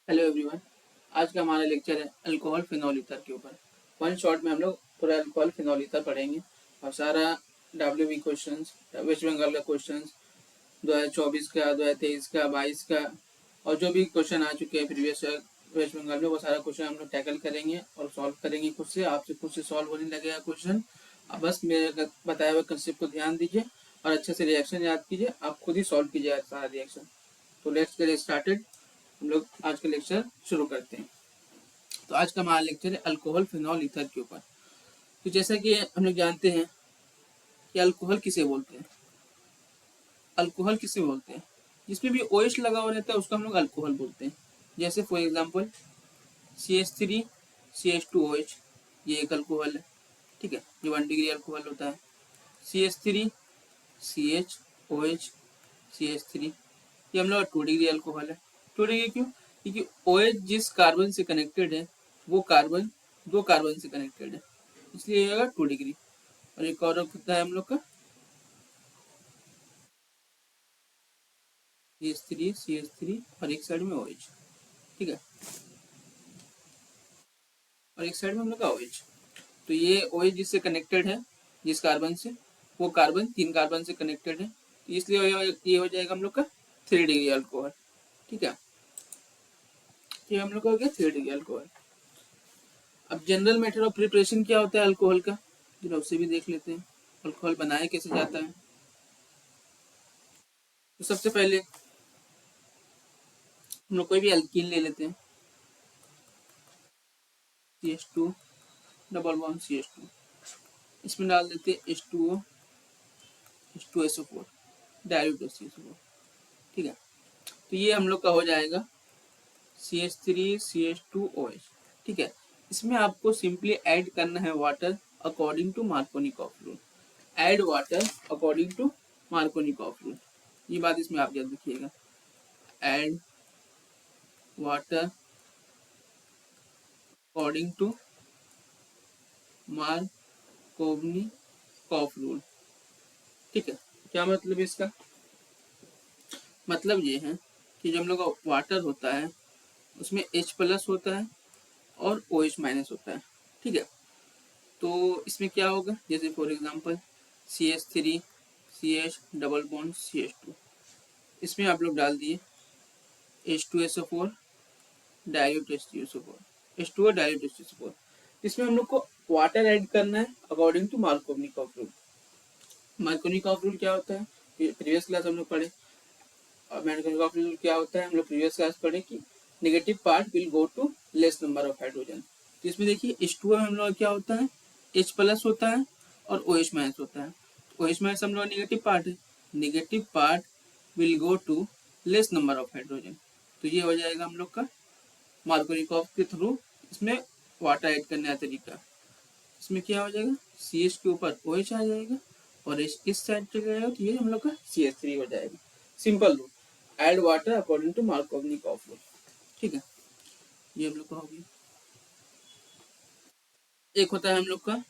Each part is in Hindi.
Hello everyone. आज का हमारा लेक्चर है अल्कोहल फिनॉल ईथर के ऊपर। वन शॉट में हम लोग पूरा अल्कोहल फिनॉल ईथर पढ़ेंगे और सारा WB क्वेश्चंस, वेस्ट बंगाल का क्वेश्चंस 2024 का, 2023 का, 22 का और जो भी क्वेश्चन आ चुके हैं प्रीवियस वेस्ट बंगाल में, वो सारा क्वेश्चन हम लोग टैकल करेंगे और सॉल्व करेंगे खुद से। आपसे खुद से सॉल्व होने लगेगा क्वेश्चन। आप बस मेरे बताए हुए कंसेप्ट को ध्यान दीजिए और अच्छे से रिएक्शन याद कीजिए। आप खुद ही सॉल्व कीजिए सारा रिएक्शन। तो लेट्स गेट स्टार्टेड। हम लोग आज का लेक्चर शुरू करते हैं। तो आज का हमारा लेक्चर है अल्कोहल फिनॉल ईथर के ऊपर। तो जैसा कि हम लोग जानते हैं कि अल्कोहल किसे बोलते हैं। अल्कोहल किसे बोलते हैं? जिसमें भी OH लगा हुआ रहता है उसको हम लोग अल्कोहल बोलते हैं। जैसे फॉर एग्जांपल CH3 CH2OH, ये एक अल्कोहल है। ठीक है, ये 1 डिग्री अल्कोहल होता है। CH3 CHOH CH3, ये हम लोग 2 डिग्री अल्कोहल है। 2 डिग्री क्यों? क्योंकि OH जिस कार्बन से कनेक्टेड है वो कार्बन दो कार्बन से कनेक्टेड है, इसलिए ये होगा 2 डिग्री। और एक और होता है हम लोग का CH3 और एक साइड में OH। ठीक है, और एक साइड में हम लोग का OH। तो ये OH जिससे कनेक्टेड है, जिस कार्बन से, वो कार्बन 3 कार्बन से कनेक्टेड है, तो इसलिए ये हो जाएगा हम लोग का 3 डिग्री अल्कोहल। ठीक है, ये हम लोग का हो गया 3 डिग्री अल्कोहल। अब जनरल मेथड ऑफ प्रिपरेशन क्या होता है अल्कोहल का, जरा उसे भी देख लेते हैं। अल्कोहल बनाया कैसे जाता है। तो सबसे पहले हम लोग कोई भी अल्कीन ले लेते हैं। CH2 डबल बॉन्ड CH2, इसमें डाल देते हैं H2O H2SO4 डायल्यूट HCl। ठीक है, तो ये हम लोग का हो जाएगा CH3 CH2OH। ठीक है, इसमें आपको सिंपली ऐड करना है water according to Markovnikov rule. Add water according to Markovnikov rule, ये बात इसमें आप याद रखिएगा। Add water according to Markovnikov rule. ठीक है, क्या मतलब इसका? मतलब ये है कि जब हम लोग का वाटर होता है उसमें H+ होता है और OH- होता है। ठीक है, तो इसमें क्या होगा, जैसे for example CH3 CH double bond CH2, इसमें आप लोग डाल दिए H2SO4 dilute H2SO4 H2O dilute H2SO4। इसमें हम लोग को वाटर ऐड करना है according to Markovnikov rule. Markovnikov rule क्या होता है, प्रीवियस क्लास हम लोग पढ़े। और मार्कोनिकॉफ रूल क्या होता है हम लोग प्रीवियस क्लास पढ़े कि negative part will go to less number of hydrogen. तो इसमें देखिए H2O में हम लोग क्या होता है, H+ होता है और OH- होता है। OH- हम लोग नेगेटिव पार्ट है, negative part will go to less number of hydrogen. तो ये हो जाएगा हम लोग का मार्कोनिकॉफ के थ्रू इसमें वाटर ऐड करने का तरीका। इसमें क्या हो जाएगा, CH के ऊपर OH आ जाएगा और इस साइड चले जाएगा, तो ये हम लोग का CH3 हो जाएगा। Simple rule, add water according to Markovnikov rule. ठीक है, ये हम लोग का हो गया। एक होता है हम लोग का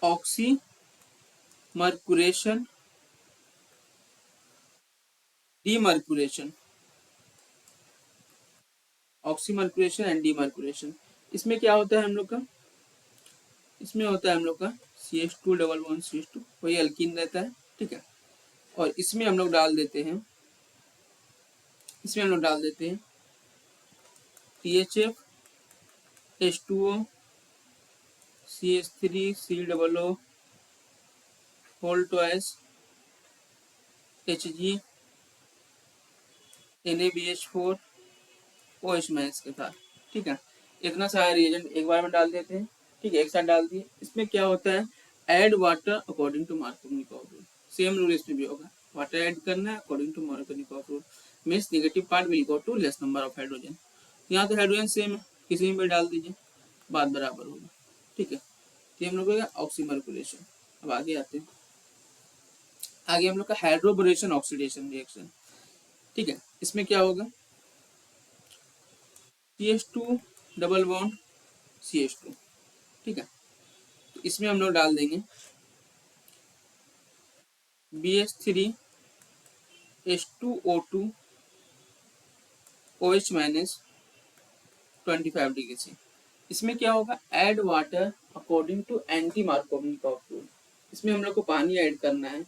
ऑक्सी मर्कुरेशन डीमर्कुरेशन। ऑक्सी मर्कुरेशन एंड डीमर्कुरेशन, इसमें क्या होता है हम लोग का, इसमें होता है हम लोग का CH2 डबल बॉन्ड CH2, वही अल्कीन रहता है। ठीक है, और इसमें हम लोग डाल देते हैं, इसमें हम लोग डाल देते हैं THF H2O CH3 COO whole twice Hg NaBH4 OH- के साथ। ठीक है, इतना सारा रिएजेंट एक बार में डाल देते हैं। ठीक है, एक साथ डाल दिए। इसमें क्या होता है, add water according to Markovnikov rule. Same rule इसमें भी होगा, वाटर ऐड करना है according to Markovnikov rule. Means negative part will go to less number of hydrogen. यहाँ तो हाइड्रोजन सेम है, किसी में भी डाल दीजिए, बात बराबर होगी। ठीक है, तो हम लोग का ऑक्सीमर्कुलेशन। अब आगे आते हैं, आगे हम लोग का हाइड्रोबोरेशन ऑक्सीडेशन रिएक्शन। ठीक है, इसमें क्या होगा, CH2 डबल बॉन्ड CH2। ठीक है, तो इसमें हम लोग डाल देंगे BH3 H2O2 OH minus 25 degree से। इसमें क्या होगा, add water according to anti Markovnikov rule. इसमें हम लोग को पानी ऐड करना है,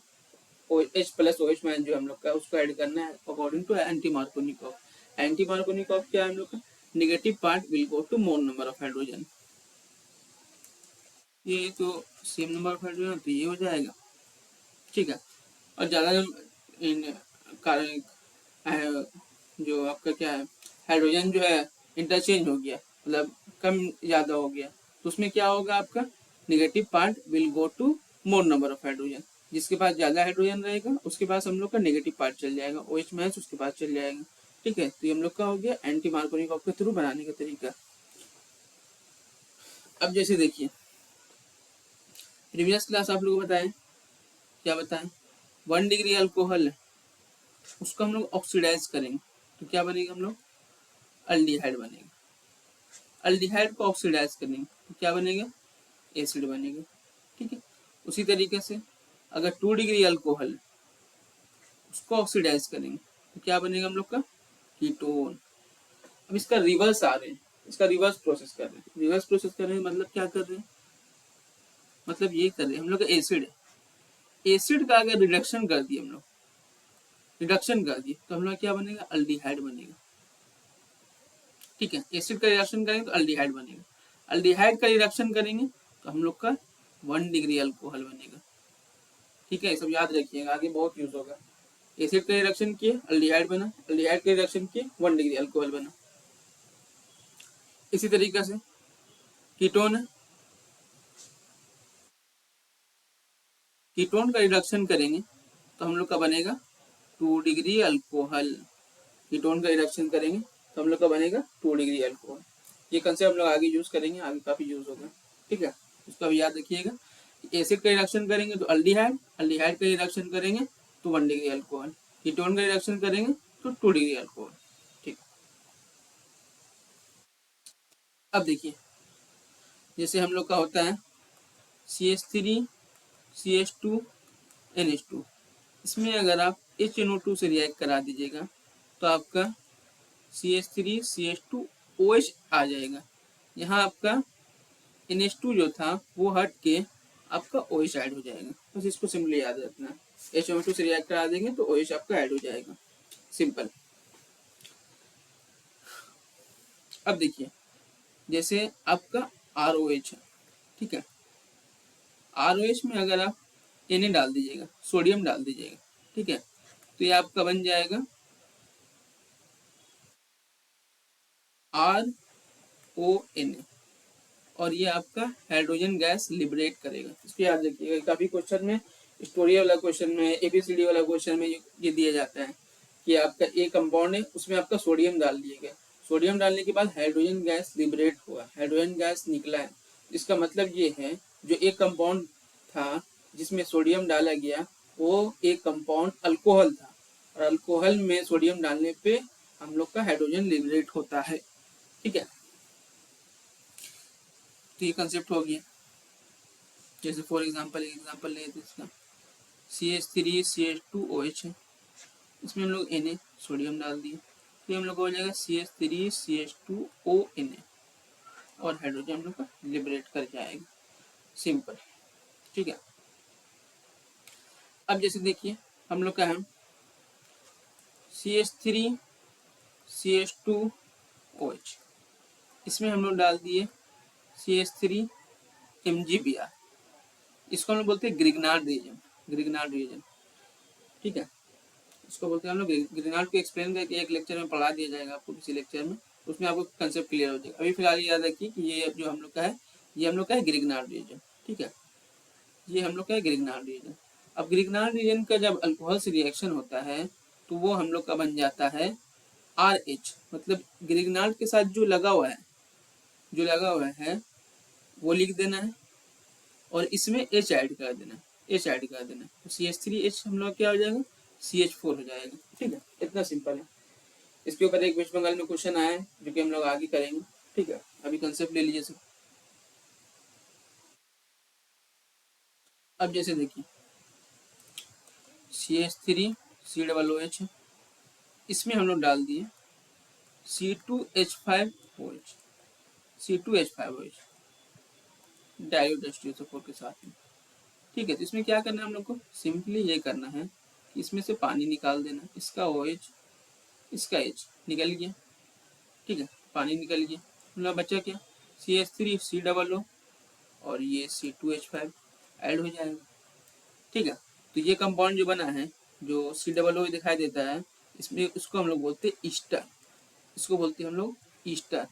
OH प्लस OH माइनस जो हम लोग का उसको ऐड करना है according to anti Markovnikov. Anti Markovnikov क्या है हम लोग का, negative part will go to more number of hydrogen. ये तो सेम नंबर ऑफ हाइड्रोजन तो ये हो जाएगा, ठीक है। और ज़्यादा इन जो आपका क्या है, हाइड्रोजन जो है इंटरचेंज हो गया, मतलब कम ज़्यादा हो गया, तो उसमें क्या होगा, आपका negative part will go to more number of hydrogen. जिसके पास ज़्यादा हाइड्रोजन रहेगा उसके पास हम लोग का नेगेटिव पार्ट चल जाएगा, OH माइनस उसके पास चल जाएगा, ठीक है। तो ये हम लोग का हो गया एंटी मार्कोनिकॉफ के थ्रू बनाने का तरीका। अब जैसे देखिए, प्रीवियस क्लास आप लोग बताएं, क्या बताएं, 1 डिग्री अल्कोहल है, उसको हम लोग ऑक्सीडाइज करेंगे तो क्या बनेगा, हम लोग अल्डिहाइड बनेगा। अल्डिहाइड को ऑक्सीडाइज करेंगे तो क्या बनेगा, एसिड बनेगा, ठीक है। उसी तरीके से अगर 2 डिग्री अल्कोहल उसको ऑक्सीडाइज करेंगे तो क्या बनेगा हम लोग का, कीटोन। अब इसका रिवर्स आ रहे हैं, इसका रिवर्स प्रोसेस कर रहे हैं। रिवर्स प्रोसेस कर रहे हैं मतलब क्या कर रहे हैं, मतलब ये कर रहे हैं हम लोग का एसिड है, एसिड का अगर रिडक्शन कर दिए हम लोग, रिडक्शन कर दिए तो हम लोग क्या बनेगा, अल्डिहाइड बनेगा, ठीक है। एसिड का रिडक्शन करेंगे तो अल्डिहाइड बनेगा, अल्डिहाइड का रिडक्शन करेंगे तो हम लोग का 1 डिग्री अल्कोहल बनेगा, ठीक है। सब याद रखिएगा, आगे बहुत यूज होगा। एसिड का रिडक्शन किए अल्डिहाइड बना, अल्डिहाइड का रिडक्शन किए 1 डिग्री अल्कोहल बना। इसी तरीके से कीटोन है, कीटोन का रिडक्शन करेंगे तो हम लोग का बनेगा 2 डिग्री अल्कोहल। कीटोन का रिडक्शन करेंगे तो हम लोग का बनेगा 2 डिग्री अल्कोहल। ये कंसेप्ट हम लोग आगे यूज करेंगे, आगे काफी यूज होगा, ठीक है। उसका भी याद रखिएगा। एसिड का रिडक्शन करेंगे तो अल्डिहाइड, अल्डिहाइड का रिडक्शन करेंगे तो 1 डिग्री अल्कोहल, कीटोन का रिडक्शन करेंगे तो 2 डिग्री अल्कोहल, ठीक। अब देखिए, जैसे हम लोग का होता है CH3 CH2 NH2, इसमें अगर आप HNO2 से रिएक्ट करा दीजिएगा तो आपका CH3 CH2 OH आ जाएगा। यहाँ आपका NH2 जो था वो हट के आपका OH ऐड हो जाएगा, बस इसको सिंपली याद रखना। HNO2 से रिएक्ट करा देंगे तो OH आपका ऐड हो जाएगा, सिंपल। अब देखिए, जैसे आपका ROH है, ठीक है। ROH में अगर आप Na डाल दीजिएगा, सोडियम डाल दीजिएगा, ठीक है, तो ये आपका बन जाएगा RONA, और ये आपका हाइड्रोजन गैस लिबरेट करेगा। इसको याद रखिएगा, काफी क्वेश्चन में, स्टोरी वाला क्वेश्चन में, ABCD वाला क्वेश्चन में ये दिया जाता है कि आपका ए कंपाउंड है, उसमें आपका सोडियम डाल दिएगा, सोडियम डालने के बाद हाइड्रोजन गैस लिबरेट हुआ, हाइड्रोजन गैस निकला है। इसका मतलब ये है, जो एक कंपाउंड था जिसमें सोडियम डाला गया वो एक कंपाउंड अल्कोहल था, और अल्कोहल में सोडियम डालने पे हम लोग का हाइड्रोजन लिबरेट होता है, ठीक है। तो ये कंसेप्ट हो गया। जैसे फॉर एग्जांपल एग्जांपल ले इसका CH3CH2OH है, इसमें हम लोग Na सोडियम डाल दिए तो हम लोग को हो जाएगा CH3CH2ONA, और हाइड्रोजन हम लोग का लिबरेट कर जाएगा, सिंपल, ठीक है। अब जैसे देखिए हम लोग का है CH3CH2OH, इसमें हम लोग डाल दिए CH3MgBr, इसको हम लोग बोलते हैं ग्रिग्नार्ड रीजन, ग्रिग्नार्ड रीजन, ठीक है। इसको बोलते हैं हम लोग ग्रिग्नार्ड को एक्सप्लेन करके एक लेक्चर में पढ़ा दिया जाएगा आपको, किसी लेक्चर में, उसमें आपको कंसेप्ट क्लियर हो जाएगा। अभी फिलहाल याद रखिए कि ये जो हम लोग का है, ये हम लोग का है ग्रिग्नार्ड रीजन, ठीक है। ये हम लोग का है ग्रिग्नार्ड रीजन। अब ग्रिग्नार्ड रीजन का जब अल्कोहल से रिएक्शन होता है तो वो हम लोग का बन जाता है RH, मतलब ग्रिग्नार्ड के साथ जो लगा हुआ है, जो लगा हुआ है वो लिख देना है, और इसमें H ऐड कर देना है, H ऐड कर देना है, तो CH3H हम लोग क्या हो जाएगा, CH4 हो जाएगा, ठीक है। इतना सिंपल है। इसके ऊपर एक वेस्ट बंगाल में क्वेश्चन आया है जो कि हम लोग आगे करेंगे, ठीक है। अभी कंसेप्ट ले लीजिए सब। अब जैसे देखिए CH3COOH, इसमें हम लोग डाल दिए C2H5OH, C2H5OH डायोड H2SO4 के साथ में। ठीक है, तो इसमें क्या करना है हम लोग को, सिंपली ये करना है कि इसमें से पानी निकाल देना। इसका OH, इसका H निकल गया। ठीक है, पानी निकल गया, मतलब बचा क्या, CH3COO और ये C2H5 ऐड हो जाएगा। ठीक है, तो ये कंपाउंड जो बना है, जो COO दिखाई देता है, इसमें उसको हम लोग बोलते हैं ईस्टर। इसको बोलते हैं हम लोग ईस्टर।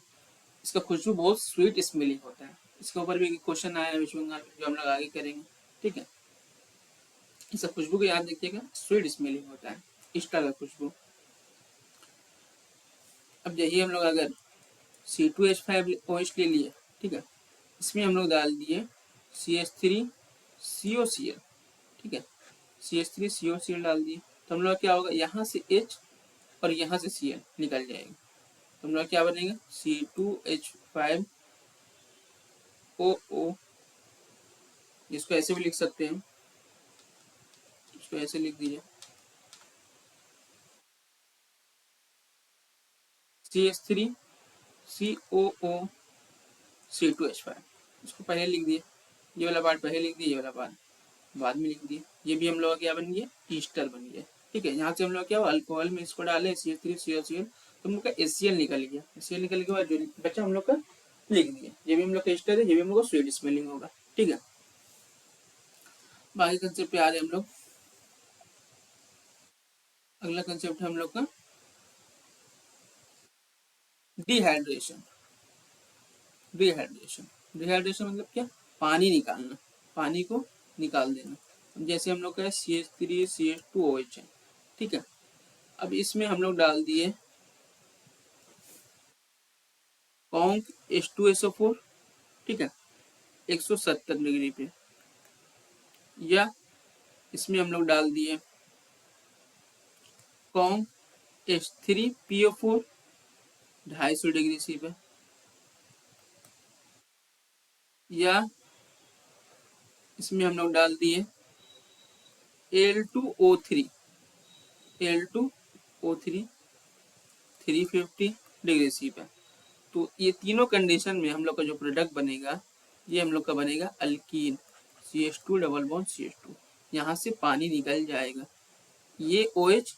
इसका खुशबू बहुत स्वीट स्मेलिंग होता है। इसके ऊपर भी क्वेश्चन आया है वेस्ट बंगाल में, जो हम लोग आगे करेंगे। ठीक है, इसका खुशबू को याद रखिएगा, स्वीट स्मेलिंग होता है ईस्टर का खुशबू। अब यही हम लोग अगर C2H5OH ले लिए, ठीक है, इसमें हम लोग डाल दिए CH3COCl। ठीक है, CH3COCl डाल दिए, तो हम लोग क्या होगा, यहाँ से H और यहाँ से Cl निकल जाएगा। तो हम लोग क्या बनेगा, C2H5OO। इसको ऐसे भी लिख सकते हैं, इसको ऐसे लिख दीजिए, CH3COO, C2H5। इसको पहले लिख दिए, ये वाला पार्ट पहले लिख दिए, ये वाला पार्ट बाद में लिख दिए। ये भी हम लोग क्या बन गया, ईस्टर बन गया। ठीक है, यहाँ से हम लोग क्या हुआ, अल्कोहल में इसको डाले CH3COCl, तो हम लोग का HCl निकल गया। HCl निकल के बाद जो बचा हम लोग का लिख दिया। ये भी हम लोग का ईस्टर है, ये भी हम लोग का स्वीट स्मेलिंग होगा। ठीक है, बाकी कंसेप्ट पे आ रहे हम लोग। अगला कंसेप्ट है हम लोग का डिहाइड्रेशन। डिहाइड्रेशन, डिहाइड्रेशन मतलब क्या, पानी निकालना, पानी को निकाल देना। जैसे हम लोग का CH3CH2OH है। ठीक है, अब इसमें हम लोग डाल दिए कॉन्क H2SO4। ठीक है, 170 डिग्री पे, या इसमें हम लोग डाल दिए कॉन्क H3PO4 250 डिग्री सी पे, या इसमें हम लोग डाल दिए L2O3 350 डिग्री सी पे। तो ये तीनों कंडीशन में हम लोग का जो प्रोडक्ट बनेगा, ये हम लोग का बनेगा alkyne, CH2 double bond CH2। यहाँ से पानी निकल जाएगा, ये OH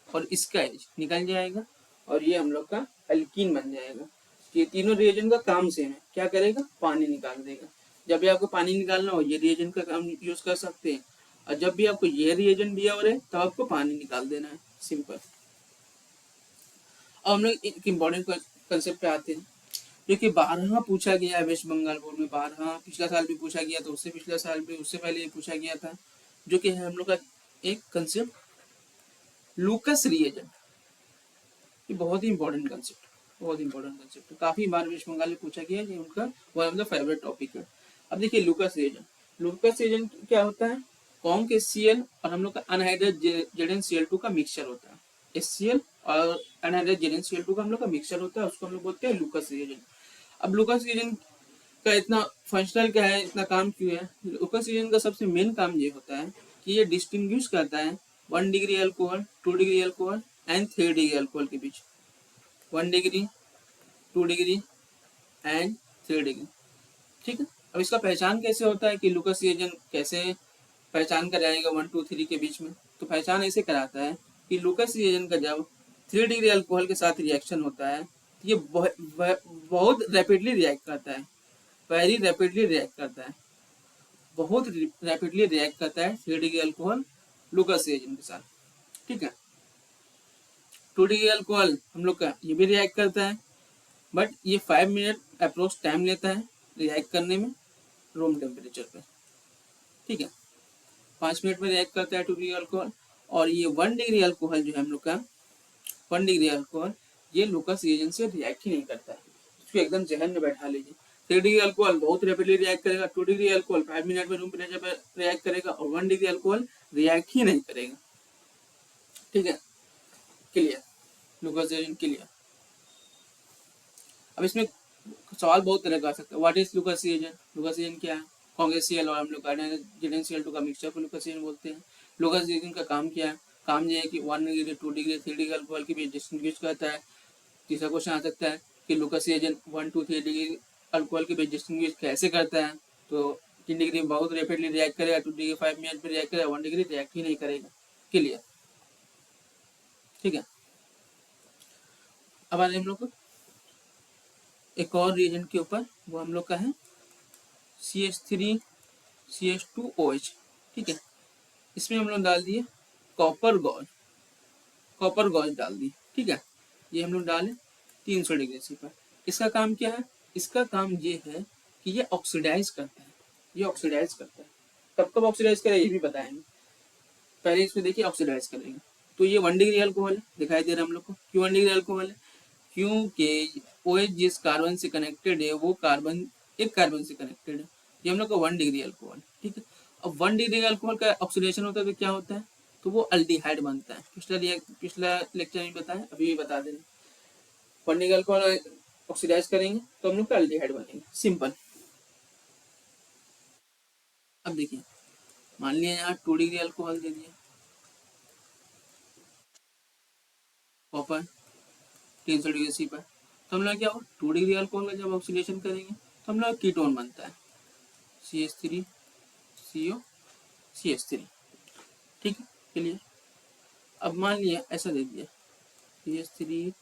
और इसका H निकल जाएगा, और ये हम लोग का अल्कीन बन जाएगा। ये तीनों रिएजेंट का काम सेम है, क्या करेगा, पानी निकाल देगा। जब भी आपको पानी निकालना हो, ये रिएजेंट का काम यूज कर सकते हैं, और जब भी आपको ये रिएजेंट दिया हो रहे, तब आपको पानी निकाल देना है, सिंपल। अब हम लोग एक इम्पोर्टेंट कंसेप्ट पे आते हैं, जो कि 12 पूछा गया है वेस्ट बंगाल बोर्ड में। 12 पिछला साल भी पूछा गया था, उससे पिछला साल भी, उससे पहले ये पूछा गया था, जो कि है हम लोग का एक कंसेप्ट लूकस रिएजेंट। ये बहुत ही इंपॉर्टेंट कंसेप्ट, बहुत इंपॉर्टेंट कंसेप्ट, काफी बार वेस्ट बंगाल में पूछा गया है, उनका one of the favourite topic है। अब देखिए लूकस रिएजेंट, लूकस रिएजेंट क्या होता है, कॉन्क HCl और हम लोग का अनहाइड्रेट ZnCl2 का मिक्सचर होता है। HCl और अनहाइड्रेट ZnCl2 का हम लोग का मिक्सचर होता है, उसको हम लोग बोलते हैं लूकस रिएजेंट। अब लूकस रिएजेंट का इतना फंक्शनल क्या है, इतना काम क्यों है, लूकस रिएजेंट का सबसे मेन काम ये होता है कि ये डिस्टिंग्विश करता है 1 degree alcohol, 2 degree alcohol and 3 degree alcohol के बीच। 1 डिग्री, 2 डिग्री एंड 3 डिग्री। ठीक है, अब इसका पहचान कैसे होता है कि लूकस रिएजेंट कैसे पहचान कराएगा 1, 2, 3 के बीच में, तो पहचान ऐसे कराता है कि लूकस रिएजेंट का जब 3 डिग्री अल्कोहल के साथ रिएक्शन होता है, तो ये बहुत रैपिडली रिएक्ट करता है, वेरी रैपिडली रिएक्ट करता है, बहुत रैपिडली रिएक्ट करता है 3 डिग्री अल्कोहल लूकस रिएजेंट के साथ। ठीक है, 2 डिग्री अल्कोहल हम लोग का ये भी रिएक्ट करता है, बट ये 5 मिनट अप्रोक्स टाइम लेता है रिएक्ट करने में रूम टेम्परेचर पे। ठीक है, 5 मिनट में रिएक्ट करता है 2 डिग्री अल्कोहल। और ये 1 डिग्री अल्कोहल जो है हम लोग का 1 डिग्री अल्कोहल, ये लूकस रिएजेंट से रिएक्ट ही नहीं करता है, इसको एकदम जहन में बैठा लीजिए। 3 डिग्री अल्कोहल बहुत रैपिडली रिएक्ट करेगा, 2 डिग्री अल्कोहल 5 मिनट में रूम टेम्परेचर पर रिएक्ट करेगा, और 1 डिग्री अल्कोहल रिएक्ट ही नहीं करेगा। ठीक है, क्लियर, लूकस रिएजेंट क्लियर। अब इसमें सवाल बहुत तरह का आ सकता है, व्हाट इज लूकस रिएजेंट, लूकस रिएजेंट क्या है, कॉन्गेसियल और हम लोग ZnCl2 का मिक्सचर को लूकस रिएजेंट बोलते हैं। लूकस रिएजेंट का काम क्या है, काम ये है कि 1 डिग्री, 2 डिग्री, 3 डिग्री अल्कोहल के बीच डिस्टिंग्विश करता है तीसरा क्वेश्चन आ सकता है कि लुकस रिएजेंट 1-2-3 डिग्री अल्कोहल के बीच डिस्टिंग्विश कैसे करता है। तो 3 डिग्री में बहुत रेपिडली रिएक्ट करेगा, 2 डिग्री 5 मिनट में रिएक्ट करेगा, 1 डिग्री रिएक्ट ही नहीं करेगा। क्लियर, ठीक है। अब आ रहे हम लोग एक और रिएजेंट के ऊपर, वो हम लोग का है CH3CH2OH, ठीक है। इसमें हम लोग डाल दिए कॉपर गॉज, कॉपर गॉज डाल दिए, ठीक है। ये हम लोग डालें 300 डिग्री सी पर। इसका काम क्या है? इसका काम ये है कि ये ऑक्सीडाइज करता है, ये ऑक्सीडाइज करता है। कब कब ऑक्सीडाइज करेगा ये भी बताएंगे। पहले इसको देखिए ऑक्सीडाइज करेगा। तो ये 1 डिग्री अल्कोहल है, दिखाई दे रहा है हम लोग को। क्यों 1 डिग्री अल्कोहल है? क्योंकि OH जिस कार्बन से कनेक्टेड है वो कार्बन एक कार्बन से कनेक्टेड है। ये हम लोग का 1 डिग्री अल्कोहल, ठीक है। अब 1 डिग्री अल्कोहल का ऑक्सीडेशन होता है तो क्या होता है? तो वो अल्डिहाइड बनता है। पिछला लेक्चर में बताया, अभी भी बता दे रहे। 1 डिग्री अल्कोहल ऑक्सीडाइज करेंगे तो हम लोग का अल्डिहाइड बनेगा, सिंपल। अब देखिए, मान लिया यहाँ 2 डिग्री अल्कोहल दे दिया, कॉपर 300 डिग्री सी पर। तो हम लोग क्या हो, 2 डिग्री अल्कोहल का जब ऑक्सीडेशन करेंगे तो हम लोग कीटोन बनता है CH3CO CH3, ठीक है। चलिए, अब मान लिया ऐसा दे दिया CH3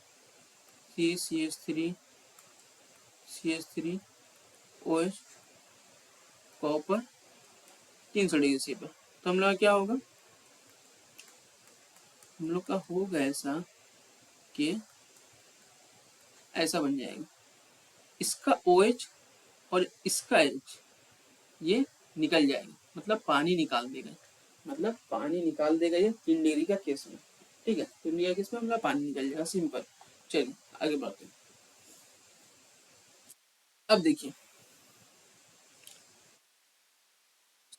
CH3 OH copper 300 degree C पर। तो हम लोग क्या होगा, हम लोग का होगा ऐसा कि ऐसा बन जाएगा, इसका OH और इसका H ये निकल जाएगा, मतलब पानी निकाल देगा, मतलब पानी निकाल देगा ये 3 डिग्री का केस में, ठीक है। 3 डिग्री का केस में मतलब पानी निकल जाएगा, सिंपल। चलिए आगे बढ़ते हैं। अब देखिए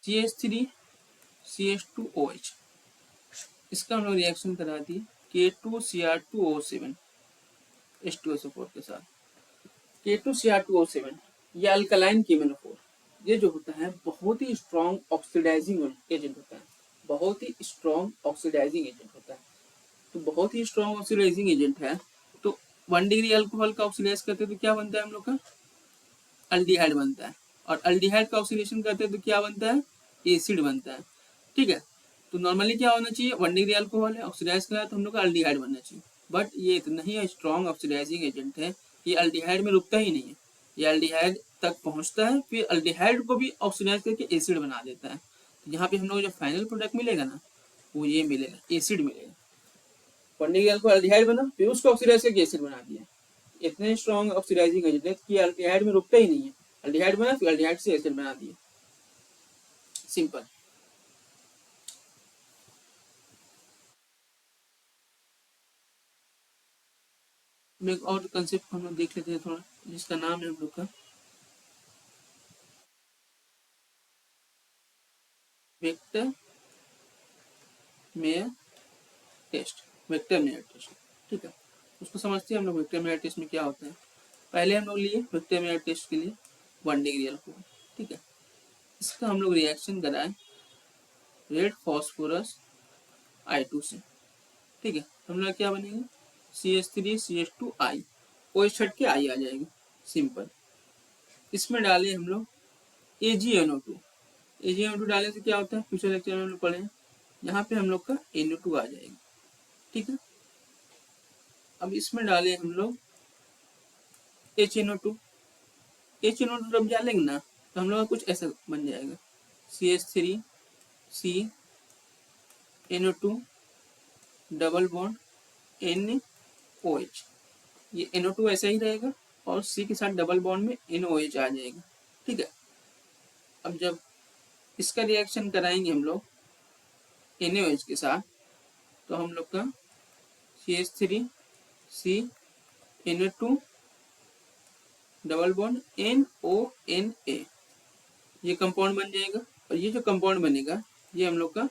CH3 CH2OH, इसका हम लोग रिएक्शन करा दिए K2Cr2O7 H2SO4 के साथ। K2Cr2O7 ये अल्कलाइन KMnO4, ये जो होता है बहुत ही स्ट्रॉन्ग ऑक्सीडाइजिंग एजेंट होता है, बहुत ही स्ट्रॉन्ग ऑक्सीडाइजिंग एजेंट होता है। तो बहुत ही स्ट्रॉन्ग ऑक्सीडाइजिंग एजेंट है। तो 1 डिग्री अल्कोहल का ऑक्सीडाइज करते तो क्या बनता है हम लोग का, अल्डिहाइड बनता है। और अल्डिहाइड का ऑक्सीडेशन करते तो क्या बनता है, एसिड बनता है, ठीक है। तो नॉर्मली क्या होना चाहिए, 1 डिग्री अल्कोहल है, ऑक्सीडाइज करा तो हम लोग का अल्डिहाइड बनना चाहिए। बट ये इतना ही स्ट्रॉन्ग ऑक्सीडाइजिंग एजेंट है, ये अल्डिहाइड में रुकता ही नहीं है, ये अल्डिहाइड तक पहुंचता है, फिर अल्डिहाइड को भी ऑक्सीडाइज करके एसिड बना देता है। तो यहाँ पे हम लोग जो फाइनल प्रोडक्ट मिलेगा ना, वो ये मिलेगा, एसिड मिलेगा। 1 डिग्री अल्कोहल अल्डिहाइड बना, फिर उसको ऑक्सीडाइज करके एसिड बना दिया। इतने स्ट्रॉन्ग ऑक्सीडाइजिंग एजेंट है कि अल्डिहाइड में रुकता ही नहीं है, अल्डिहाइड बना फिर अल्डिहाइड से एसिड बना दिया, सिंपल। एक और कंसेप्ट हम लोग देख लेते हैं थोड़ा, जिसका नाम है हम लोग का Victor Meyer test, Victor Meyer test, ठीक है। उसको समझते हैं हम लोग। वेक्टर मेयर टेस्ट में क्या होता है, पहले हम लोग लिए वेक्टर मेयर टेस्ट के लिए 1 डिग्री अल्कोहल, ठीक है। इसका हम लोग रिएक्शन कराएं रेड फॉस्फोरस I2 से, ठीक है। तो हम लोग क्या बनेगा CH3CH2I, OH छट के I आ जाएगा, सिंपल। इसमें डाले हम लोग AgNO2, AgNO2 डालने से क्या होता है, पिछले लेक्चर में हम लोग पढ़े हैं। यहाँ पे हम लोग का NO2 आ जाएगा, ठीक है। अब इसमें डाले हम लोग HNO2, HNO2 जब डालेंगे ना तो हम लोग का कुछ ऐसा बन जाएगा CH3CNO2 डबल बॉन्ड NOH, ये NO2 ऐसा ही रहेगा और C के साथ डबल बॉन्ड में NOH आ जाएगा, ठीक है। अब जब इसका रिएक्शन कराएंगे हम लोग NaOH के साथ, तो हम लोग का CH3CNO2 डबल बॉन्ड NONA, ये कंपाउंड बन जाएगा। और ये जो कंपाउंड बनेगा ये हम लोग का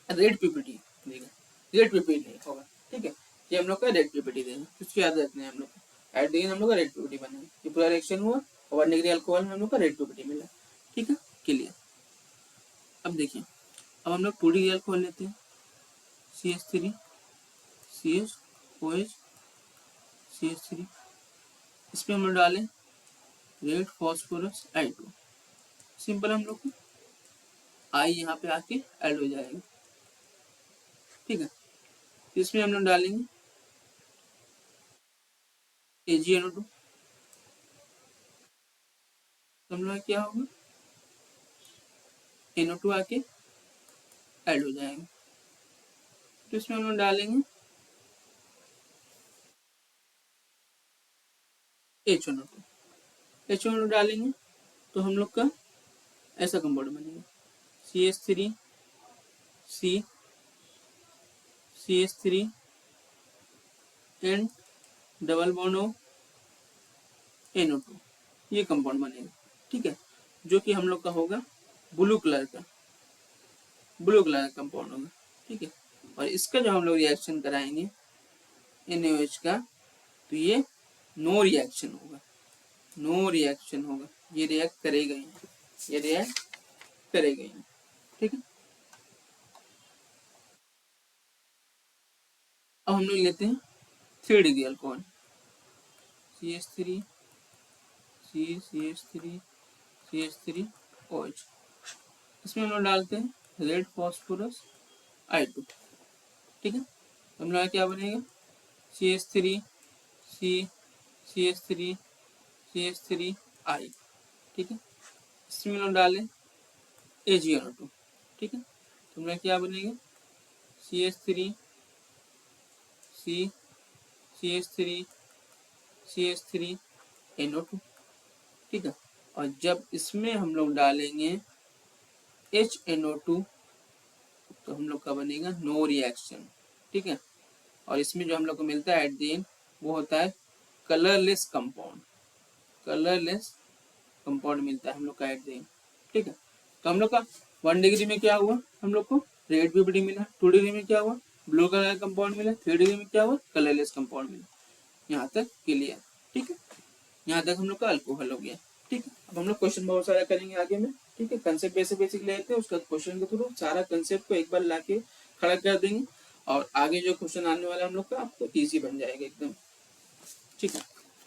रेड पीपीटी देगा, रेड पीपीटी होगा, ठीक है। ये हम लोग का रेड पीपीटी देगा, उसको याद रखना है हम लोग को। ऐड देंगे हम लोग का रेड पीपीटी बनेगा, ये पूरा रिएक्शन हुआ और 1 डिग्री अल्कोहल में हम लोग का रेड पीपीटी मिला, ठीक है, क्लियर। अब देखिए, अब हम लोग 2 डिग्री अल्कोहल लेते हैं CH3CHOH CH3, इसमें हम लोग डालें रेड फॉस्फोरस I2, सिंपल हम लोग को आई यहाँ पे आके ऐड हो जाएगा, ठीक है। इसमें हम लोग डालेंगे AgNO2, तो हम लोग क्या होगा NO2 आके ऐड हो जाएगा। तो इसमें हम लोग डालेंगे HNO2, HNO2 डालेंगे तो हम लोग का ऐसा कंपाउंड बनेगा CH3 C CH3 and double bond O NO2, ये कंपाउंड बनेगा, ठीक है, जो कि हम लोग का होगा ब्लू कलर का कंपाउंड होगा, ठीक है। और इसका जो हम लोग रिएक्शन कराएंगे NaOH का, तो ये नो रिएक्शन होगा, ये रिएक्ट करेगा ही, ठीक है। अब हम लोग लेते हैं 3 degree alcohol CH3 C CH3 CH3 OH, इसमें हम लोग डालते हैं रेड फॉस्फोरस I2, ठीक है। हम लोग क्या बनेगा CH3 C CH3 CH3 I, ठीक है। इसमें हम लोग डालें AgNO2, ठीक है। तो हम लोग क्या बनेगा CH3 C CH3 CH3 NO2, ठीक है। और जब इसमें हम लोग डालेंगे HNO2 तो हम लोग का बनेगा नो रिएक्शन, ठीक है। और इसमें जो हम लोग को मिलता है एट द एंड वो होता है कलरलेस कंपाउंड मिलता है हम लोग का एट द एंड, ठीक है। तो हम लोग का 1 डिग्री में क्या हुआ, हम लोग को रेड PBD मिला, 2 डिग्री में क्या हुआ ब्लू कलर कंपाउंड मिला, 3 डिग्री में क्या हुआ कलरलेस कंपाउंड मिला। यहाँ तक क्लियर, ठीक है। यहाँ तक हम लोग का अल्कोहल हो गया, ठीक है। अब हम लोग क्वेश्चन बहुत सारा करेंगे आगे में, ठीक है। कंसेप्ट बेसिक लेते हैं, उसका क्वेश्चन के थ्रू सारा कंसेप्ट को एक बार लाके खड़ा कर देंगे और आगे जो क्वेश्चन आने वाला हम लोग का आपको इजी बन जाएगा एकदम, ठीक है।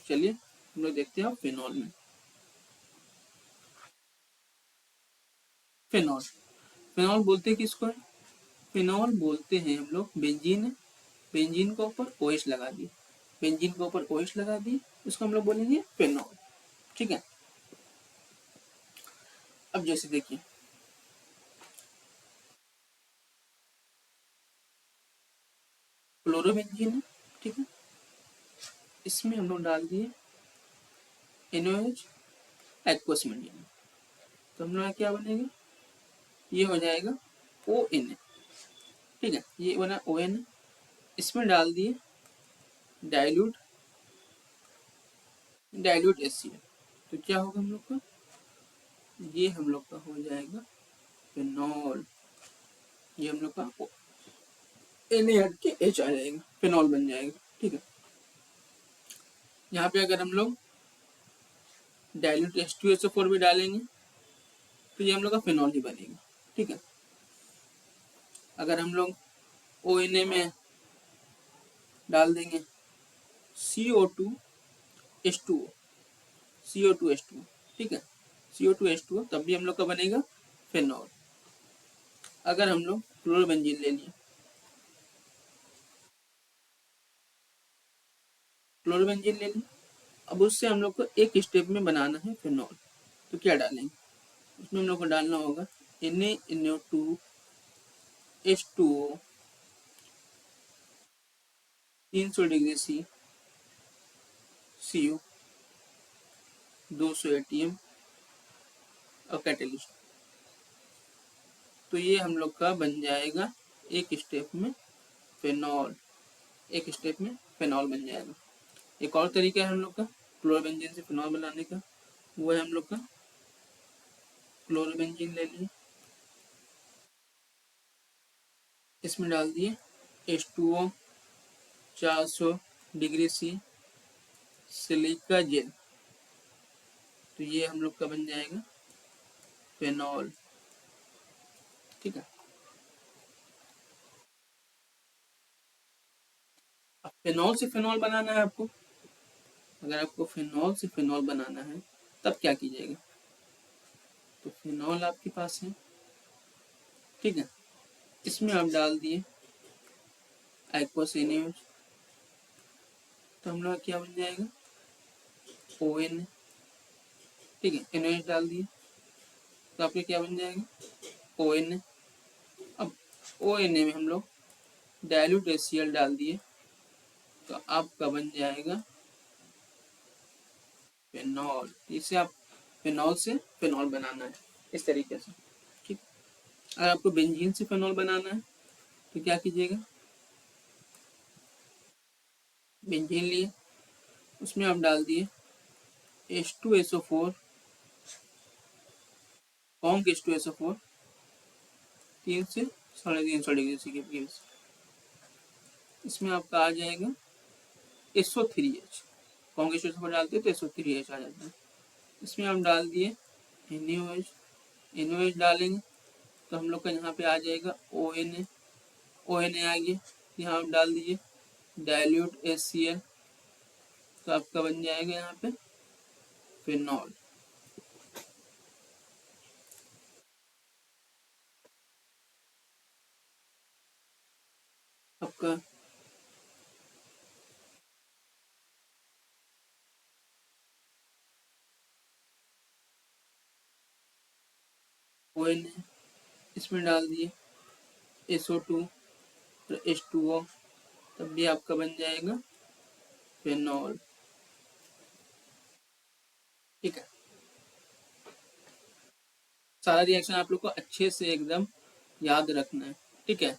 चलिए हम लोग देखते हैं फिनॉल में। फिनॉल बोलते हैं किसको है, फिनॉल बोलते हैं हम लोग बेंजीन के ऊपर OH लगा दिए, उसको हम लोग बोलेंगे फिनॉल, ठीक है। अब जैसे देखिए क्लोरोबेंजीन है, ठीक है, इसमें हम लोग डाल दिए NaOH एक्वस मीडियम, तो हम लोग क्या बनेगा ये हो जाएगा ONA, ठीक है, ये बना ONA। इसमें डाल दिए डाइल्यूट HCl, तो क्या होगा हम लोग का, ये हम लोग का हो जाएगा फिनॉल, ये हम लोग का Na हट के H आ जाएगा, फिनॉल बन जाएगा, ठीक है। यहाँ पे अगर हम लोग डाइल्यूट H2SO4 भी डालेंगे तो ये हम लोग का फिनॉल ही बनेगा, ठीक है। अगर हम लोग ONA में डाल देंगे CO2H2O, ठीक है, CO2H2O, तब भी हम लोग का बनेगा फिनॉल। अगर हम लोग क्लोरोबेंजीन ले लिए, अब उससे हम लोग को एक स्टेप में बनाना है फिनॉल, तो क्या डालेंगे, उसमें हम लोग को डालना होगा NaNO2H2O 300 degree C Cu 200 ATM और कैटेलिस्ट, तो ये हम लोग का बन जाएगा एक स्टेप में फिनॉल, बन जाएगा। एक और तरीका है हम लोग का क्लोरोबेंजीन से फिनॉल बनाने का, वो है हम लोग का क्लोरोबेंजीन ले लिए, इसमें डाल दिए H2O 400 degree C silica gel, तो ये हम लोग का बन जाएगा फिनॉल, ठीक है। अब फिनॉल से फिनॉल बनाना है आपको, अगर आपको फिनॉल से फिनॉल बनाना है तब क्या कीजिएगा, तो फिनॉल आपके पास है, ठीक है, इसमें आप डाल दिए एक्वस NaOH, तो हम लोग क्या बन जाएगा ON, ठीक है, NaOH डाल दिए तो आपके क्या बन जाएगा ON। अब ON में हम लोग डाइल्यूट HCl डाल दिए तो आपका बन जाएगा फिनॉल। इसे आप फिनॉल से फिनॉल बनाना है इस तरीके से, ठीक। अगर आपको बेंजीन से फिनॉल बनाना है तो क्या कीजिएगा, बेंजीन लिए, उसमें आप डाल दिए H2SO4, कॉन्क H2SO4 300 से 350 डिग्री C, इसमें आपका आ जाएगा SO3H, कॉन्क H2SO4 डालते हैं तो SO3H आ जाता है। इसमें आप डाल दिए NaOH, NaOH डालेंगे तो हम लोग का यहाँ पे आ जाएगा ONA, ONA आ गया, यहाँ आप डाल दीजिए डाइल्यूट HCl तो आपका बन जाएगा यहाँ पे फिनॉल। आपका ONA, इसमें डाल दिए SO2 तो H2O, तब भी आपका बन जाएगा फिनॉल, ठीक है। सारा रिएक्शन आप लोग को अच्छे से एकदम याद रखना है, ठीक है।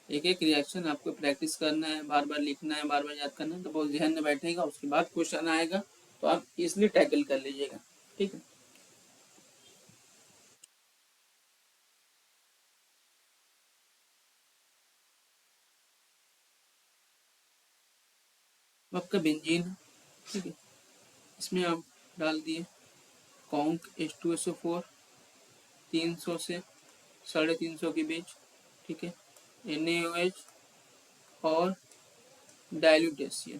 एक एक रिएक्शन आपको प्रैक्टिस करना है, बार बार लिखना है, बार बार याद करना है, तो बहुत ध्यान में बैठेगा। उसके बाद क्वेश्चन आएगा तो आप इजिली टैकल कर लीजिएगा, ठीक है। आपका बेंजीन, ठीक है, इसमें आप डाल दिए कॉन्क H2SO4 300 से 350 के बीच, ठीक है, NaOH और डाइल्यूट HCl,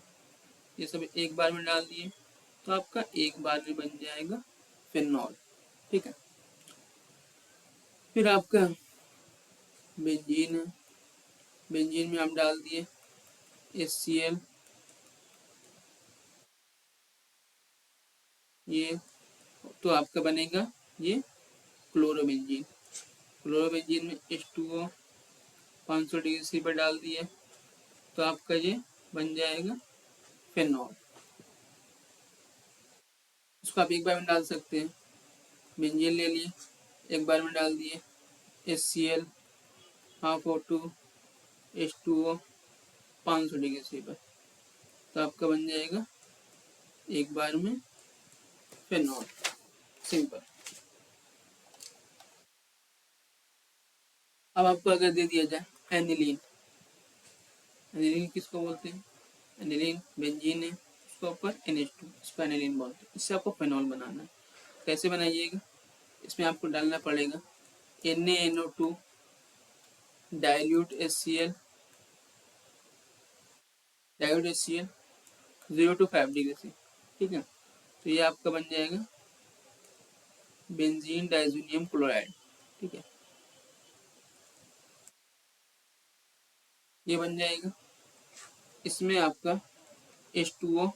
ये सब एक बार में डाल दिए तो आपका एक बार में बन जाएगा फिनॉल, ठीक है। फिर आपका बेंजीन है, बेंजीन में आप डाल दिए HCl, ये तो आपका बनेगा ये क्लोरोबेंजीन। क्लोरोबेंजीन में H2O 500 डिग्री C पर डाल दिए तो आपका ये बन जाएगा फिनॉल। इसको आप एक बार में डाल सकते हैं, बेंजीन ले लिए, एक बार में डाल दिए HCl half O2 H2O 500 degree C पर, तो आपका बन जाएगा एक बार में फिनॉल, सिंपल। अब आपको अगर दे दिया जाए एनिलीन, एनिलीन किसको बोलते हैं, एनिलीन बेंजीन है, उसके ऊपर NH2, इसको एनिलीन बोलते हैं। इससे आपको फिनॉल बनाना है, कैसे बनाइएगा, इसमें आपको डालना पड़ेगा NaNO2 dilute HCl, dilute HCl 0 to 5 degree C, ठीक है। तो ये आपका बन जाएगा बेंजीन डाइजोनियम क्लोराइड, ठीक है, ये बन जाएगा। इसमें आपका H2O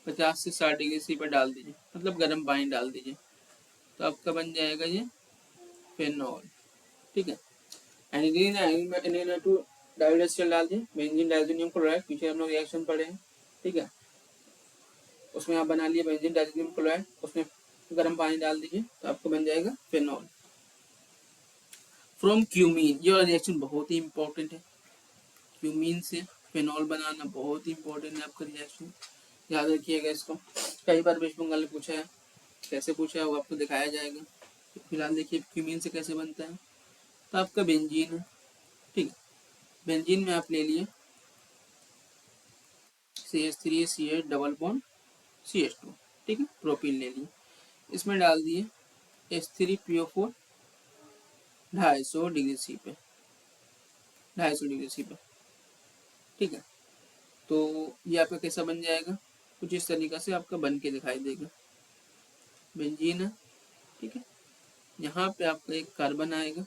50 से 60 डिग्री C पर डाल दीजिए, मतलब गर्म पानी डाल दीजिए, तो आपका बन जाएगा ये फिनॉल, ठीक है। NaNO2 डाइल्यूट HCl डाल दिए, बेंजीन डाइजोनियम क्लोराइड, पीछे हम लोग रिएक्शन पढ़े हैं, ठीक है, उसमें आप बना लिए बेंजीन डाइजोनियम क्लोराइड, उसमें गर्म पानी डाल दीजिए तो आपको बन जाएगा फिनॉल। फ्रॉम क्यूमीन, ये वाला रिएक्शन बहुत ही इंपॉर्टेंट है, क्यूमीन से फिनॉल बनाना बहुत ही इंपॉर्टेंट है आपका रिएक्शन, याद रखिएगा इसको। कई बार वेस्ट बंगाल ने पूछा है, कैसे पूछा है वो आपको दिखाया जाएगा। फिलहाल देखिए क्यूमीन से कैसे बनता है, तो आपका बेंजीन है, ठीक है, बेंजीन में आप ले लिए CH3CH डबल बॉन्ड CH2, ठीक है, प्रोपीन ले लिए, इसमें डाल दिए H3PO4 250 डिग्री C पे, 250 डिग्री C पे, ठीक है। तो ये आपका कैसा बन जाएगा कुछ इस तरीके से आपका बन के दिखाई देगा। बेंजीन है, ठीक है। यहाँ पे आपका एक कार्बन आएगा,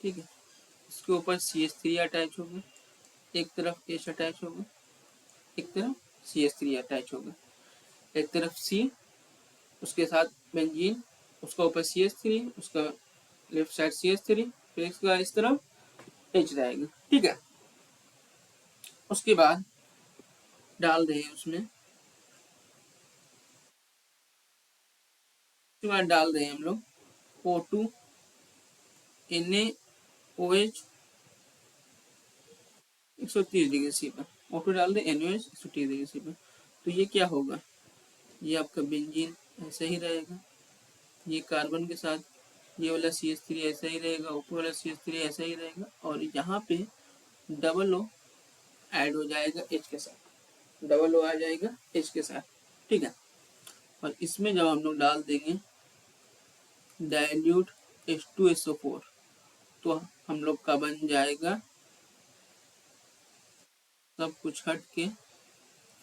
ठीक है। इसके ऊपर CH3 अटैच होगा, एक तरफ H अटैच होगा, एक तरफ CH3 अटैच होगा, एक तरफ C, उसके साथ बेंजीन, उसका ऊपर CH3, उसका लेफ्ट साइड CH3, फिर इसका इस तरफ H रहेगा, ठीक है। उसके बाद डाल दें उसमें, उसके बाद डाल दें हम लोग O2 NaOH 130 डिग्री सी पर, O2 डाल दें NaOH 130 डिग्री सी पर। तो ये क्या होगा, ये आपका बेंजीन ऐसा ही रहेगा, ये कार्बन के साथ ये वाला CH3 ऐसा ही रहेगा, O2 वाला CH3 ऐसा ही रहेगा, और यहाँ पे डबल O ऐड हो जाएगा H के साथ, डबल O आ जाएगा H के साथ, ठीक है। और इसमें जब हम लोग डाल देंगे डाइल्यूट H2SO4, तो हम लोग का बन जाएगा सब कुछ हट के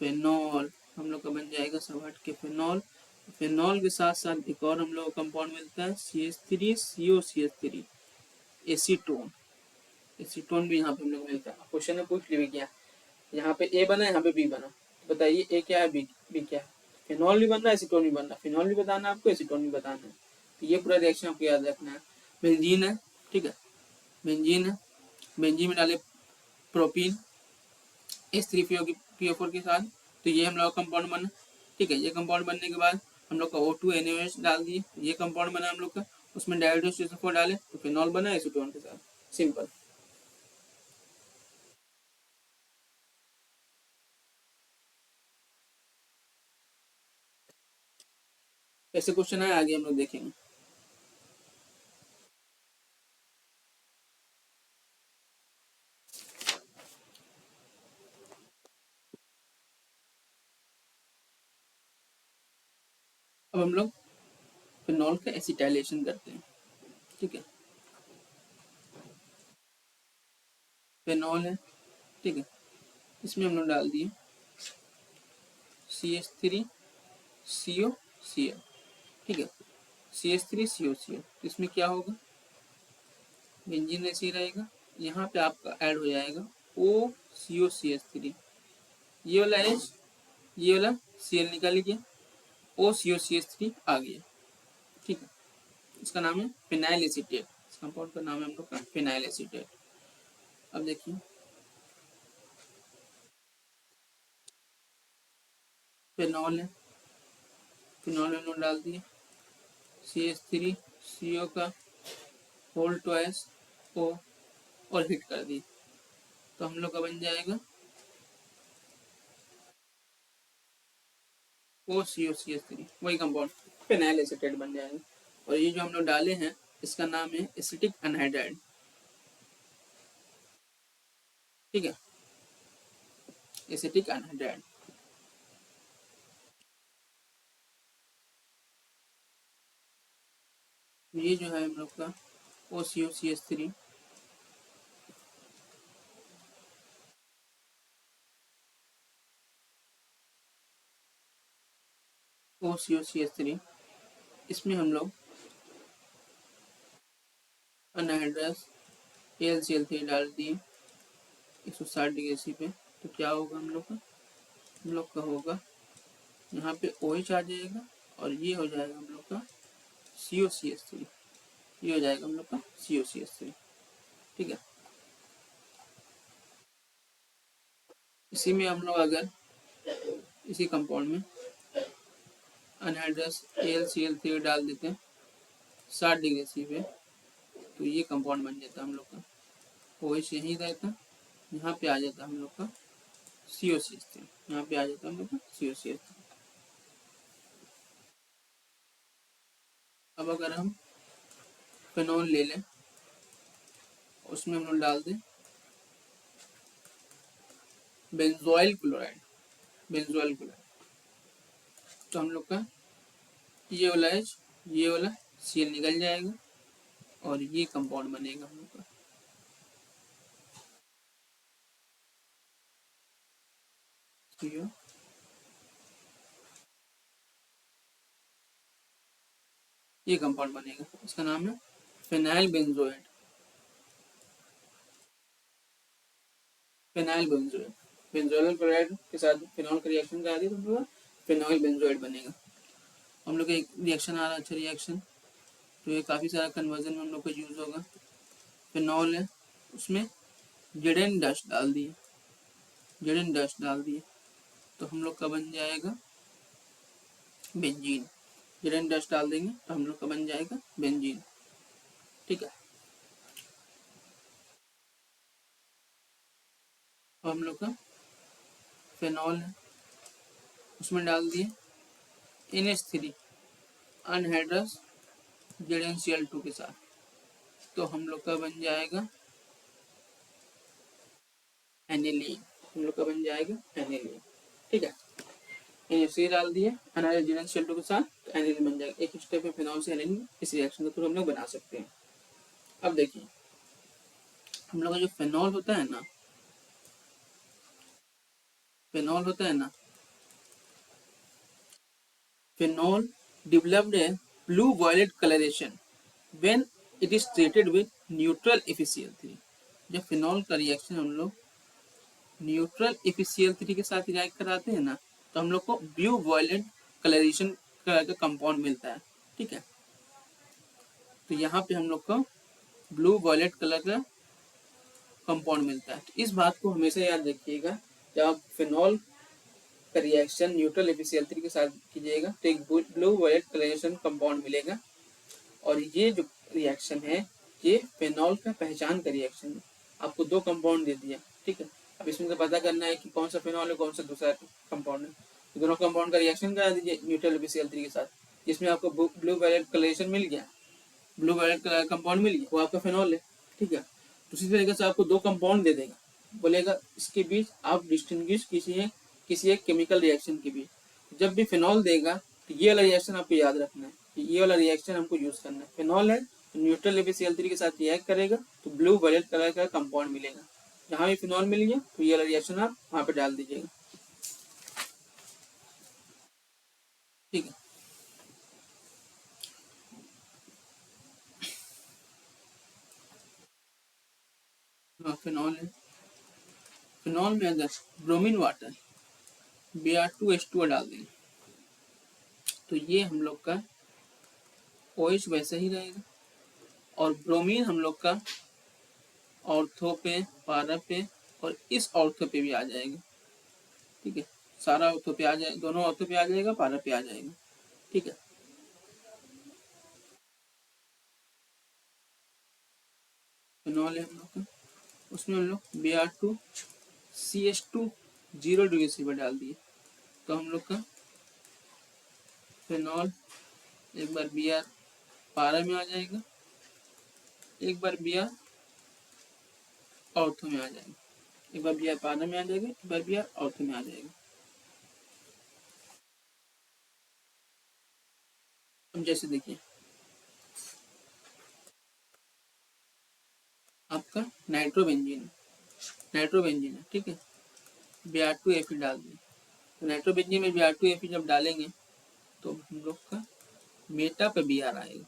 फेनॉल, हम लोग का बन जाएगा सब हट के फेनॉल। फेनॉल के साथ साथ एक और हम लोग को कंपाउंड मिलता है CH3COCH3 एसीटोन, एसीटोन भी यहाँ पे हम लोग मिलता है। क्वेश्चन में पूछ लिया क्या, यहाँ पे ए बना, यहाँ पे बी बना, तो बताइए ए क्या है, बी क्या है। फेनॉल भी बन रहा है, एसीटोन भी बन रहा है, फेनॉल भी बताना है आपको, एसीटोन भी बताना है। तो ये पूरा रिएक्शन आपको याद रखना है। बेंजीन है, ठीक है, बेंजीन है, बेंजीन में डाले प्रोपीन H3PO4 के साथ, तो ये हम लोग का कंपाउंड बना, ठीक है। ये कंपाउंड बनने के बाद हम लोग का O2 NaOH डाल दिए, ये कंपाउंड बना हम लोग का, उसमें डाइल्यूट डाले तो फेनॉल बना एसीटोन के साथ, सिंपल। ऐसे क्वेश्चन है, आगे हम लोग देखेंगे। अब हम लोग फेनॉल का एसिटाइलेशन करते हैं, ठीक है। फेनॉल है, ठीक है, इसमें हम लोग डाल दिए CH3COCl, ठीक है, CH3COCl। तो इसमें क्या होगा, बेंजीन ऐसे ही रहेगा, यहाँ पे आपका ऐड हो जाएगा OCOCH3, ये वाला H, ये वाला Cl निकाल लीजिए, OCOCH3 आ गया, ठीक है। इसका नाम है फिनाइल एसीटेट, इस कंपाउंड का नाम है हम लोग का फिनाइल एसीटेट। अब देखिए फिनॉल है, फिनॉल हम लोग डाल दिए, CH3CO का होल ट्वाइस O और हिट कर दिए, तो हम लोग का बन जाएगा OCOCH3, वही कंपाउंड फिनाइल एसीटेट बन जाएगा। और ये जो हम लोग डाले हैं इसका नाम है एसिटिक अनहाइड्राइड, ठीक है, एसिटिक अनहाइड्राइड। ये जो है हम लोग का OCOCH3, OCOCH3, इसमें हम लोग अनहाइड्रस AlCl3 डाल दिए 160 डिग्री सी पे, तो क्या होगा हम लोग का होगा यहाँ पे OH आ जाएगा, और ये हो जाएगा हम लोग का COCH3, ये हो जाएगा हम लोग का COCH3, ठीक है। इसी में हम लोग अगर इसी कंपाउंड में अनहाइड्रस AlCl3 डाल देते हैं 60 डिग्री सी पे, तो ये कंपाउंड बन जाता है हम लोग का, OH यहीं रहता, यहाँ पे आ जाता हम लोग का COCH3, यहाँ पे आ जाता हम लोग का COCH3। अब अगर हम फेनॉल ले लें, उसमें हम लोग डाल दें बेंजोइल क्लोराइड, बेंजोइल क्लोराइड, तो हम लोग का ये वाला H, ये वाला Cl निकल जाएगा, और ये कंपाउंड बनेगा हम लोग का CO ये कंपाउंड बनेगा, इसका नाम है phenyl benzoate. Phenyl benzoate, benzoyl chloride के साथ फिनॉल का रिएक्शन करा दिया तो हम लोग फिनाइल बेंजोएट बनेगा। हम लोग का एक रिएक्शन आ रहा है, अच्छा रिएक्शन, तो ये काफ़ी सारा कन्वर्जन में हम लोग को यूज़ होगा। फिनॉल है, उसमें जेडेन डस्ट डाल दिए, जेडेन डस्ट डाल दिए तो हम लोग का बन जाएगा बेंजीन। जेडेन डस्ट डाल देंगे तो हम लोग का बन जाएगा बेंजीन, ठीक है। और हम लोग का फिनॉल है, उसमें डाल दिए NH3 अनहाइड्रस ZnCl2 के साथ, तो हम लोग का बन जाएगा एनिलीन, हम लोग का बन जाएगा एनिलीन, ठीक है। NH3 डाल दिए अनहाइड्रस ZnCl2 के साथ, तो एनिलीन बन जाएगा। एक स्टेप में फिनॉल से एनिलीन इस रिएक्शन के थ्रू हम लोग बना सकते हैं। अब देखिए हम लोग का जो फिनॉल होता है ना, फिनॉल होता है ना, phenol developed a blue violet coloration when it is treated with neutral FeCl3। जब फिनॉल का रिएक्शन हम लोग न्यूट्रल FeCl3 के साथ रिएक्ट कराते हैं ना, तो हम लोग को ब्लू वॉयलेट कलरेशन का कंपाउंड मिलता है, ठीक है। तो यहाँ पे हम लोग को ब्लू वॉयलेट कलर का कंपाउंड मिलता है। तो इस बात को हमेशा याद रखिएगा, जब आप फिनॉल का रिएक्शन न्यूट्रल FeCl3 के साथ कीजिएगा तो एक ब्लू वॉयलेट कलरेशन कंपाउंड मिलेगा। और ये जो रिएक्शन है ये फिनॉल का पहचान का रिएक्शन है। आपको दो कंपाउंड दे दिया, ठीक है। अब इसमें से पता करना है कि कौन सा फिनॉल है कौन सा दूसरा कंपाउंड है। तो दोनों कंपाउंड का रिएक्शन करा दीजिए न्यूट्रल FeCl3 के साथ, जिसमें आपको ब्लू वॉयलेट कलरेशन मिल गया, ब्लू वॉयलेट कलर कंपाउंड मिल गया, वो आपका फिनॉल है, ठीक है। उसी तरीके से आपको दो कंपाउंड दे देगा, बोलेगा इसके बीच आप डिस्टिंग्विश किसी एक केमिकल रिएक्शन के बीच। जब भी फिनॉल देगा तो ये वाला रिएक्शन आपको याद रखना है कि ये वाला रिएक्शन हमको यूज करना है। फिनॉल है तो न्यूट्रल FeCl3 के साथ रिएक्ट करेगा तो ब्लू वॉयलेट कलर का कंपाउंड मिलेगा। जहाँ भी फिनॉल मिल गया तो ये वाला रिएक्शन आप वहाँ पे डाल दीजिएगा, ठीक है। फिनॉल है, फिनॉल में अगर ब्रोमीन वाटर Br2H2 डाल देंगे तो ये हम लोग का OH वैसे ही रहेगा, और ब्रोमीन हम लोग का ऑर्थो पे, पारा पे और इस ऑर्थो पे भी आ जाएगा, ठीक है। सारा ऑर्थो पे आ जाए, दोनों ऑर्थो पे आ जाएगा, पारा पे आ जाएगा, ठीक है। फिनॉल है हम लोग का, उसमें हम लोग Br2CH2 0 डिग्री सी पर डाल दिए तो हम लोग का फिनॉल एक बार Br पारा में आ जाएगा, एक बार Br ऑर्थो में आ जाएगा, एक बार Br पारा में आ जाएगा, एक बार Br ऑर्थो में आ जाएगा। अब जैसे देखिए आपका नाइट्रोबेंजीन है, ठीक है। Br2Fe डाल दिए तो नाइट्रोबेंजीन में Br2Fe जब डालेंगे तो हम लोग का मेटा पे Br आएगा,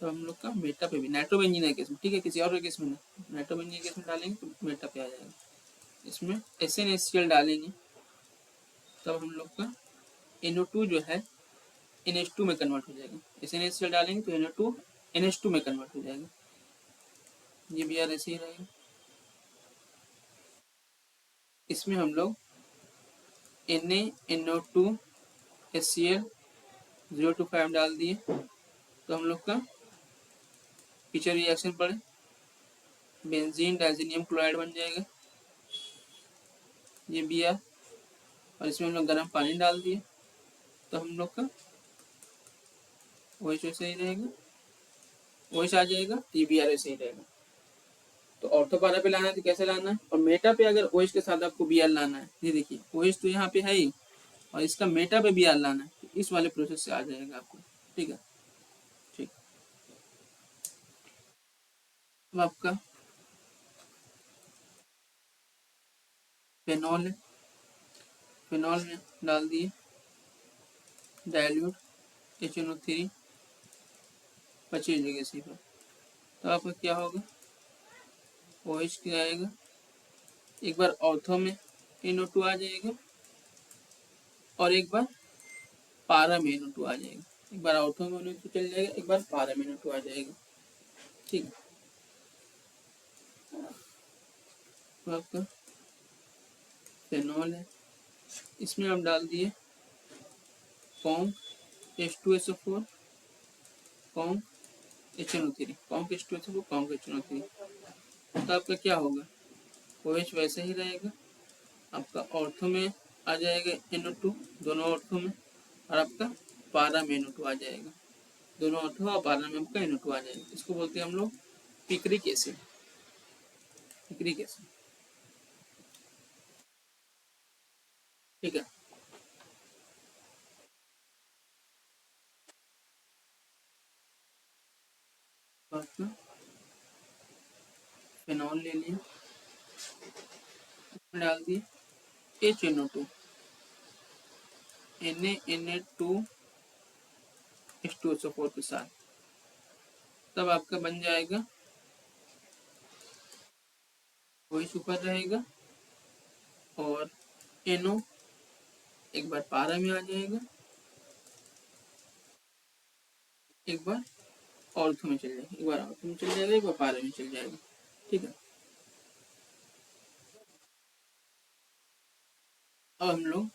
तो हम लोग का मेटा पे भी नाइट्रोबेंजीन है केस में, ठीक है, किसी और केस में नहीं, नाइट्रोबेंजीन केस में डालेंगे तो मेटा पे आ जाएगा। इसमें SnHCl डालेंगे तब हम लोग का NO2 जो है NH2 में कन्वर्ट हो जाएगा। SnHCl डालेंगे तो NO2 NH2 में कन्वर्ट हो जाएगा, ये Br ऐसे ही रहेगा। इसमें हम लोग NaNO2 HCl 025 डाल दिए तो हम लोग का पीछे रिएक्शन पर बेंजीन डाइजीनियम क्लोराइड बन जाएगा, ये Br। और इसमें हम लोग गर्म पानी डाल दिए तो हम लोग का OH वैसे ही रहेगा, OH आ जाएगा, ये Br ऐसे ही रहेगा। तो ऑर्थो पारा पे लाना है तो कैसे लाना है, और मेटा पे अगर OH के साथ आपको Br लाना है, ये देखिए OH तो यहाँ पे है ही और इसका मेटा पे Br लाना है, तो इस वाले प्रोसेस से आ जाएगा आपको, ठीक है, ठीक। अब आपका फेनॉल है, फेनॉल में डाल दिए डाइल्यूट HNO3 25 डिग्री सी पर। तो आपका क्या होगा, OH क्या आएगा, एक बार ऑर्थो में NO2 आ जाएगा और एक बार पारा में NO2 आ जाएगा। एक बार ऑर्थो में NO2 चल जाएगा, एक बार पारा में NO2 आ जाएगा। ठीक है, तो आपका फेनॉल है, इसमें आप डाल दिए conc H2SO4 conc HNO3 conc H2SO4 conc HNO3। तो आपका क्या होगा, OH वैसे ही रहेगा, आपका ऑर्थो में आ जाएगा NO2 दोनों ऑर्थो में, और आपका पारा में NO2 आ जाएगा, दोनों ऑर्थो और पारा में आपका NO2 आ जाएगा। इसको बोलते हैं हम लोग पिक्रिक एसिड, पिक्रिक एसिड। ठीक है, तो आपका फेनॉल ले लिया, इसमें डाल दिए HNO2 Na2H2SO4 के साथ, तब आपका बन जाएगा, वही ऊपर रहेगा और NO एक बार पारा में आ जाएगा, एक बार ऑर्थो में चल जाएगा, एक बार ऑर्थो में चल जाएगा, एक बार पारा में चल जाएगा। ठीक है, अब हम लोग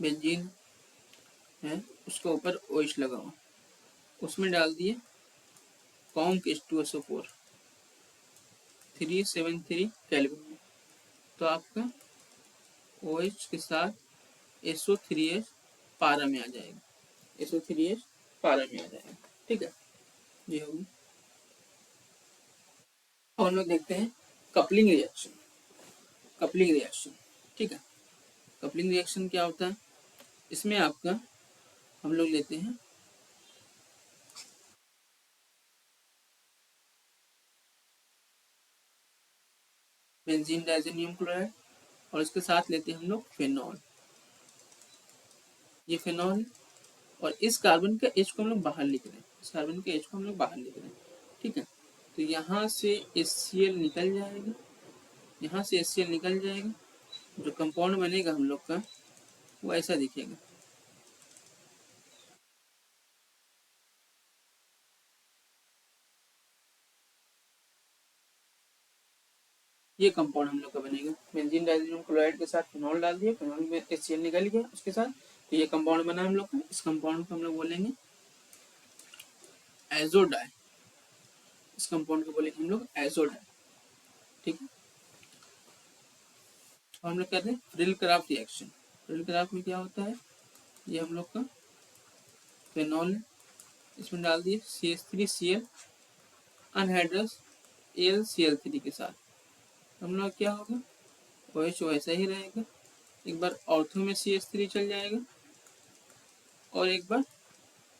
बेंजीन है उसके ऊपर OH लगा हुआ, उसमें डाल दिए कॉन्क H2SO4 373 केल्विन में। तो आपका OH के साथ SO3H पारा में आ जाएगा, SO3H पारा में आ जाएगा। ठीक है, ये होगी। और हम लोग देखते हैं कपलिंग रिएक्शन, कपलिंग रिएक्शन। ठीक है, कपलिंग रिएक्शन क्या होता है, इसमें आपका हम लोग लेते हैं बेंजीन डाइजेनियम क्लोराइड और इसके साथ लेते हैं हम लोग फेनॉल, ये फेनॉल, और इस कार्बन का H को हम लोग बाहर लिख रहे हैं, इस कार्बन के H को हम लोग बाहर लिख रहे हैं। ठीक है, तो यहाँ से HCl निकल जाएगा, यहाँ से HCl निकल जाएगा, जो कंपाउंड बनेगा हम लोग का वो ऐसा दिखेगा। ये कंपाउंड हम लोग का बनेगा, बेंजीन डाइजेनियम क्लोराइड के साथ फिनॉल डाल दिया, फिनॉल में HCl निकल गया उसके साथ, तो ये कंपाउंड बना हम लोग का। इस कंपाउंड को हम लोग बोलेंगे एजोडाई, इस कंपाउंड को बोलेंगे हम लोग एजोडाई। ठीक है, और हम लोग कहते हैं frill craft reaction. Frill craft में क्या होता है, ये हम लोग का फिनॉल है, इसमें डाल दिए CH3Cl अनहाइड्रस AlCl3 के साथ, हम लोग क्या होगा, OH वैसा ही रहेगा, एक बार ऑर्थो में CH3 चल जाएगा और एक बार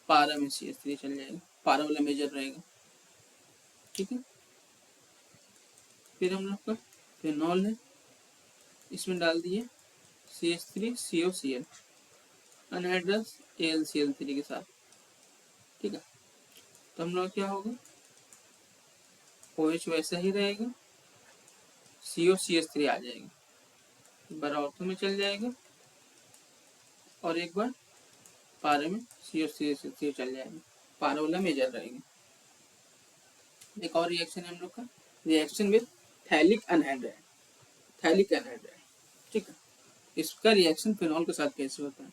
पारा में CH3 चल जाएगा, पारा वाला मेजर रहेगा। ठीक है, फिर हम लोग का फिनॉल है, इसमें डाल दिए CH3COCl अनहाइड्रस AlCl3 के साथ। ठीक है, तो हम लोग क्या होगा, OH वैसा ही रहेगा, COCH3 आ जाएगा, एक बार ऑर्थो में चल जाएगा और एक बार पारा में COCH3 चल जाएगा, पारा वाला मेजर रहेगा। एक और रिएक्शन है हम लोग का, reaction with phthalic anhydride, phthalic anhydride. ठीक है, इसका रिएक्शन फिनॉल के साथ कैसे होता है,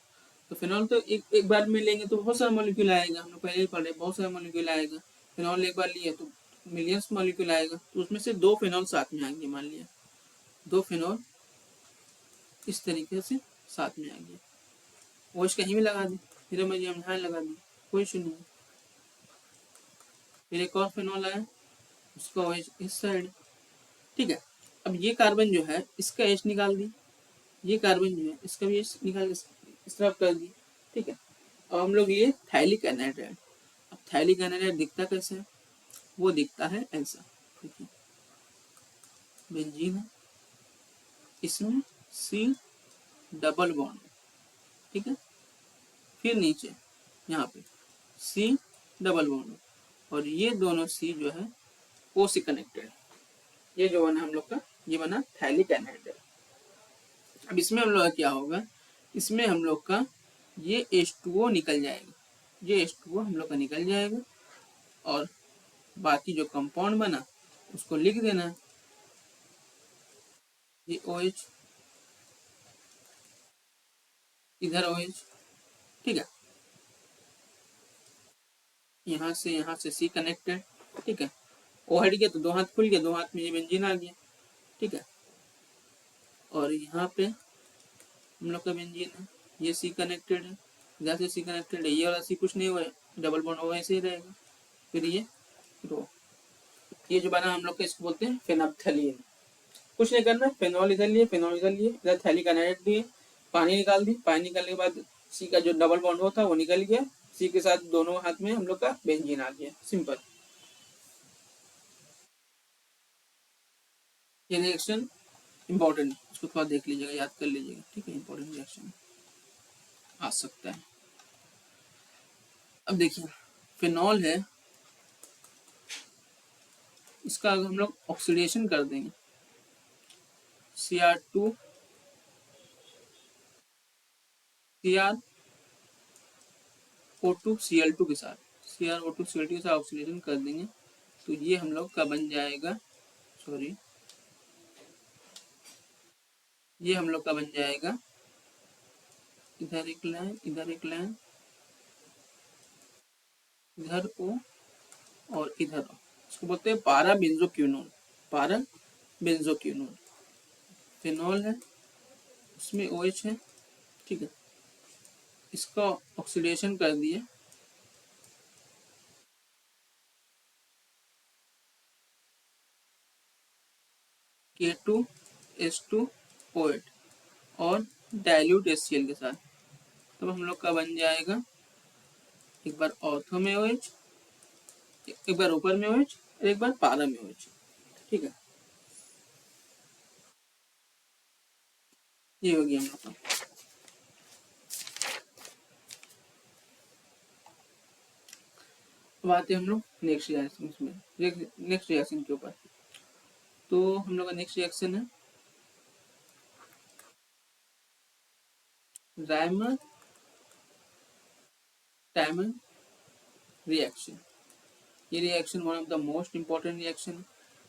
तो फिनॉल तो एक बार में लेंगे तो बहुत सारा मॉलिक्यूल आएगा, हम लोग पहले ही पढ़े, बहुत सारा मॉलिक्यूल आएगा। फिनॉल एक बार लिए तो मिलियंस मॉलिक्यूल आएगा, तो उसमें से 2 फिनॉल साथ में आएंगे, मान लिया 2 फिनॉल इस तरीके से साथ में आएंगे, वो इस कहीं भी लगा दी, फिर मैं यहाँ लगा दी, कोई इशू नहीं। फिर एक और फिनॉल आया, उसका OH इस साइड। ठीक है, अब ये कार्बन जो है इसका H निकाल दी, ये कार्बन जो है इसका भी H निकाल इस तरफ कर दी। ठीक है, अब हम लोग ये थैलिक एनाइड्राइड, अब थैलिक एनाइड्राइड दिखता कैसे है, वो दिखता है ऐसा। देखिए बेंजीन है, इसमें C डबल बॉन्ड। ठीक है, फिर नीचे यहाँ पे C डबल बॉन्ड हो, और ये दोनों सी जो है ओ से कनेक्टेड है। ये जो बना हम लोग का, ये बना थैलिक एनाइड है। अब इसमें हम लोग का क्या होगा, इसमें हम लोग का ये H2O निकल जाएगा, ये H2O हम लोग का निकल जाएगा, और बाकी जो कंपाउंड बना उसको लिख देना है, ये OH, इधर OH, ठीक है। यहाँ से सी कनेक्टेड, ठीक है। ओ हट गया तो दो हाथ खुल गया, दो हाथ में ये बेंजीन आ गया, ठीक है। और यहाँ पे हम लोग का बेंजीन है, ये सी कनेक्टेड है, इधर से सी कनेक्टेड है, ये वाला सी कुछ नहीं हुआ है, डबल बॉन्ड हो ऐसे ही रहेगा। फिर ये रो, ये जो बना हम लोग का इसको बोलते हैं फेनोल्फथालीन। कुछ नहीं करना, फेनॉल इधर लिए, फेनॉल इधर लिए, इधर थैलिक एनाइड दिए, पानी निकाल दी, पानी निकालने के बाद सी का जो डबल बॉन्ड होता वो निकल गया, सी के साथ दोनों हाथ में हम लोग का बेंजीन आ गया, सिंपल। ये रिएक्शन इंपॉर्टेंट है, उसको थोड़ा देख लीजिएगा, याद कर लीजिएगा, ठीक है। इंपॉर्टेंट रिएक्शन आ सकता है। अब देखिए फिनॉल है, इसका अगर हम लोग ऑक्सीडेशन कर देंगे Cr2 CrO2 Cl2 के साथ, CrO2 Cl2 के साथ ऑक्सीडेशन कर देंगे तो ये हम लोग का बन जाएगा, सॉरी, ये हम लोग का बन जाएगा, इधर एक लाइन, इधर एक लाइन, इधर O और इधर O, इसको बोलते हैं पारा बेंजोक्विनोन, पारा बेंजोक्विनोन। फिनॉल है, उसमें OH है, ठीक है। इसका ऑक्सीडेशन कर दिए, K2H2O8 और डाइल्यूट HCl के साथ, तब हम लोग का बन जाएगा, एक बार ऑर्थो में OH, एक बार ऊपर में OH और एक बार पारा में OH, ठीक है। ये हो गया हम लोग का। अब आते हैं हम लोग नेक्स्ट रिएक्शन में, नेक्स्ट रिएक्शन के ऊपर। तो हम लोग का नेक्स्ट रिएक्शन है रायमर टाइमन रिएक्शन। ये reaction one of the most important reaction है,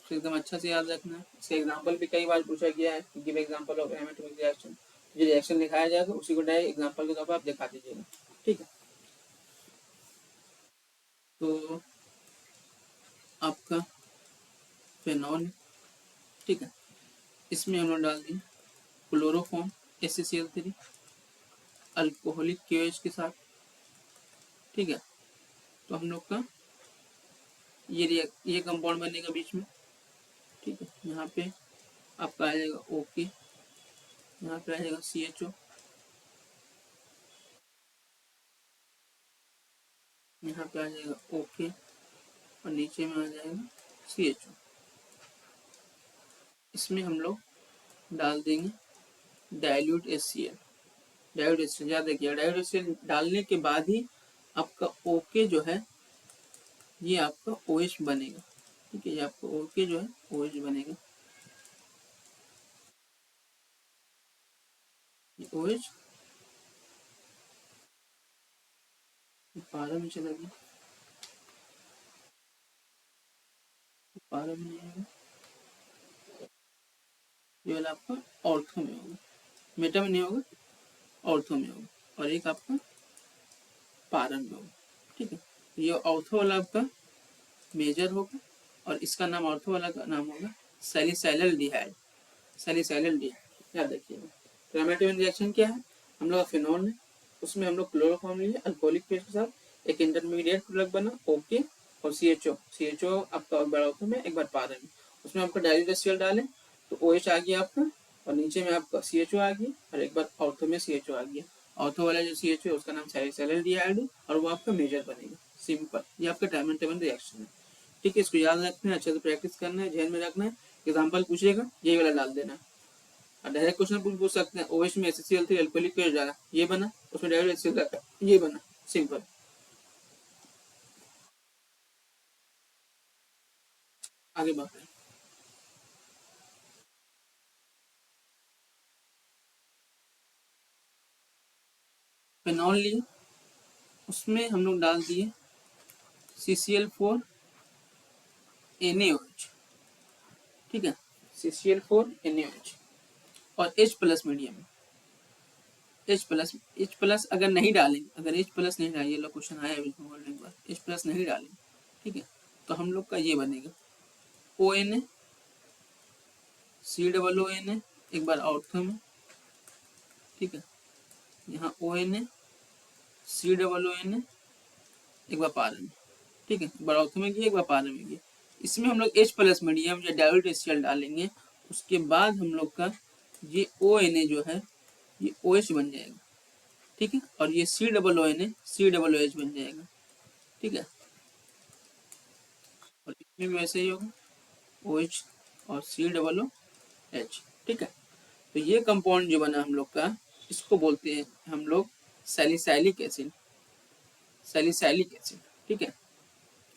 तो एकदम अच्छा से याद रखना है। इसका एग्जांपल भी कई बार पूछा गया है, give example of aromatic reaction. जो रिएक्शन दिखाया जाएगा उसी को डायरेक्ट एग्जांपल के तौर पर आप दिखा दीजिएगा, ठीक है। तो आपका फेनॉल, ठीक है, इसमें हम लोग डाल दें क्लोरोफॉर्म HCl3 अल्कोहलिक KOH के साथ, ठीक है। तो हम लोग का ये कंपाउंड बनेगा बीच में, ठीक है। यहाँ पे आपका आ जाएगा OK, यहाँ पे आ जाएगा CHO, यहाँ पे आ जाएगा OK और नीचे में आ जाएगा CHO। इसमें हम लोग डाल देंगे डाइल्यूट HCl, डाइल्यूट HCl याद रखिएगा, डाइल्यूट HCl डालने के बाद ही आपका OK जो है ये आपका OH बनेगा, ठीक है। ये आपका OK जो है OH बनेगा, ये OH पारा में चला गया, पारा में नहीं होगा, ये वाला आपका ऑर्थो में होगा, मेटा में नहीं होगा, ऑर्थो में होगा, और एक आपका पारा में होगा, ठीक है। ये ऑर्थो वाला आपका मेजर होगा और इसका नाम ऑर्थो वाला का नाम होगा सैलिसाइलल्डिहाइड, सैलिसाइलल्डिहाइड, याद रखिएगा। तो एरोमेटिक रिएक्शन क्या है, हम लोग फिनॉल है, उसमें हम लोग क्लोरोफॉर्म लिए अल्कोहलिक पेस्ट के साथ, एक इंटरमीडिएट प्रोडक्ट बना OK और CHO आपका एक बार ऑर्थो में एक बार पारा में, उसमें आपका डाइल्यूट HCl डालें तो OH आ गया आपका, और नीचे में आपका CHO आ गया और एक बार ऑर्थो में CHO आ गया। ऑर्थो वाला जो CHO है उसका नाम सैलिसाइलल्डिहाइड है और वो आपका मेजर बनेगा, सिंपल। ये आपका डायमंड टेबल रिएक्शन है, ठीक है। इसको याद रखना है, अच्छे से प्रैक्टिस करना है, ध्यान में रखना है। एग्जाम्पल पूछेगा यही वाला डाल देना, और डायरेक्ट क्वेश्चन पूछ सकते हैं OH में HCl3 अल्कोहलिक पेस्ट डाला, ये बना, उसमें डायरेक्ट HCl ये बना, सिंपल। आगे बढ़ते हैं। फिनॉल लिए, उसमें हम लोग डाल दिए CCl4 NaOH, ठीक है, CCl4 NaOH और H+ मीडियम। H+ अगर नहीं डालेंगे, अगर H+ नहीं डालेंगे, ये लो क्वेश्चन आया अभी बोलने के बाद, H+ नहीं डालेंगे, ठीक है, तो हम लोग का ये बनेगा ONA COONA, एक बार ऑर्थो में, ठीक है, यहाँ ONA COONA, एक बार पारा में, ठीक है, एक बार ऑर्थो में किया, एक बार पारा में किया। इसमें हम लोग H+ मीडियम या डाइल्यूट HCl डालेंगे, उसके बाद हम लोग का ये ONA जो है ये OH बन जाएगा, ठीक है, और ये COONA COOH बन जाएगा, ठीक है, और इसमें भी वैसे ही होगा OH और COOH, ठीक है। तो ये कंपाउंड जो बना हम लोग का, इसको बोलते हैं हम लोग सैलिसाइलिक एसिड, सैलिसाइलिक एसिड, ठीक है,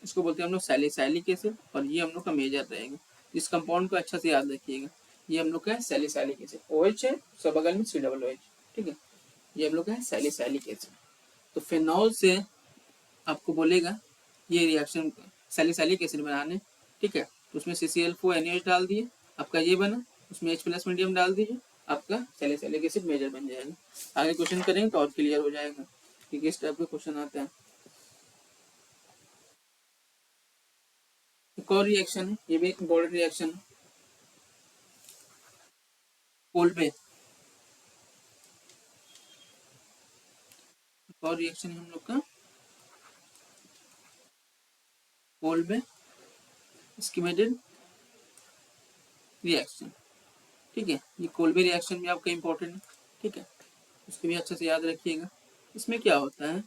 इसको बोलते हैं हम लोग सैलिसाइलिक एसिड, और ये हम लोग का मेजर रहेगा। इस कंपाउंड को अच्छा से याद रखिएगा, ये हम लोग का है सैलिसाइलिक एसिड, OH है सब बगल में COOH, ठीक है, ये हम लोग का है सैलिसाइलिक एसिड। तो फिनॉल से आपको बोलेगा ये रिएक्शन सैलिसाइलिक एसिड बनाने, ठीक है, तो उसमें CCl4 NaOH डाल दिए, आपका ये बना, उसमें H+ मीडियम डाल दीजिए, आपका सैलिसाइलिक एसिड मेजर बन जाएगा। आगे क्वेश्चन करेंगे तो और क्लियर हो जाएगा कि किस टाइप का क्वेश्चन आता है। एक और रिएक्शन है, ये भी इम्पोर्टेंट रिएक्शन है, कोल्बे, एक और रिएक्शन है हम लोग का कोल्बे स्कीमेटेड रिएक्शन, ठीक है, ये कोल्बे रिएक्शन भी आपका इम्पोर्टेंट है, ठीक है, उसको भी अच्छे से याद रखिएगा। इसमें क्या होता है,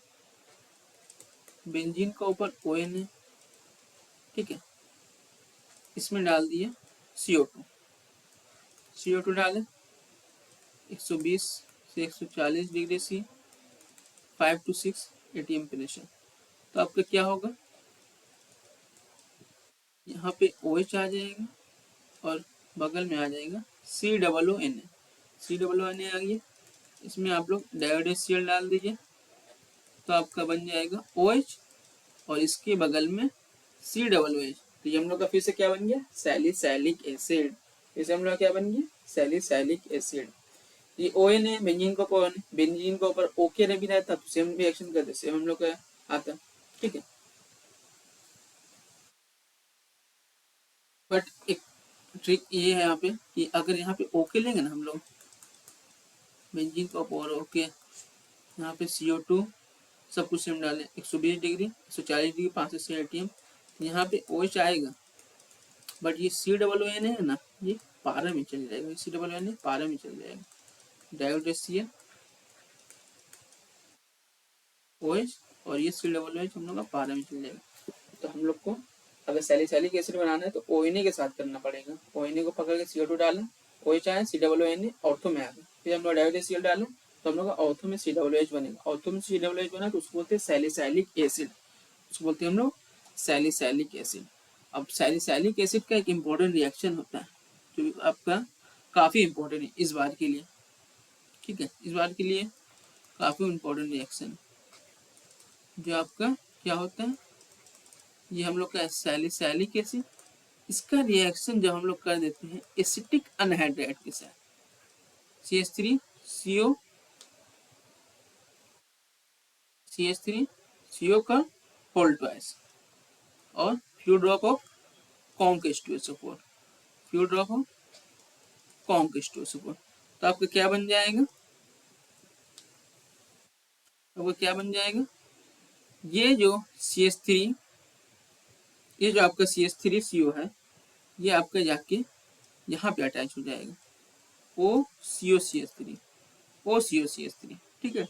बेंजीन का ऊपर ONA, ठीक है, इसमें डाल दिए CO2, CO2 डालें 120 से 140 degree C, 5 to 6 ATM pressure, तो आपका क्या होगा, यहाँ पे OH आ जाएगा और बगल में आ जाएगा COONA, COONA आ गया, इसमें आप लोग डायोड HCl डाल दीजिए, तो आपका बन जाएगा OH और इसके बगल में COOH, तो ये हम लोग का फिर से क्या बन गया, सैलिसाइलिक एसिड, इसे हम लोग क्या बन गया, सैलिसाइलिक एसिड। ये ONA बेंजीन के ऊपर, बेंजीन के ऊपर ओके भी रहता तो सेम रिएक्शन करते, सेम हम लोग का आता, ठीक है, बट एक ट्रिक ये है यहाँ पे कि अगर यहाँ पे ओके लेंगे ना हम लोग, बेंजीन का ऊपर ओके, यहाँ पे CO2 सब कुछ सेम डालें, 120 डिग्री 140 डिग्री 5 से 6 ATM, यहाँ पे OH आएगा, बट ये COON है ना, ये पारा में चल जाएगा, COON पारा में चल जाएगा, डायोड HCl OH और ये COOH हम लोग का पारा में चल जाएगा। तो हम लोग को अगर सैलिसाइलिक एसिड बनाना है तो ONA के साथ करना पड़ेगा, ONA को पकड़ के CO2 डालें, OH आए, COON ऑर्थो में आ गया, फिर हम लोग डायोड HCl डालें, तो हम लोग का ऑर्थो में COOH बनेगा, ऑर्थो में COOH बना तो उसको बोलते हैं सैलिसाइलिक एसिड, उसको बोलते हैं हम लोग सैलिसाइलिक एसिड। अब सैलिसाइलिक एसिड का एक इम्पोर्टेंट रिएक्शन होता है जो आपका काफ़ी इम्पोर्टेंट है इस बार के लिए, ठीक है, इस बार के लिए काफ़ी इम्पोर्टेंट रिएक्शन जो आपका क्या होता है, ये हम लोग का सैलिसाइलिक एसिड, इसका रिएक्शन जब हम लोग कर देते हैं एसिटिक अनहाइड्राइड के साथ, CH3CO CO का होल ट्वाइस और few drop of conc H2SO4, few drop of conc H2SO4, तो आपका क्या बन जाएगा, आपका क्या बन जाएगा, ये जो CH3, ये जो आपका CH3CO है, ये आपका जाके यहाँ पे अटैच हो जाएगा OCOCH3, OCOCH3, ठीक है,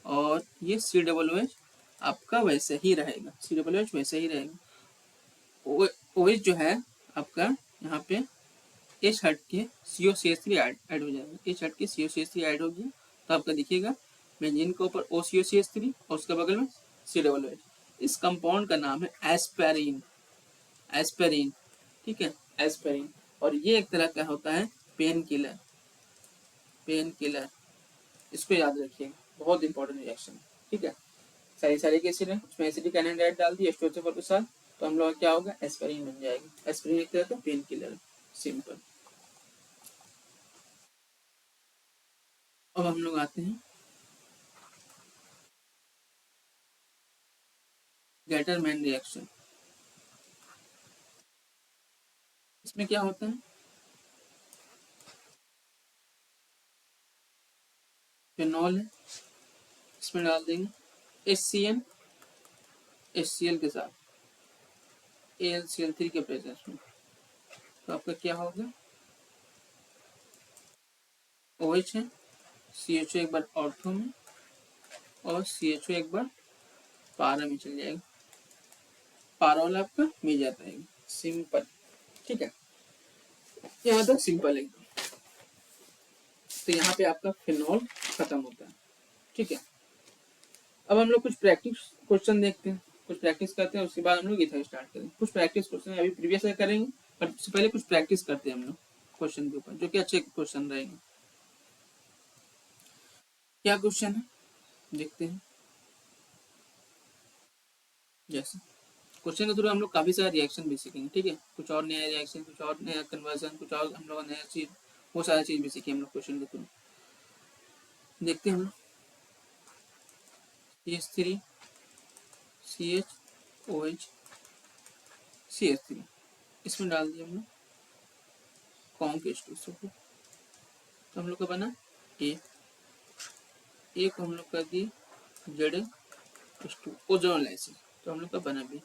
और ये COOH आपका वैसे ही रहेगा, COOH वैसे ही रहेगा, OH जो है आपका यहाँ पे H हट के COCH3 ऐड हो जाएगा, H हट के COCH3 ऐड हो गया, तो आपका दिखेगा बेंजीन के ऊपर OCOCH3 और उसके बगल में COOH। इस कंपाउंड का नाम है एस्पेरिन, एस्पेरिन, ठीक है, एस्पिरिन। और ये एक तरह का होता है पेन किलर, पेन किलर, इसको याद रखिएगा, बहुत इंपॉर्टेंट रिएक्शन। ठीक है, सैलिसिलिक एसिड है, उसमें एसिडिक एनहाइड्राइड डाल दिए H2SO4 के साथ, तो हम लोग क्या होगा, एस्पिरिन बन जाएगी। एस्पिरिन एक तरह का पेन किलर है, सिंपल। अब हम लोग आते हैं गैटरमैन रिएक्शन। इसमें क्या होता है, फिनॉल है, इसमें डाल देंगे HCN HCl के साथ AlCl3 के प्रेजेंस में, तो आपका क्या होगा, OH है, CHO एक बार ऑर्थो में और CHO एक बार पारा में चल जाएगा, पारा वाला आपका मिल जाता है, सिंपल। ठीक है, यहाँ तक सिंपल है। तो यहाँ पे आपका फिनॉल खत्म होता है। ठीक है, अब हम लोग कुछ प्रैक्टिस क्वेश्चन देखते हैं, कुछ प्रैक्टिस करते हैं, उसके बाद हम लोग इधर स्टार्ट करेंगे। कुछ प्रैक्टिस क्वेश्चन अभी प्रीवियस करेंगे, पर उससे पहले कुछ प्रैक्टिस करते हैं हम लोग क्वेश्चन के ऊपर, जो कि अच्छे क्वेश्चन रहेंगे। क्या क्वेश्चन है देखते हैं। जैसे क्वेश्चन के थ्रू हम लोग काफी सारे रिएक्शन भी सीखेंगे। ठीक है, कुछ और नया रिएक्शन, कुछ और नया कन्वर्जन, कुछ और हम लोग नया चीज, वो सारा चीज भी सीखे हम लोग क्वेश्चन के थ्रू। देखते हैं CH3 CH CH3, इसमें डाल दिया हम लोग कॉन्क H2SO4, तो हम लोग का बना ए को हम लोग कर दिए ZnH2 ओजोन लाइसिस, तो हम लोग का बना बी।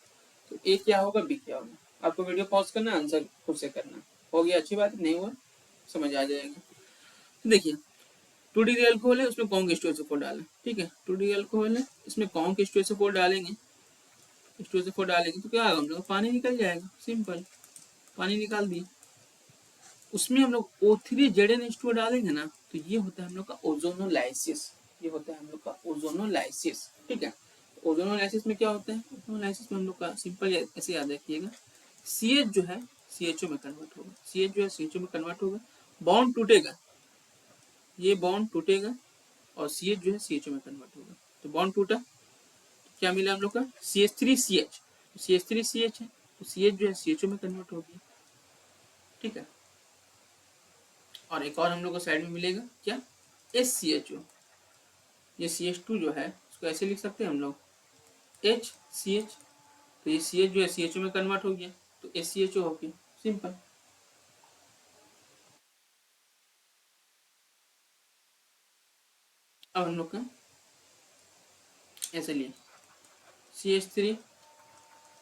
तो ए क्या होगा, बी क्या होगा, आपको वीडियो पॉज करना, आंसर खुद से करना। हो गया, अच्छी बात, नहीं हुआ समझ आ जाएगा। तो देखिए 2 डिग्री अल्कोहल है, उसमें कॉन्क H2SO4 डालें। ठीक है, 2 डिग्री अल्कोहल है, इसमें कॉन्क H2SO4 डालेंगे, H2SO4 डालेंगे तो क्या होगा, हम लोग पानी निकल जाएगा, सिंपल, पानी निकाल दिए। उसमें हम लोग O3ZnH2 डालेंगे ना, तो ये होता है हम लोग का ओजोनोलाइसिस, ये होता है हम लोग का ओजोनोलाइसिस। ठीक है, ओजोनोलाइसिस में क्या होता है, ओजोनोलाइसिस में हम लोग का सिंपल ऐसे याद रखिएगा, CH जो है CHO में कन्वर्ट होगा, CH जो है CHO में कन्वर्ट होगा, बॉन्ड टूटेगा, ये बॉन्ड टूटेगा और CH जो है CHO में कन्वर्ट होगा, तो बॉन्ड टूटा, क्या मिला हम लोग का, CH3CH, CH3CH है, तो CH जो है CHO में कन्वर्ट होगी। ठीक है, और एक और हम लोग को साइड में मिलेगा क्या, SCHO, ये CH2 जो है उसको ऐसे लिख सकते हैं हम लोग HCH, तो ये CH जो है CHO में कन्वर्ट हो गया, तो SCHO हो गया, सिंपल। अब हम लोग का ऐसे लिए CH3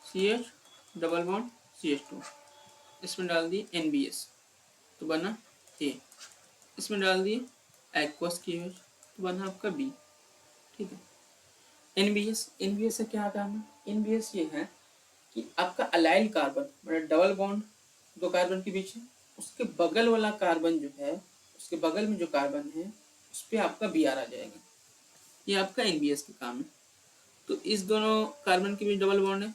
CH double bond CH2, इसमें डाल दिए NBS, तो बना A, इसमें डाल दिए एक्वस KH, तो बना आपका B। ठीक है, NBS से क्या काम है, NBS ये है कि आपका अलाइल कार्बन, मतलब डबल बॉन्ड दो कार्बन के बीच है, उसके बगल वाला कार्बन जो है, उसके बगल में जो कार्बन है उस पर आपका Br आ जाएगा, ये आपका NBS का काम है। तो इस दोनों कार्बन के बीच डबल बॉन्ड है,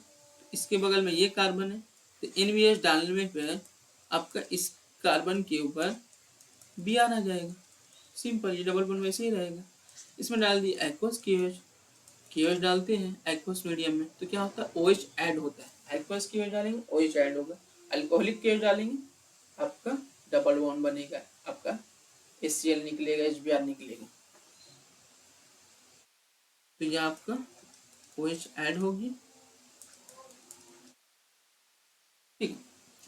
इसके बगल में ये कार्बन है, तो NBS डालने पे आपका इस कार्बन के ऊपर Br आ जाएगा, सिंपल, ये डबल बॉन्ड वैसे ही रहेगा। इसमें डाल दिए एक्वस KOH डालते हैं एक्वस मीडियम में, तो क्या होता है, OH ऐड होता है, एक्वस KOH डालेंगे OH ऐड होगा, अल्कोहलिक KOH डालेंगे आपका डबल बॉन्ड बनेगा, आपका HCl निकलेगा, HBr निकलेगा, तो ये आपका OH ऐड होगी। ठीक,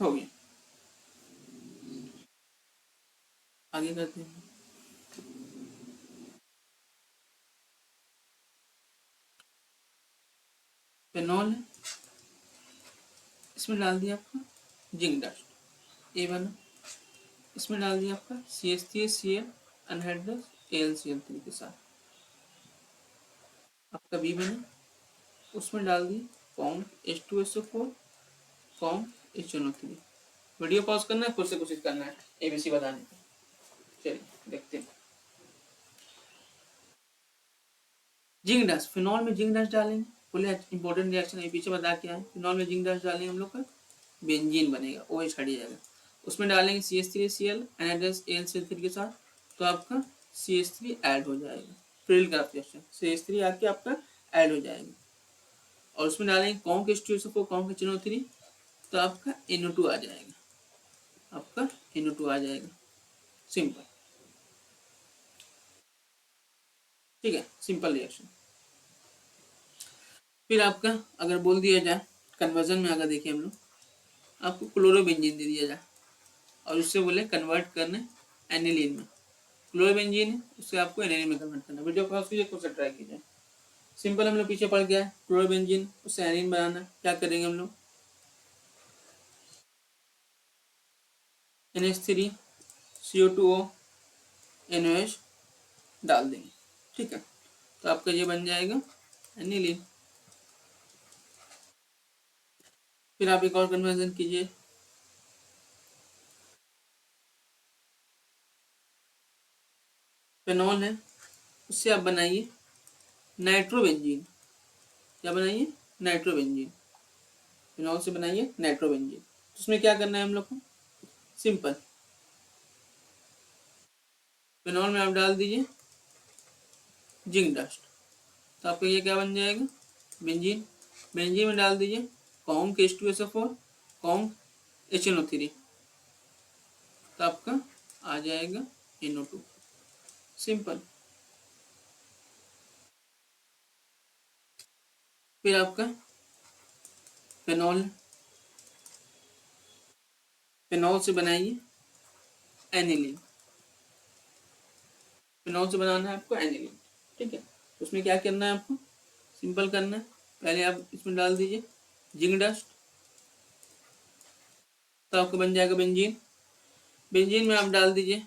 हो गया, आगे करते हैं। फेनॉल है, इसमें डाल दिया आपका जिंक डस्ट, ए बना, इसमें डाल दिया आपका CH3Cl अनहाइड्रस AlCl3 के साथ, आपका बी बना, उसमें डाल दिए com H2SO4 com HNO3। Video pause करना है, खुद से कोशिश करना है ABC बताने की। चलिए देखते हैं, जिंक डस्ट, फिनॉल में जिंक डस्ट डालेंगे, बोले इंपॉर्टेंट रिएक्शन है, पीछे बता के आए, फिनॉल में जिंक डस्ट डालेंगे हम लोग का, बेंजीन बनेगा, ओ एच हट जाएगा। उसमें डालेंगे CH3Cl एनएच AlCl3 के साथ, तो आपका CH3 ऐड हो जाएगा, फ्रिल का रिएक्शन CH3 आके आपका ऐड हो जाएगा। और उसमें डालेंगे कॉन्क H2SO4 कॉन्क HNO3, तो आपका NO2 आ जाएगा, आपका NO2 आ जाएगा, सिंपल। ठीक है, सिंपल रिएक्शन। फिर आपका अगर बोल दिया जाए कन्वर्जन में, अगर देखिए हम लोग, आपको क्लोरोबेंजीन दे दिया जाए और उससे बोले कन्वर्ट करने एनिलीन में, क्लोरोबेंजीन है उससे आपको एनिलीन में कन्वर्ट करना। वीडियो पॉज कीजिए, खुद से ट्राई कीजिए। सिंपल, हम लोग पीछे पड़ गया है, क्लोरोबेंजीन उससे एनिलीन बनाना। क्या करेंगे हम लोग, NH3CO2O NOH डाल देंगे, ठीक है, तो आपका ये बन जाएगा एनिलीन। फिर आप एक और कन्वर्जन कीजिए, फेनॉल है उससे आप बनाइए नाइट्रोबेंजीन। क्या बनाइए, नाइट्रोबेंजीन। फिनॉल से बनाइए नाइट्रोबेंजीन। तो उसमें क्या करना है हम लोग को, सिंपल, फिनॉल में आप डाल दीजिए जिंक डस्ट, तो आपको ये क्या बन जाएगा, बेंजीन। बेंजीन में डाल दीजिए कॉन्क H2SO4 कॉन्क HNO3, तो आपका आ जाएगा NO2, सिंपल। फिर आपका फेनॉल, फेनॉल से बनाइए एनिलीन। फेनॉल से बनाना है आपको एनिलीन, ठीक है। उसमें क्या करना है आपको, सिंपल करना है। पहले आप इसमें डाल दीजिए जिंक डस्ट, तो आपको बन जाएगा बेंजीन। बेंजीन में आप डाल दीजिए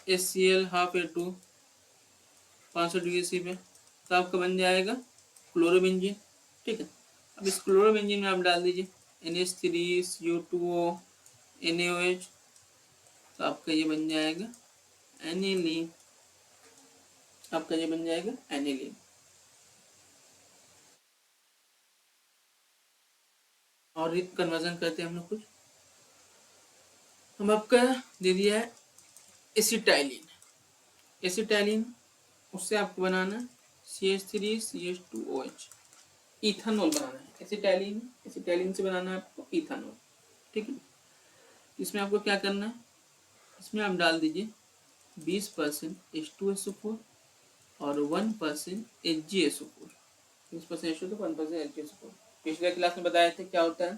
HCl half A2 500 degree C पे, तो आपका बन जाएगा क्लोरोबेंजीन, ठीक है। अब इस क्लोरोबेंजीन में आप डाल दीजिए NH3CO2O NaOH, तो आपका ये बन जाएगा एनिलीन, आपका ये बन जाएगा एनिलीन। और कन्वर्जन करते हैं हम लोग कुछ, हम आपका दे दिया है एसिटाइलिन। एसिटाइलिन उससे आपको बनाना है CH3CH2OH, इथानॉल बनाना है। एसिटाइलिन, एसिटाइलिन से बनाना है आपको इथानॉल, ठीक है। इसमें आपको क्या करना है, इसमें आप डाल दीजिए 20% H2SO4 और 1% HgSO4, 20% H2SO4 1% HgSO4। पिछले क्लास में बताए थे क्या होता है,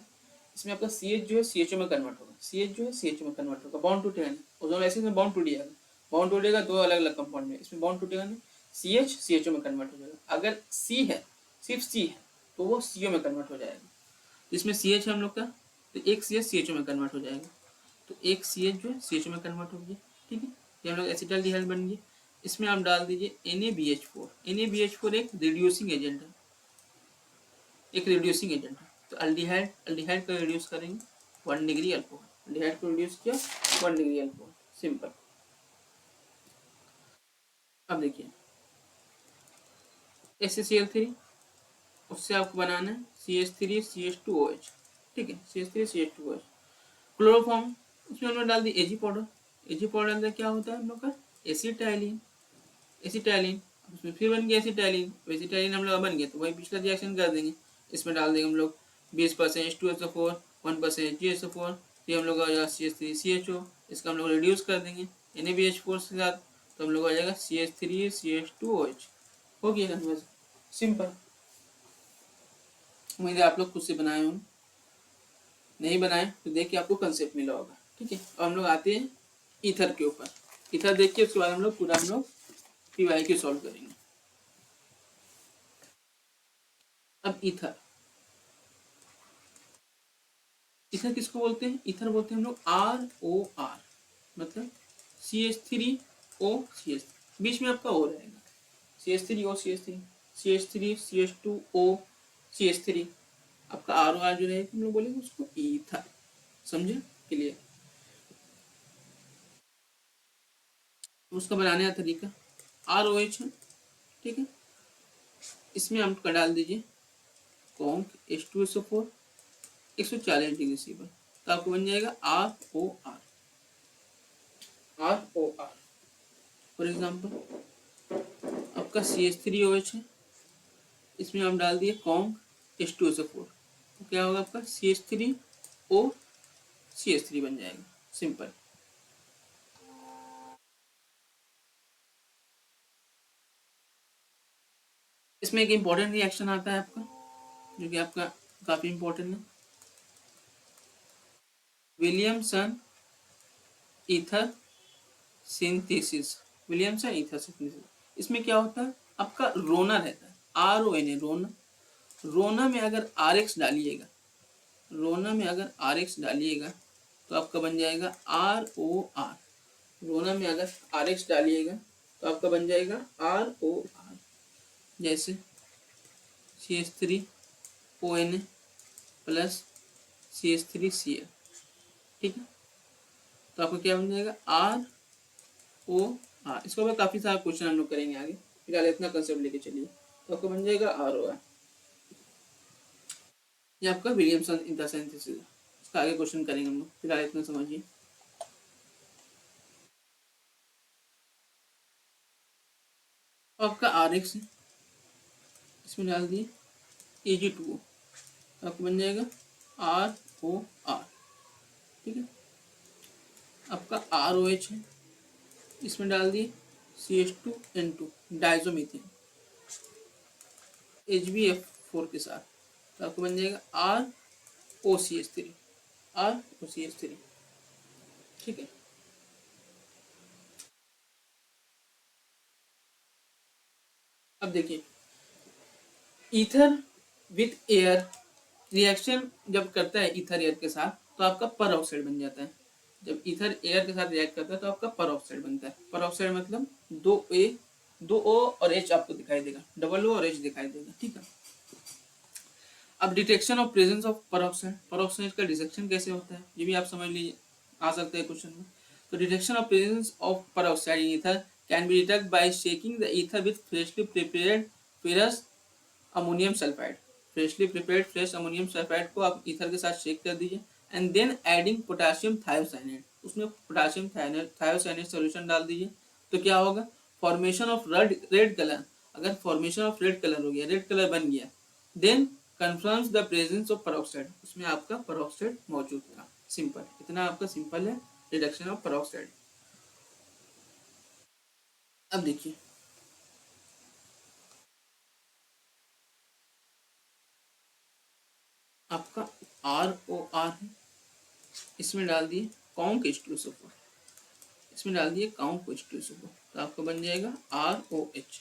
इसमें आपका CH जो है CHO में कन्वर्ट होगा, CH जो है CHO में कन्वर्ट होगा, बॉन्ड टूटेगा नहीं, ओजोन ऐसे में बॉन्ड टूट जाएगा, बॉन्ड टूटेगा दो अलग अलग कंपाउंड में, इसमें बॉन्ड टूटेगा नहीं, CH CHO में कन्वर्ट हो जाएगा। अगर C है, सिर्फ C है, तो वो CO में कन्वर्ट हो जाएगा। इसमें CH है हम लोग का, तो एक CH CHO में कन्वर्ट हो जाएगा, तो एक CH जो है CHO में कन्वर्ट हो गया, ठीक है। ये हम लोग एसिटाल्डिहाइड बन गया। इसमें आप डाल दीजिए NaBH4। NaBH4 एक रिड्यूसिंग एजेंट है, एक रिड्यूसिंग एजेंट है। तो अल्डिहाइड, अल्डिहाइड को रिड्यूस करेंगे 1 डिग्री अल्कोहल, अल्डिहाइड को रिड्यूस किया 1 डिग्री अल्कोहल, सिंपल। अब देखिए HCl3, उससे आपको बनाना है CH3CH2OH, ठीक है, CH3CH2OH। क्लोरोफॉर्म, उसमें हमने डाल दी एजी पाउडर। एजी पाउडर अंदर क्या होता है हम लोग का, एसिटाइलिन। एसिटाइलिन उसमें फिर बन गया एसिटाइलिन, एसिटाइलिन हम लोग बन गया, तो वही पिछला रिएक्शन कर देंगे। इसमें डाल देंगे हम लोग 20% H2SO4 1% HgSO4, फिर हम लोग आ जाएगा CH3CHO, इसका हम लोग रिड्यूस कर देंगे NaBH4 के साथ, तो हम लोग आ जाएगा CH3CH2OH, हो गया कन्वर्जन, सिंपल। उम्मीद है आप लोग खुद से बनाए होंगे, नहीं बनाए तो देखिए आपको कंसेप्ट मिला होगा, ठीक है। और हम लोग आते हैं ईथर के ऊपर। ईथर देख के उसके बाद हम लोग पूरा हम लोग PYQ सॉल्व करेंगे। अब ईथर, ईथर किसको बोलते हैं, ईथर बोलते हैं हम लोग ROR, मतलब CH3O बीच में आपका O रहेगा, CH3O CH3 CH2O आपका ROR जो रहेगा हम लोग बोलेंगे उसको ईथर, समझे, क्लियर। उसका बनाने का तरीका ROH है, ठीक है। इसमें हम डाल दीजिए कॉन्क H2SO4 140 डिग्री सी पर, तो आपको बन जाएगा ROR। ROR फॉर एग्जाम्पल आपका CH3OH है, इसमें आप डाल दिए कॉन्ग H2SO4, तो क्या होगा आपका CH3OCH3 बन जाएगा, सिंपल। इसमें एक इम्पोर्टेंट रिएक्शन आता है आपका, जो कि आपका काफी इम्पोर्टेंट है, Williamson ether synthesis. Williamson ether synthesis, इसमें क्या होता है आपका रोना रहता है, RONA रोना। रोना में अगर RX डालिएगा, रोना में अगर RX डालिएगा तो आपका बन जाएगा ROR। रोना में अगर RX डालिएगा तो आपका बन जाएगा ROR। जैसे CH3ONA प्लस CH3Cl, ठीक है, तो आपको क्या बन जाएगा ROR। इसके बाद काफी सारे क्वेश्चन हम लोग करेंगे आगे, फिलहाल इतना कंसेप्ट लेके चलिए, तो आपको बन जाएगा ROR। ये आपका विलियमसन इंटरसिंथेसिस है, इसका आगे क्वेश्चन करेंगे हम लोग, फिलहाल इतना समझिए। आपका RX है, इसमें डाल दिए Ag2O, तो आपको बन जाएगा ROR, ठीक है। आपका ROH है, इसमें डाल दिए CH2N2 डाइजोमीथेन HbF4 के साथ, तो आपको बन जाएगा ROCH3, ठीक है। अब देखिए ईथर विथ एयर रिएक्शन जब करता है ईथर एयर के साथ, तो आपका पर ऑक्साइड बन जाता है। जब ईथर एयर के साथ रिएक्ट करता है तो आपका पर ऑक्साइड बनता है। पर ऑक्साइड मतलब 2O और H आपको दिखाई देगा, डबल O और H दिखाई देगा, ठीक है। अब detection of presence of peroxide, peroxide का डिटेक्शन कैसे होता है ये भी आप समझ लीजिए, आ सकता है क्वेश्चन में। तो detection of presence of peroxide in ether can be detect by shaking the ether with freshly prepared ferrous ammonium sulphide. Freshly prepared fresh ammonium sulphide को आप ईथर के साथ शेक कर दीजिए, and then adding potassium thiocyanate, उसमें पोटेशियम थायोसाइनेट सॉल्यूशन डाल दीजिए, तो क्या होगा फॉर्मेशन ऑफ रेड कलर। अगर फॉर्मेशन ऑफ रेड कलर हो गया, रेड कलर बन गया, then confirms the presence of peroxide, उसमें आपका परऑक्साइड मौजूद था। सिंपल, इतना आपका सिंपल है रिडक्शन ऑफ परऑक्साइड। अब देखिए आपका ROR है, इसमें डाल दिए कॉन्क H2SO4, इसमें डाल दिए कॉन्क H2SO4, तो आपका बन जाएगा ROH,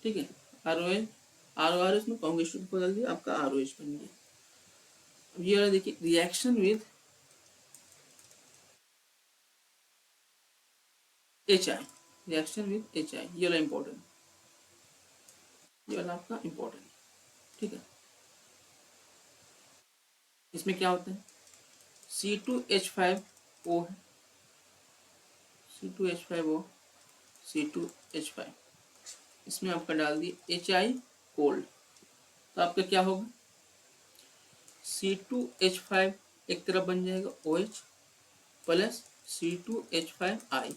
ठीक है। ROR इसमें कॉन्क H2SO4 डाल दिया, आपका ROH बन गया। अब ये वाला देखिए reaction with HI, reaction with HI, ये वाला इंपॉर्टेंट, ये वाला आपका इंपॉर्टेंट, ठीक है। इसमें क्या होता है C2H5O है, C2H5O, C2H5, इसमें आपका डाल दिए HI कोल्ड, तो आपका क्या होगा C2H5 एक तरफ बन जाएगा OH प्लस C2H5I,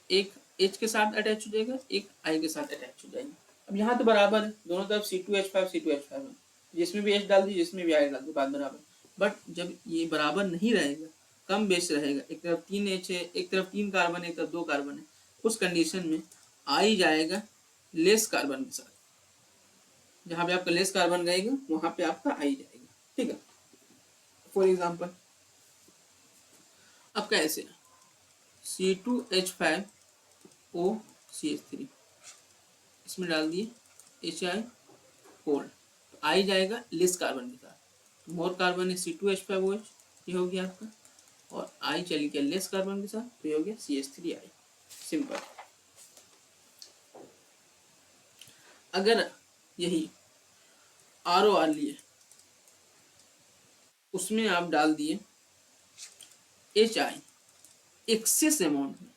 एक H के साथ अटैच हो जाएगा, एक I के साथ अटैच हो जाएगा। अब यहाँ तो बराबर है, दोनों तरफ C2H5 है, जिसमें भी H डाल दी जिसमें भी I डाल दी, बात बराबर। बट जब ये बराबर नहीं रहेगा, कम बेस रहेगा, एक तरफ 3H है, एक तरफ 3 कार्बन है, एक तरफ 2 कार्बन है, उस कंडीशन में I जाएगा लेस कार्बन के साथ, जहाँ पे आपका लेस कार्बन रहेगा वहां पे आपका I जाएगा, ठीक है। फॉर एग्जाम्पल आपका ऐसे C2H5OCH3, इसमें डाल दिए HI कोल्ड, तो I जाएगा लेस कार्बन के साथ, मोर कार्बन है C2H5OH, ये हो गया आपका, और I चली गया लेस कार्बन के साथ, तो ये हो गया CH3I, सिंपल। अगर यही ROR लिए, उसमें आप डाल दिए HI एक्सेस अमाउंट में,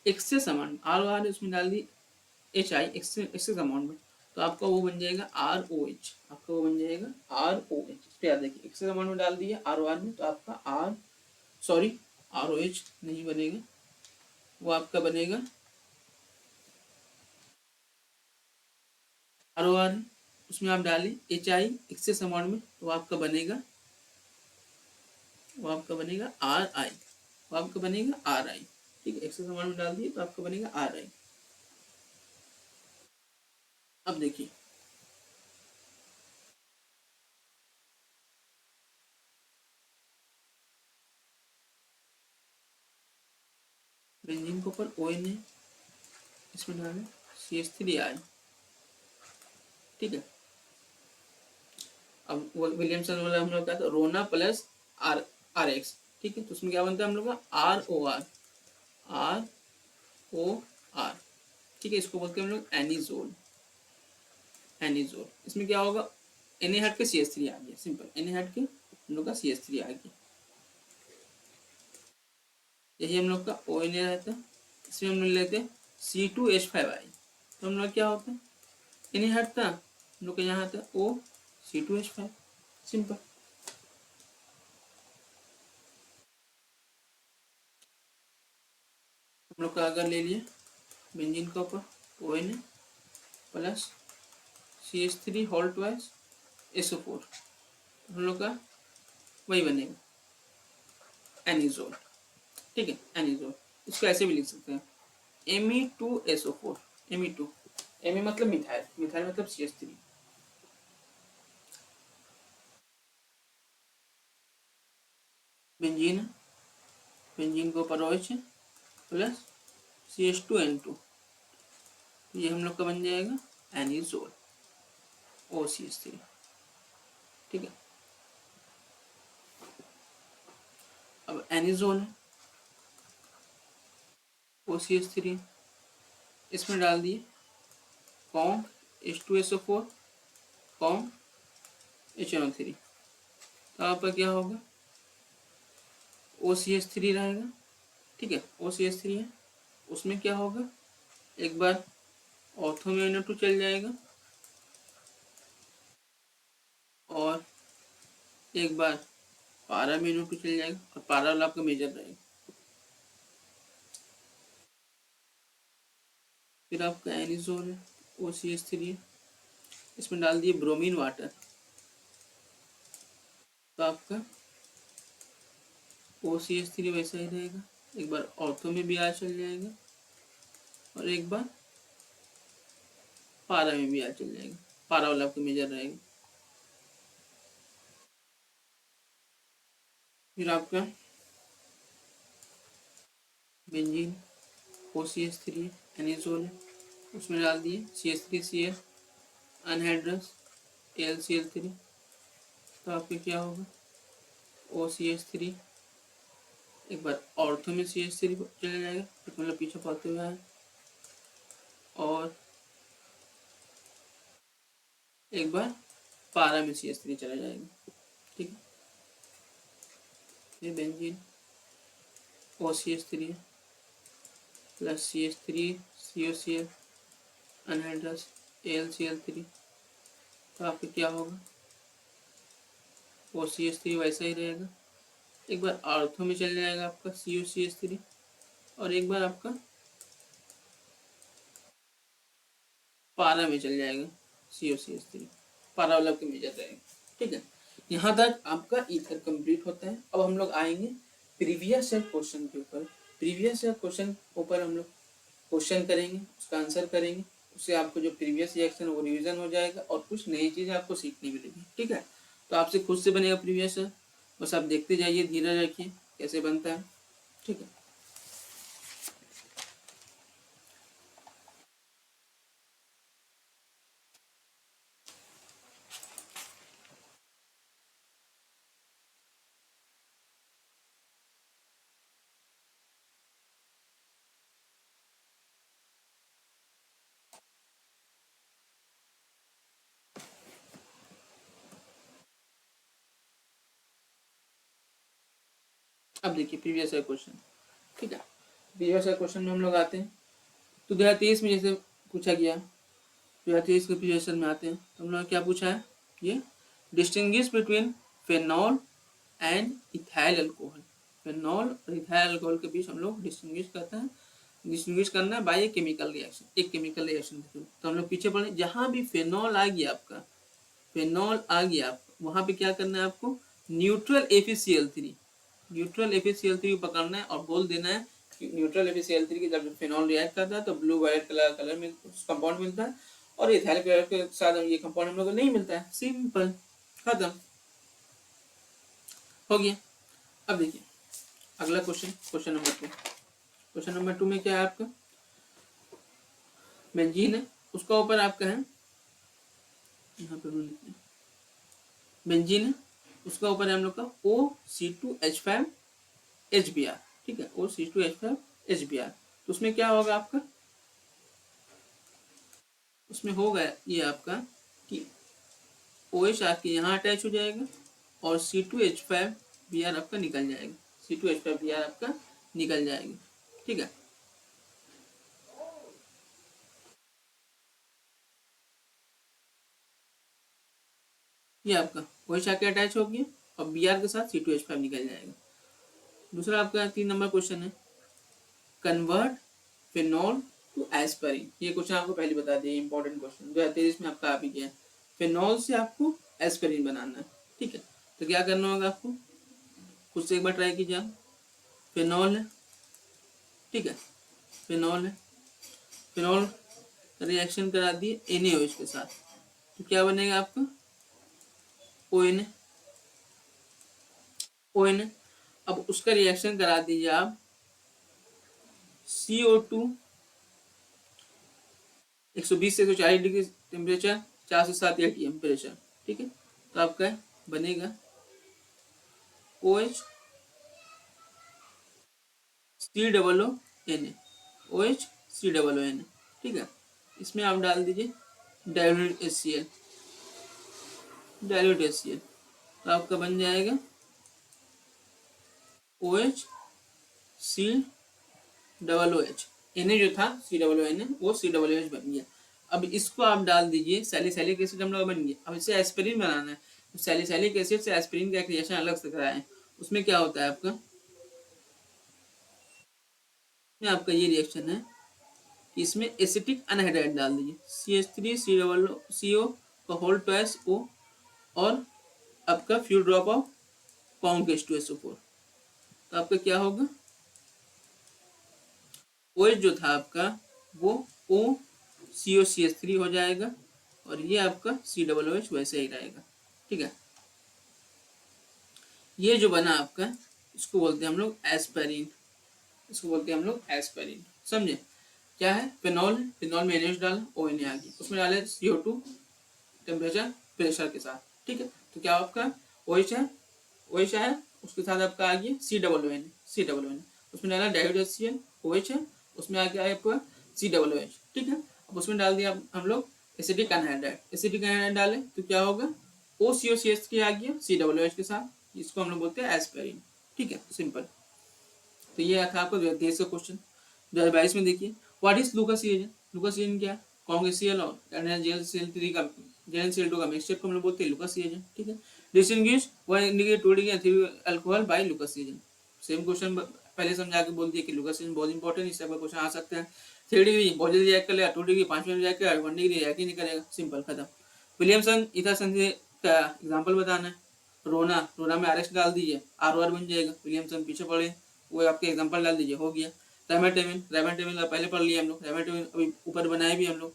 एक्सेस अमाउंट ROR उसमें डाल दिए HI एक्सेस अमाउंट में, तो आपका वो बन जाएगा ROH, आपका वो बन जाएगा ROH। इस पे याद रखिए, एक्सेस अमाउंट में डाल दिया ROR में, तो आपका ROH नहीं बनेगा, वो आपका बनेगा ROR। उसमें आप डालें HI एक्सेस अमाउंट में, तो आपका बनेगा RI, वो आपका बनेगा RI। ठीक है, एक्सेस अमाउंट में डाल दिए तो आपका बनेगा RI। अब देखिए बेंजीन के ऊपर ONA, इसमें डालें CH3I। ठीक है, अब विलियमसन वाला हम लोग क्या था, रोना प्लस RX। ठीक है, तो उसमें क्या बनता है हम लोग का ROR। ठीक है, इसको बोलते हैं हम लोग एनिजोल। इसमें क्या होगा, Na हट के CH3 आ गया, सिंपल Na हट के हम लोग का CH3 आ गया। यही हम लोग का ONA रहता है। इसमें हम लोग लेते हैं C2H5I, तो हम लोग क्या होता है, Na हटता हम लोग का यहाँ आता O C2H5, सिंपल। हम लोग का अगर ले लिए बेंजीन का ऊपर ONA plus CH3 whole twice SO4, हम लोग का वही बनेगा एनिजोल। ठीक है, एनिजोल। इसको ऐसे भी लिख सकते हैं Me2SO4, Me2, Me मतलब मिथाइल, मिथाइल मतलब CH3। बेंजीन, बेंजीन के ऊपर OH प्लस CH2N2, तो ये हम लोग का बन जाएगा एनिजोल OCH3। ठीक है, अब एनिजोल है OCH3, इसमें डाल दिए कॉम H2SO4 कॉम HNO3, तो आपका क्या होगा OCH3 रहेगा। ठीक है, OCH3 है, उसमें क्या होगा, एक बार ऑर्थो में NO2 चल जाएगा और एक बार पारा में NO2 चल जाएगा, और पारा वाला आपका मेजर रहेगा। फिर आपका एनिजोल है OCH3 है, इसमें डाल दिए ब्रोमीन वाटर, तो आपका OCH3 वैसा ही रहेगा, एक बार ऑर्थो में भी आ चल जाएगा और एक बार पारा में भी आ चल जाएगा, पारा वाला आपका मेजर रहेगा। फिर आपका बेंजीन OCH3 एनिजोल है, उसमें डाल दिए CH3Cl अनहाइड्रस AlCl3, तो आपका क्या होगा OCH3, एक बार ऑर्थो में CH3 चला जाएगा, मतलब पीछे पड़ते हुए है, और एक बार पारा में CH3 चला जाएगा। ठीक है, ये benzene OCH3 plus CH3 COCl anhydrous AlCl3, तो आपका क्या होगा OCH3 वैसा ही रहेगा, एक बार ऑर्थो में चल जाएगा आपका COCH3, और एक बार आपका पारा में चल जाएगा COCH3, पारा वाला आपका मेजर रहेगा। ठीक है, यहाँ तक आपका ईथर कंप्लीट होता है। अब हम लोग आएंगे प्रीवियस ईयर क्वेश्चन के ऊपर। प्रीवियस ईयर क्वेश्चन के ऊपर हम लोग क्वेश्चन करेंगे, उसका आंसर करेंगे, उससे आपको जो प्रीवियस रिएक्शन वो रिवीजन हो जाएगा और कुछ नई चीज़ें आपको सीखने मिलेगी। ठीक है, तो आपसे खुद से बनेगा प्रीवियस ईयर, बस आप देखते जाइए, धीरे रखिए कैसे बनता है। ठीक है, अब देखिए प्रीवियस ईयर क्वेश्चन। ठीक है, प्रीवियस ईयर क्वेश्चन में हम लोग आते हैं, तो 2023 में जैसे पूछा गया 2023 के क्वेश्चन में आते हैं। तो हम लोग क्या पूछा है, ये distinguish between phenol and ethyl alcohol. Phenol और इथाइल अल्कोहल के बीच हम लोग डिस्टिंग्विश करते हैं, डिस्टिंग्विश करना बाय ए केमिकल रिएक्शन, एक केमिकल रिएक्शन के थ्रू। तो हम लोग पीछे पढ़े, जहां भी फेनॉल आ गया आपका, फेनॉल आ गया वहां पे क्या करना है आपको, न्यूट्रल FeCl3, न्यूट्रल FeCl3 पकड़ना है और बोल देना है कि न्यूट्रल FeCl3 की जब फेनॉल रिएक्ट करता है तो ब्लू वाइट कलर में कंपाउंड मिलता है, और इथाइल कलर के साथ ये कंपाउंड हम लोग को नहीं मिलता है। सिंपल, खत्म, हो गया। अब देखिए अगला question, question number 2। Question number 2 में क्या है आपका, बेंजीन है, उसका ऊपर आपका है, यहाँ पे लिखते हैं बेंजीन है, उसका ऊपर है हम लोग का OC2H5HBr, ठीक है, OC2H5HBr। तो उसमें क्या होगा आपका, उसमें होगा ये आपका कि OH आके यहाँ अटैच हो जाएगा और C2H5Br आपका निकल जाएगा, C2H5Br आपका निकल जाएगा, ठीक है। ये आपका OH आके अटैच हो गया और Br के साथ C2H5 निकल जाएगा। दूसरा आपका 3 नंबर क्वेश्चन है, कन्वर्ट फेनॉल टू एस्पिरिन। ये क्वेश्चन आपको पहले बता दिया, इंपॉर्टेंट क्वेश्चन 2023 में आपका आ भी गया है। फेनॉल से आपको एस्पिरिन बनाना है, ठीक है। तो क्या करना होगा आपको, खुद से एक बार ट्राई कीजिए आप। फेनॉल है, ठीक है, फेनॉल है, फेनॉल रिएक्शन करा दिए NaOH के साथ, तो क्या बनेगा आपका ON, ON। अब उसका रिएक्शन करा दीजिए आप CO2, 120 से 140 डिग्री टेम्परेचर, 4 से 7 ATM प्रेशर, ठीक है। तो आपका बनेगा OH COONA, OH COONA, ठीक है। इसमें आप डाल दीजिए डाइल्यूटेड HCl, डाइल्यूटेड HCl, तो आपका बन जाएगा OH COOH, Na जो था COONA वो COOH बन गया। अब इसको आप डाल दीजिए, सैलिसिलिक एसिड हम लोग बन गया। अब इसे एस्पिरिन बनाना है, तो सैलिसिलिक एसिड से एस्पिरिन का एक रिएक्शन अलग से कराएं। उसमें क्या होता है आपका, में आपका ये रिएक्शन है कि इसमें एसिटिक अनहाइड्राइड डाल दीजिए, CH3CO का होल ट्वाइस O, और आपका few drop of conc H2SO4। तो आपका क्या होगा, OH जो था आपका वो OCOCH3 हो जाएगा, और ये आपका COOH वैसे ही रहेगा, ठीक है। ये जो बना आपका, इसको बोलते हैं हम लोग एस्पिरिन, इसको बोलते हैं हम लोग एस्पिरिन, समझे। क्या है, फेनॉल, फेनॉल में NaOH डाला, ONA आ गई, उसमें डाले CO2 टेम्परेचर प्रेशर के साथ, ठीक है। तो क्या आपका OH है, OH है, उसके साथ आपका आ गया COON, उसमें डाला डाइल्यूटेड HCl, OH है, उसमें आ गया आपका COOH, ठीक है। अब उसमें डाल दिया हम लोग एसिटिक अनहाइड्राइड, एसिटिक अनहाइड्राइड डाले तो क्या होगा, OCOCH3 आ गया COOH के साथ, इसको हम लोग बोलते हैं एस्पिरिन, ठीक है, सिंपल। तो ये था आपका 2023 का क्वेश्चन। 2022 में देखिए, what is Lucas reagent, Lucas reagent क्या है, कॉन्गेसियल और JnCl3 का, JnCl2 का मिक्सचर को हम लोग बोलते हैं लुकास रिएजेंट, ठीक है। Distinguish one indicate two degree ethyl alcohol by Lucas reagent. Same question पहले समझा के बोल दिया कि लुकास रिएजेंट बहुत इंपॉर्टेंट, इस टाइप का क्वेश्चन आ सकता है। 3 डिग्री बहुत जल्दी रिएक्ट कर लेगा, 2 डिग्री 5 मिनट रिएक्ट करेगा, 1 डिग्री रिएक्ट ही नहीं करेगा, सिंपल, खत्म। विलियमसन इथरसन का एग्जांपल बताना है, रोना, रोना में RS डाल दीजिए, ROR बन जाएगा, विलियमसन पीछे पड़े, वो आपके एग्जांपल डाल दीजिए, हो गया। रेमेटेविन, रेमेटेविन का पहले पढ़ लिया हम लोग, रेमेटेविन अभी ऊपर बनाए भी हम लोग।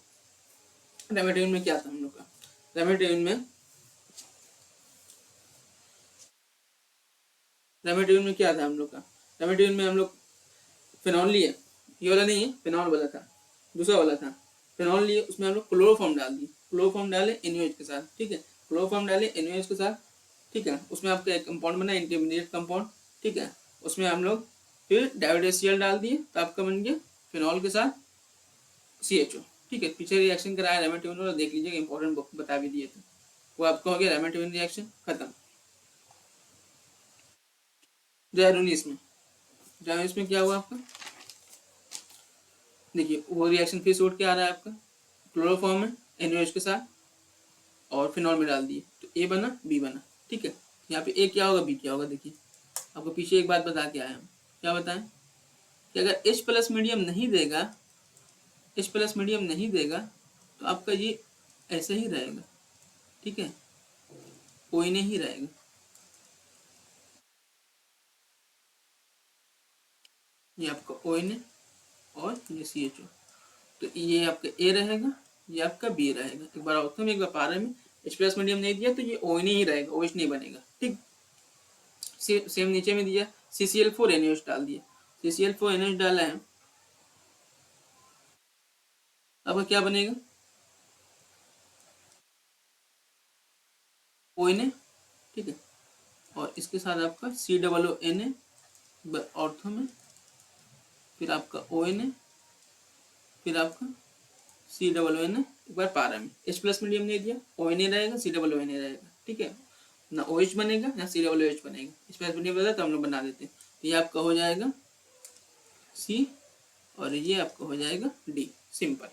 रेमेटेविन में क्या था हम लोग का, रेमेटेविन में क्या था हम लोग का, रेमेटेविन में हम लोग फिनॉल लिए, ये वाला नहीं है, फिनॉल वाला था, दूसरा वाला था। फिनॉल लिए, उसमें हम लोग क्लोरोफॉर्म डाल दिए, क्लोरोफॉर्म डाले NaOH के साथ, ठीक है, क्लोरोफॉर्म डाले NaOH के साथ, ठीक है। उसमें आपका एक कंपाउंड बना, इंटरमीडिएट कंपाउंड, ठीक है। उसमें हम लोग फिर डाइल्यूटेड HCl डाल दिए, तो आपका बन गया फिनॉल के साथ CHO, ठीक है। पीछे रिएक्शन कराया रेमेटेविन और देख लीजिएगा, इंपॉर्टेंट बुक बता भी दिए थे, वो आपका हो गया रेमेटेविन रिएक्शन, खत्म। 2019 में, 2019 में क्या हुआ आपका, देखिए वो रिएक्शन फिर से उठ के आ रहा है आपका, क्लोरोफॉर्म में NaOH के साथ और फिनॉल में डाल दिए तो A बना B बना। ठीक है, यहाँ पे A क्या होगा B क्या होगा। देखिए आपको पीछे एक बात बता के आया हम, क्या बताएं कि अगर H प्लस मीडियम नहीं देगा, H प्लस मीडियम नहीं देगा तो आपका ये ऐसे ही रहेगा। ठीक है, ONA ही रहेगा। ये आपका ONA और ये CHO, तो ये आपका A रहेगा, ये आपका B रहेगा। एक बार ऑर्थो में एक बार पारा में H प्लस मीडियम नहीं दिया तो ये ONA ही रहेगा, OH नहीं बनेगा। ठीक, सेम नीचे में दिया CCl4 NaOH डाल दिया, CCl4 NaOH डाला है, अब क्या बनेगा ONA। ठीक है, और इसके साथ आपका COONA ऑर्थो में, फिर आपका ONA, फिर आपका COONA एक बार पारा में। H प्लस मीडियम नहीं दिया, ONA रहेगा, COONA रहेगा। ठीक है, ना OH बनेगा ना COOH बनेगा। H प्लस मीडियम बता तो हम लोग बना देते हैं। तो ये आपका हो जाएगा C और ये आपका हो जाएगा D, सिंपल।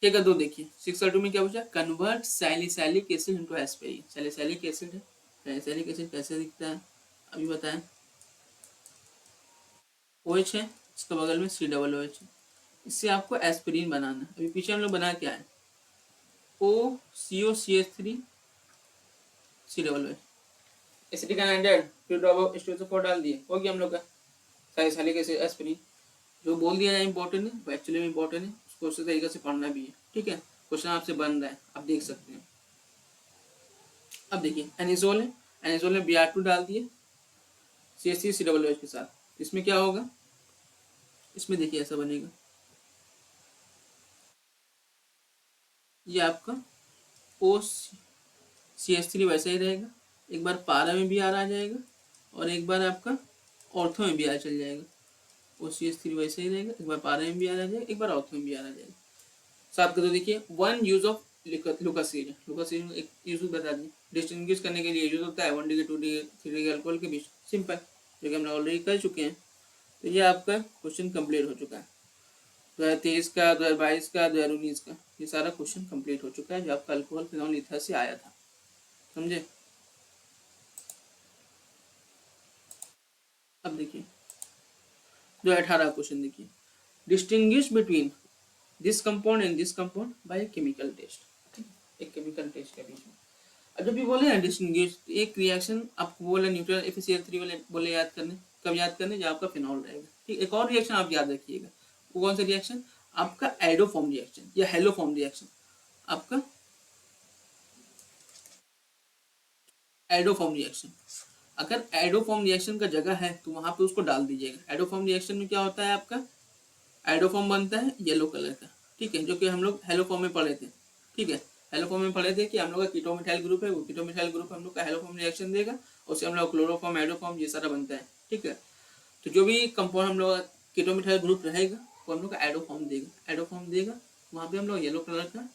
ठीक है, दो देखिए 6.2 में क्या पूछा, convert salicylic acid into aspirin. Salicylic acid है, सैलिसिलिक एसिड कैसे दिखता है अभी बताएं। OH है, इसके बगल में COOH है, इससे आपको एस्पिरिन बनाना है। अभी पीछे हम लोग बना क्या है, OCOCH3 COOH, एसिटिक एनाइड, फिर ड्रॉप ऑफ H2SO4 डाल दिए, हो गया हम लोग का सैलिसिलिक एसिड एस्पिरिन। जो बोल दिया जाए इंपॉर्टेंट है वो एक्चुअली में इंपॉर्टेंट है, उसको उसी तरीके से पढ़ना भी है। ठीक है, क्वेश्चन आपसे बन रहा है, आप देख सकते हैं। अब देखिए एनिजोल है, एनिजोल में Br2 डाल दिए CH3COOH के साथ, इसमें क्या होगा, इसमें देखिए ऐसा बनेगा, ये आपका OCH3 वैसा ही रहेगा, एक बार पारा में Br आ जाएगा और एक बार आपका ऑर्थो में Br चल जाएगा। OCH3 वैसे ही रहेगा, एक बार पारा में Br आ जाएगा, एक बार ऑर्थो में Br आ जाएगा। साथ का तो देखिए वन यूज ऑफ लुकासीन, लुकासीन एक यूज बता दी, डिस्टिंग्विश करने के लिए यूज होता है 1 डिग्री 2 डिग्री 3 डिग्री अल्कोहल के बीच, सिंपल, जो कि हम ऑलरेडी कर चुके हैं। तो ये आपका क्वेश्चन कंप्लीट हो चुका है 2023 का, 2022 का, 2019 का, ये सारा क्वेश्चन कंप्लीट हो चुका है जो आपका अल्कोहल फिनॉल ईथर से आया था। समझे। अब देखिए 2018 क्वेश्चन देखिए, distinguish between this compound and this compound by chemical test, एक केमिकल टेस्ट के बीच में। अब जब भी बोले ना डिस्टिंग्विश, एक रिएक्शन आपको बोले न्यूट्रल FeCl3 वाले बोले याद करने, कब याद करने, जब आपका फिनॉल रहेगा। ठीक, एक और रिएक्शन आप याद रखिएगा, वो कौन सा रिएक्शन, आपका एडोफॉर्म रिएक्शन या हेलोफॉर्म रिएक्शन। आपका एडोफॉर्म रिएक्शन, अगर एडोफॉर्म रिएक्शन का जगह है तो वहां पे उसको डाल दीजिएगा। एडोफॉर्म रिएक्शन में क्या होता है, आपका एडोफॉर्म बनता है येलो कलर का। ठीक है, जो कि हम लोग हेलोफॉर्म में पढ़े थे। ठीक है, हेलोफॉर्म में पढ़े थे कि हम लोग का कीटोमिथाइल ग्रुप है, वो कीटोमिथाइल ग्रुप हम लोग का हेलोफॉर्म रिएक्शन देगा, उससे हम लोग क्लोरोफॉर्म, एडोफॉर्म ये सारा बनता है। ठीक है, तो जो भी कंपाउंड हम लोग कीटोमिथाइल ग्रुप रहेगा वो हम लोग का एडोफॉर्म देगा, एडोफॉर्म देगा, वहाँ पे हम लोग येलो कलर का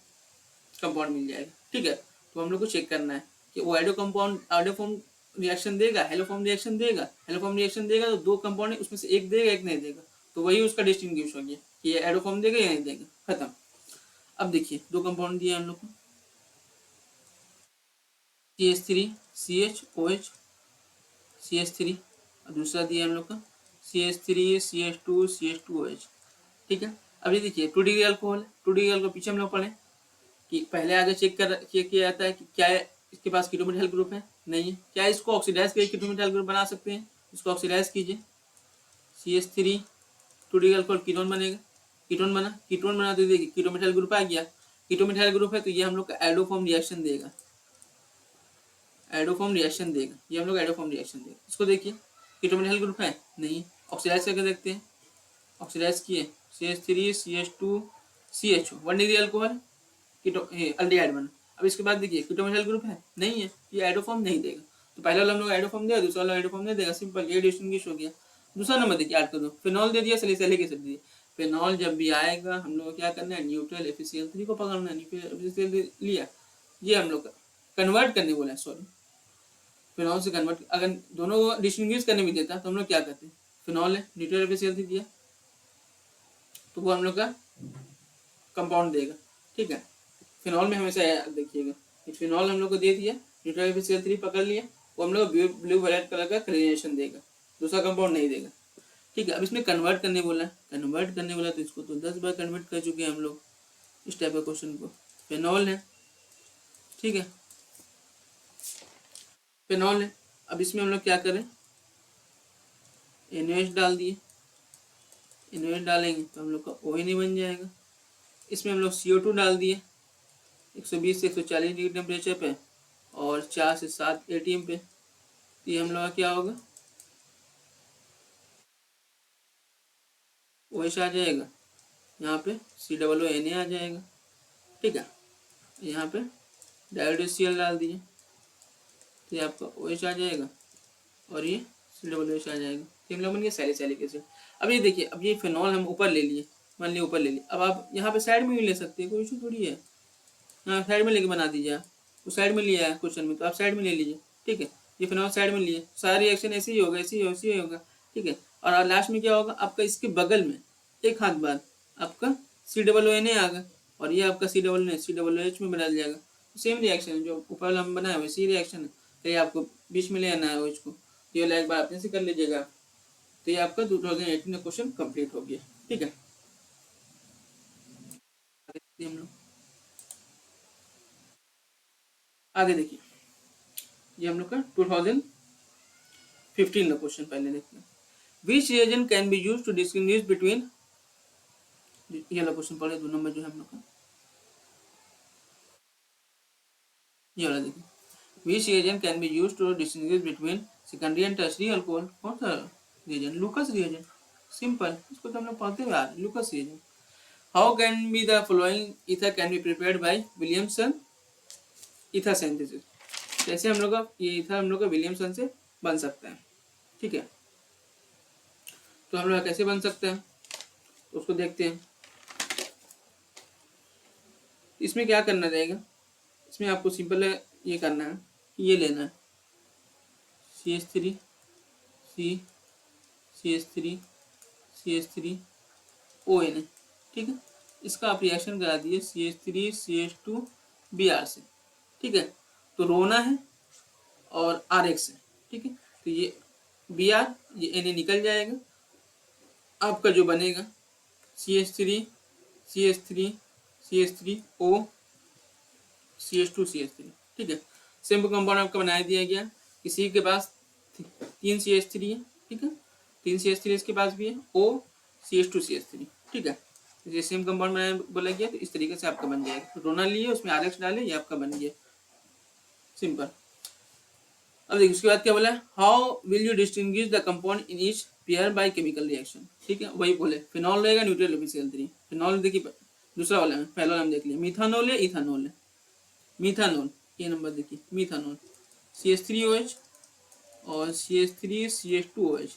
कंपाउंड मिल जाएगा। ठीक है, तो हम लोग को चेक करना है कि वो एडोफॉर्म रिएक्शन देगा, हेलोफॉर्म रिएक्शन देगा, हेलोफॉर्म रिएक्शन देगा तो दो कंपाउंड है उसमें से एक देगा एक नहीं देगा, तो वही उसका डिस्टिंग्विश हो गया कि ये एडोफॉर्म देगा या नहीं देगा, खत्म। अब देखिए दो कंपाउंड दिए हम लोग को, CH3 CHOH CH3, और दूसरा दिया हम लोग का CH3 CH2 CH2OH। ठीक है, अभी देखिए 2 डिग्री अल्कोहल है, 2 डिग्री अल्कोहल पीछे हम लोग पढ़े कि पहले आगे चेक किया जाता है कि क्या इसके पास कीटोमिथाइल ग्रुप है, नहीं है, क्या इसको ऑक्सीडाइज करके कीटोमिथाइल ग्रुप बना सकते हैं, इसको ऑक्सीडाइज कीजिए, CH3 2 डिग्री अल्कोहल कीटोन बनेगा, कीटोन बना तो देखिए कीटोमिथाइल ग्रुप आ गया, कीटोमिथाइल ग्रुप है तो ये हम लोग का एडोफॉर्म रिएक्शन देगा, एडोफॉर्म रिएक्शन देगा, ये हम लोग एडोफॉर्म रिएक्शन देगा। इसको देखिए कीटोमिथाइल ग्रुप है नहीं, ऑक्सीडाइज करके देखते हैं, ऑक्सीडाइज किए CH3 CH2 CHO 1 degree alcohol aldehyde बना। अब इसके बाद देखिए कीटोमिथाइल ग्रुप है नहीं है, ये एडोफॉर्म नहीं देगा, तो पहला वाला हम लोग एडोफॉर्म देगा, दूसरा वाला एडोफॉर्म नहीं देगा, सिंपल, ये डिस्टिंग्विश हो गया। दूसरा नंबर देखिए ऐड कर दो, फिनॉल दे दिया, सैलिसिलिक एसिड दिया, फिनॉल जब भी आएगा हम लोग क्या करना है, न्यूट्रल FeCl3 को पकड़ना है, न्यूट्रल FeCl3 लिया, ये हम लोग कन्वर्ट करने बोला, सॉरी फिनॉल से कन्वर्ट, अगर दोनों को डिस्टिंग्विश करने भी देता तो हम लोग क्या करते हैं, फिनॉल है न्यूट्रल FeCl3 दिया तो वो हम लोग का कंपाउंड देगा, ठीक है। फिनॉल में हमेशा याद देखिएगा, फिनॉल हम लोग को दे दिया, न्यूट्रल Cl3 पकड़ लिया, वो हम लोग ब्लू वायलेट कलर का क्लोरीनेशन देगा, दूसरा कंपाउंड नहीं देगा, ठीक है। अब इसमें कन्वर्ट करने बोला है, कन्वर्ट करने बोला तो इसको तो 10 बार कन्वर्ट कर चुके हैं हम लोग इस टाइप का क्वेश्चन को। फिनॉल है, ठीक है, फिनॉल है। अब इसमें हम लोग क्या करें, NaOH डाल दिए, NaOH डालेंगे तो हम लोग का ONA बन जाएगा। इसमें हम लोग CO2 डाल दिए 120 से 140 डिग्री टेम्परेचर पे और 4 से 7 ATM पे, तो ये हम लोग का क्या होगा, OH आ जाएगा, यहाँ पे COONA आ जाएगा, ठीक है। यहाँ पे डायोड डाल दिए तो ये आपका OH आ जाएगा और ये COOH आ जाएगा, तो हम लोग बन गया सैलिसिलिक एसिड। अब ये देखिए, अब ये फिनॉल हम ऊपर ले लिए, मान लिया ऊपर ले लिए, अब आप यहाँ पे साइड में भी ले सकते हैं, कोई इशू थोड़ी है, हाँ साइड में लेके बना दीजिए। आप उस साइड में लिया है क्वेश्चन में तो आप साइड में ले लीजिए, ठीक है। ये फिनॉल साइड में लिए, सारा रिएक्शन ऐसे ही होगा, ऐसे ही होगा, ठीक है। और लास्ट में क्या होगा आपका, इसके बगल में एक हाथ बाद आपका COONA आ गया और ये आपका COOH में बदल जाएगा। सेम रिएक्शन जो ऊपर हम बनाए वैसी रिएक्शन है, तो ये आपको बीच में ले आना है OH को, ये एक बार अपने से कर लीजिएगा। तो ये आपका 2018 का क्वेश्चन कंप्लीट हो गया, ठीक है। हम लोग आगे देखिए, ये हम लोग का 2015 का क्वेश्चन पहले देखते हैं। Which reagent can be used to distinguish between, ये वाला क्वेश्चन पढ़े 2 नंबर जो है हम लोग का, ये वाला देखिए, which reagent can be used to distinguish between secondary and tertiary alcohol, कौन सा रिएजेंट, लूकस रिएजेंट, सिंपल, इसको तो हम लोग पढ़ते हुए आ रहे, लूकस reagent. How can be the following ether can be prepared by Williamson ether synthesis, कैसे हम लोग का ये ईथर हम लोग का विलियमसन से बन सकता है, ठीक है। तो हम लोग कैसे बन सकते हैं तो उसको देखते हैं। इसमें क्या करना रहेगा, इसमें आपको सिंपल ये करना है कि ये लेना है CH3 C CH3 CH3 ONA, ठीक है। इसका आप रिएक्शन करा दिए CH3 CH2 Br से, ठीक है। तो रोना है और RX है, ठीक है। तो ये Br ये Na निकल जाएगा, आपका जो बनेगा CH3 CH3 CH3O CH2 CH3, ठीक है। सिंपल कंपाउंड आपका बना दिया गया, किसी के पास 3 CH3 है, ठीक है, 3 CH3 इसके पास भी है, O CH2 CH3, ठीक है। ये सेम कंपाउंड बनाया बोला गया, तो इस तरीके से आपका बन जाएगा। रोना लिए उसमें RX डाले, ये आपका बन गया सिंपल। अब देखिए उसके बाद क्या बोला, how will you distinguish the compound in each pair by chemical reaction, ठीक है। वही बोले फिनॉल रहेगा, न्यूट्रल Cl3, फिनॉल देखिए दूसरा वाला में, पहला वाला हम देख लिया, मिथानोल है इथानोल है, मिथानोल ये नंबर देखिए, मिथानोल CH3OH और CH3CH2OH।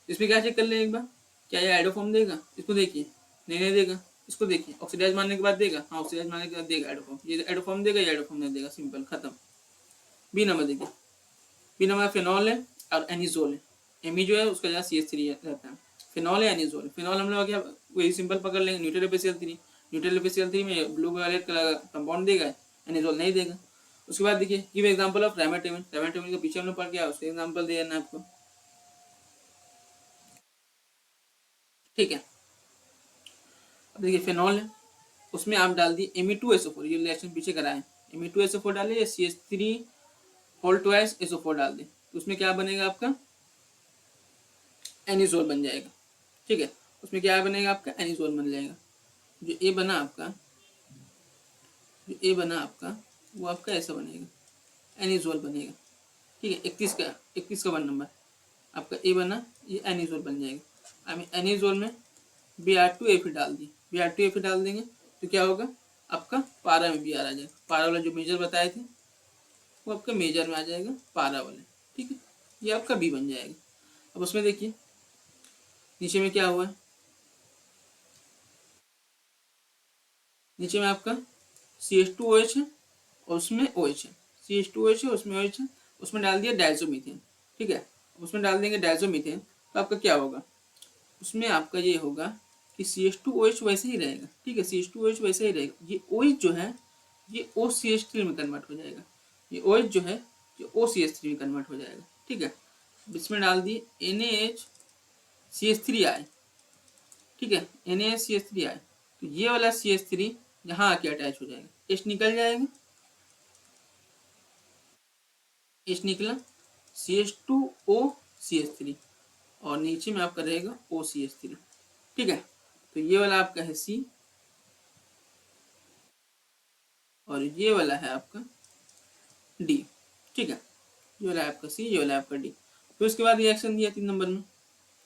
इसमें क्या चेक कर ले एक बार, क्या ये आइडोफॉर्म देगा, इसको देखिए, नहीं देगा, इसको देखिए ऑक्सीडाइज मारने के बाद देगा, हाँ ऑक्सीडाइज मारने के बाद देगा आइडोफॉर्म, ये आइडोफॉर्म देगा, ये आइडोफॉर्म नहीं देगा, सिंपल खत्म। बी नंबर देखिए, बी नंबर फिनॉल है और एनिजोल है, एमी जो है उसका जहाँ CH3 रहता है, फिनॉल है एनिजोल है। फिनॉल हम लोग क्या वही सिंपल पकड़ लेंगे, न्यूट्रल Cl3, न्यूट्रल Cl3 में ब्लू वायलेट कलर कंपाउंड देगा, एनिजोल नहीं देगा। उसके बाद देखिए गिव एग्जांपल ऑफ ट्राइमेटामिन, ट्राइमेटामिन के पीछे हम लोग पढ़ के आए, उसके एग्जांपल दे देना आपको, ठीक है। अब देखिए फिनॉल है, उसमें आप डाल दिए Me2SO4, ये रिएक्शन पीछे कराए, Me2SO4 डाले या CH3 2SO4 डाल दें, तो उसमें क्या बनेगा आपका एनिजोल बन जाएगा, ठीक है। उसमें क्या बनेगा आपका एनिजोल बन जाएगा। जो ए बना आपका, जो ए बना आपका वो आपका ऐसा बनेगा, एनिजोल बनेगा, ठीक है। 21 का 1 नंबर आपका ए बना, ये एनिजोल बन जाएगा। अब एनिजोल में Br2Fe डाल दिए, Br2Fe डाल देंगे तो क्या होगा आपका पारा में Br आ जाएगा, पारा वाला जो मेजर बताए थे वो आपका मेजर में आ जाएगा पारा वाले, ठीक है। ये आपका बी बन जाएगा। अब उसमें देखिए नीचे में क्या हुआ है, नीचे में आपका CH2OH है और उसमें OH है, CH2OH है उसमें OH है, उसमें डाल दिया डायजोमीथेन, ठीक है। उसमें डाल देंगे डायजोमीथेन तो आपका क्या होगा, उसमें आपका ये होगा कि CH2OH वैसे ही रहेगा, ठीक है, CH2OH वैसे ही रहेगा। ये OH जो है ये OCH3 में कन्वर्ट हो जाएगा, ये OH जो है ये OCH3 में कन्वर्ट हो जाएगा, ठीक है। इसमें डाल दिए NaHCH3 ठीक है, NaHCH3 तो ये वाला CH3 यहाँ आके अटैच हो जाएगा, H निकल जाएगा, H निकला, CH2OCH3 और नीचे में आपका रहेगा OCH3, ठीक है। तो ये वाला आपका है C और ये वाला है आपका D, ठीक है, ये वाला है आपका C, ये वाला है आपका D। तो इसके बाद रिएक्शन दिया 3 नंबर में,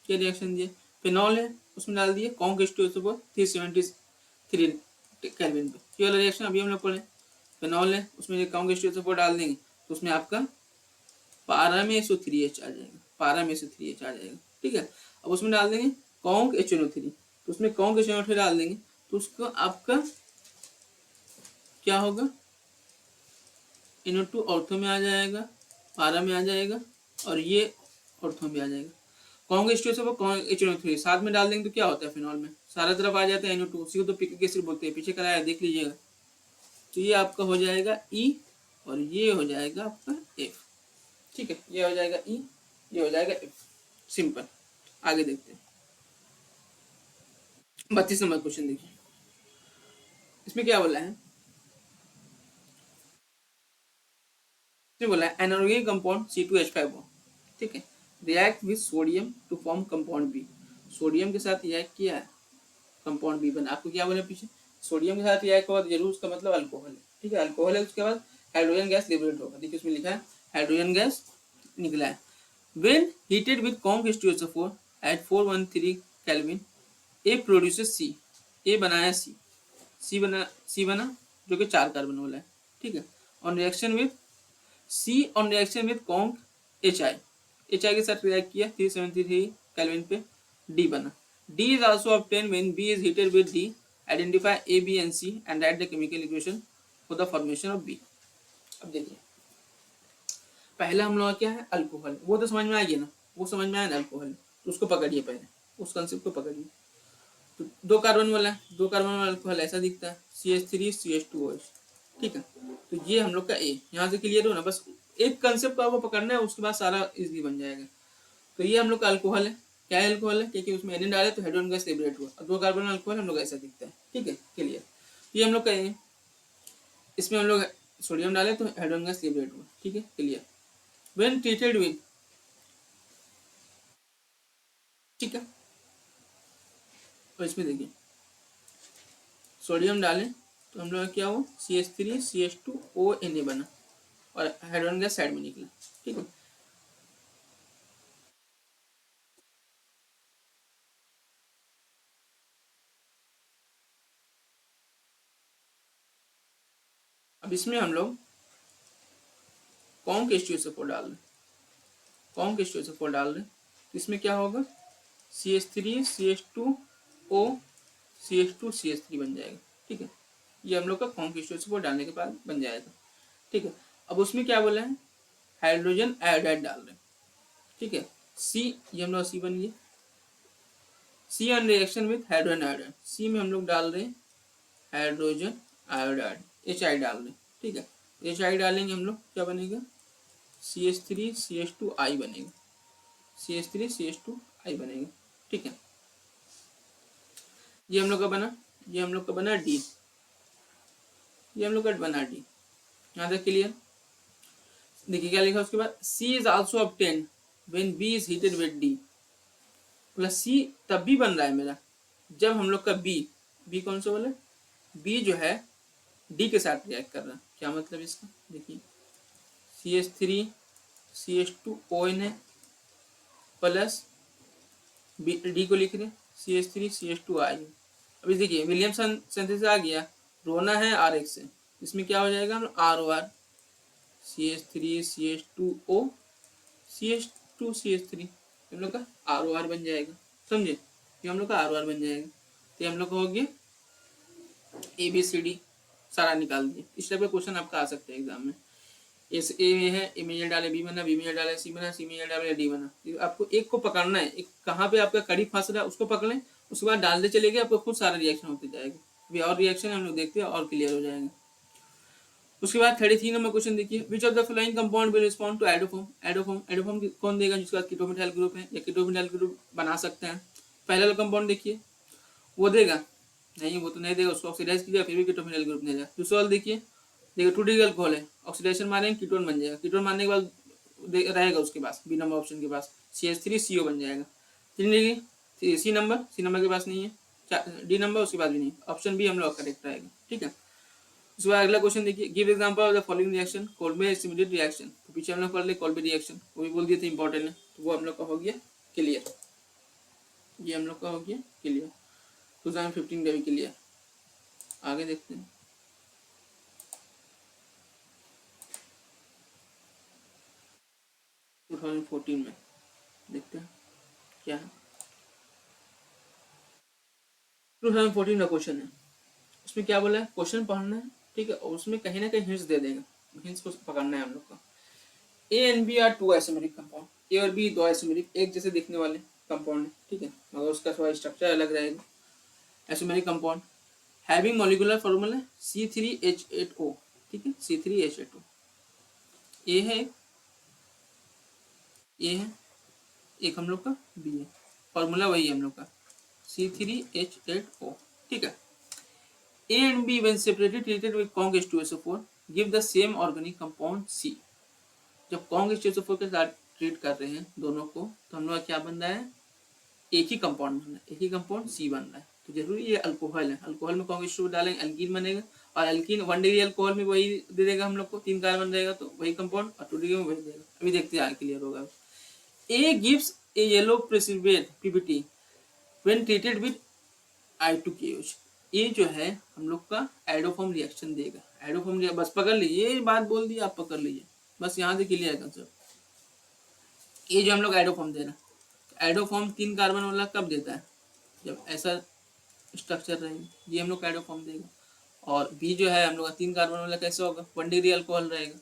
क्या रिएक्शन दिया, फिनॉल है उसमें डाल दिए कॉन्क H2SO4 373 केल्विन पे, ये वाला रिएक्शन अभी हम लोग पढ़े। फिनॉल है उसमें कॉन्क H2SO4 डाल देंगे तो उसमें आपका पारा में SO3H आ जाएगा, पारा में SO3H आ जाएगा, ठीक है। अब उसमें डाल देंगे कॉन्क HNO3, तो उसमें कॉन्क HNO3 डाल देंगे तो उसको आपका क्या होगा, NO2 ऑर्थो में आ जाएगा, पारा में आ जाएगा और ये ऑर्थो में आ जाएगा। कॉन्क H2SO4 कॉन्क HNO3 साथ में डाल देंगे तो क्या होता है फिनॉल में, सारा तरफ आ जाता है NO2, उसी को तो पिक एसिड बोलते हैं, पीछे कराया देख लीजिएगा। तो ये आपका हो जाएगा E और ये हो जाएगा आपका F, ठीक है, ये हो जाएगा E, ये हो जाएगा F, सिंपल। आगे देखते हैं 32 नंबर क्वेश्चन देखिए, इसमें क्या बोला है, इसमें बोला है एनऑर्गेनिक कंपाउंड C2H5O, ठीक है, react with sodium to form compound B, sodium के साथ रिएक्ट किया है, कंपाउंड B बना। आपको क्या बोला पीछे, सोडियम के साथ रिएक्ट होगा जरूर उसका मतलब अल्कोहल है, ठीक है, अल्कोहल है, उसके बाद हाइड्रोजन गैस लिबरेट होगा, देखिए उसमें लिखा है हाइड्रोजन गैस निकला है। When heated with conc H2SO4 at 413 Kelvin, A produces C, A बनाया C बना जो कि 4 कार्बन वाला है, ठीक है। On reaction with conc HI के साथ रिएक्ट किया 373 केल्विन पे, D बना। D is also obtained when B is heated with D. Identify A, B and C and write the chemical equation for the formation of B. अब देखिए पहला हम लोग क्या है अल्कोहल, वो तो समझ में आ गया ना, वो समझ में आया ना अल्कोहल, तो उसको पकड़िए पहले, उस कंसेप्ट को पकड़िए। तो 2 कार्बन वाला है, 2 कार्बन वाला अल्कोहल ऐसा दिखता है CH3CH2OH, ठीक है। तो ये हम लोग का ए, यहाँ से क्लियर हो ना, बस एक कंसेप्ट को आपको पकड़ना है, उसके बाद सारा इजीली बन जाएगा। तो ये हम लोग का अल्कोहल है, क्या है अल्कोहल है, क्योंकि उसमें एन डाले तो हाइड्रोजन गैस लिबरेट हुआ, और 2 कार्बन अल्कोहल हम लोग ऐसा दिखता है, ठीक है, क्लियर। ये हम लोग का ए, इसमें हम लोग सोडियम डाले तो हाइड्रोजन गैस लिबरेट हुआ, ठीक है, क्लियर। When treated with, ठीक है, और इसमें देखिए सोडियम डालें तो हम लोग क्या हुआ CH3CH2ONA बना और हाइड्रोजन गैस साइड में निकला, ठीक है। अब इसमें हम लोग कॉन्क H2SO4 डाल रहे, कॉन्क H2SO4 डाल रहे तो इसमें क्या होगा CH3CH2O CH2CH3 बन जाएगा, ठीक है। ये हम लोग का कॉन्क H2SO4 डालने के बाद बन जाएगा, ठीक है। अब उसमें क्या बोला है हाइड्रोजन आयोडाइड डाल रहे, ठीक है, C, ये हम लोग C बन गया, C on reaction with hydrogen iodide, C में हम लोग डाल रहे हैं हाइड्रोजन आयोडाइड HI डाल रहे, ठीक है। HI डालेंगे हम लोग क्या बनेगा CH3CH2I बनेगा, CH3CH2I बनेगा, ठीक है। ये हम लोग का बना, ये हम लोग का बना D, ये हम लोग का बना D, यहाँ तक क्लियर। देखिए क्या लिखा उसके बाद C is also obtained when B is heated with D, plus C तब भी बन रहा है मेरा जब हम लोग का B कौन सा वाला, B जो है D के साथ रिएक्ट कर रहा है, क्या मतलब इसका, देखिए CH3CH2ONA प्लस D को लिख रहे CH3CH2I। अभी देखिए विलियमसन सिंथेसिस आ गया, रोना है RX से, इसमें क्या हो जाएगा हम ROR CH3CH2O CH2CH3 हम लोग का ROR बन जाएगा, समझे, ये हम लोग का ROR बन जाएगा। तो हम लोग का हो गया ABCD सारा निकाल दिए। इस टाइप का क्वेश्चन आपका आ सकता है एग्जाम में, इस ए में है ए में डाले B बना, B में डाले C बना, C में डाले D बना। आपको एक को पकड़ना है, एक कहाँ पे आपका कड़ी फंस रहा है उसको पकड़ें, उसके बाद डालते चलेंगे, आपको खुद सारा रिएक्शन होते जाएगा। अभी और रिएक्शन हम लोग देखते हैं और क्लियर हो जाएंगे। उसके बाद 33 नंबर क्वेश्चन देखिए, which of the following compound will respond to iodoform. Iodoform कौन देगा, जिसका कीटोमिथाइल ग्रुप है या कीटोमिथाइल ग्रुप बना सकते हैं। पहला वाला कंपाउंड देखिए, वो देगा नहीं, वो तो नहीं देगा, उसको ऑक्सीडाइज कीजिएगा फिर भी कीटोमिथाइल ग्रुप नहीं देगा। दूसरा वाला देखिए, 2 डिग्री अल्कोहल है, ऑक्सीडेशन मारेंगे कीटोन बन जाएगा, कीटोन मारने के बाद रहेगा उसके पास बी नंबर ऑप्शन के पास CH3CO बन जाएगा। 3 डिग्री सी नंबर के पास नहीं है, डी नंबर उसके पास भी नहीं, ऑप्शन बी हम लोग करेक्ट रहेगा। ठीक है, उसके बाद अगला क्वेश्चन देखिए, give example of the following reaction, Kolbe similar reaction. तो पीछे हम लोग पढ़ ले कोल्बे रिएक्शन, वो भी बोल दिए थे इंपॉर्टेंट है, तो वो हम लोग का हो गया क्लियर, ये हम लोग का हो गया क्लियर, 2015 का भी क्लियर। आगे देखते हैं, 2014 में देखते हैं क्या है। 2014 का क्वेश्चन है, उसमें क्या बोला है, क्वेश्चन पढ़ना है, ठीक है, और उसमें कहीं ना कहीं हिंट्स दे देगा, हिंट्स को पकड़ना है हम लोग का। A and B are 2 isomeric compound, A और बी 2 आइसोमेरिक एक जैसे दिखने वाले कंपाउंड है, ठीक है, मगर उसका थोड़ा स्ट्रक्चर अलग रहेगा। Isomeric compound having molecular formula C3H8O, ठीक है, C3H8O। ए है एक हम लोग का बी है, फॉर्मूला वही है हम लोग का C3H8O, ठीक है। A and B when separated treated with Kong H2SO4 give the same organic compound C। जब Kong H2SO4 के साथ ट्रीट कर रहे हैं दोनों को, तो हम लोग क्या बन रहा है, एक ही कंपाउंड बन रहा है, एक ही कंपाउंड C बन रहा है। तो जरूरी ये अल्कोहल है, अल्कोहल में Kong H2 डालेंगे एल्कीन बनेगा, और एल्कीन 1 डिग्री अल्कोहल में वही दे देगा हम लोग को, 3 कार्बन रहेगा तो वही कंपाउंड, और 2 डिग्री में वही देगा। अभी देखते हैं क्लियर होगा। A gives a yellow precipitate PPT when treated with I2KOH। ये जो है हम लोग का एडोफॉर्म रिएक्शन देगा, एडोफॉर्म रिएक्शन, बस पकड़ लीजिए, ये बात बोल दी आप पकड़ लीजिए, बस यहाँ से क्लियर है कंसेप्ट। ये जो हम लोग एडोफॉर्म दे रहे हैं, एडोफॉर्म 3 कार्बन वाला कब देता है, जब ऐसा स्ट्रक्चर रहेगा, ये हम लोग का एडोफॉर्म देगा। और बी जो है हम लोग का 3 कार्बन वाला कैसे होगा, 1 डिग्री अल्कोहल रहेगा,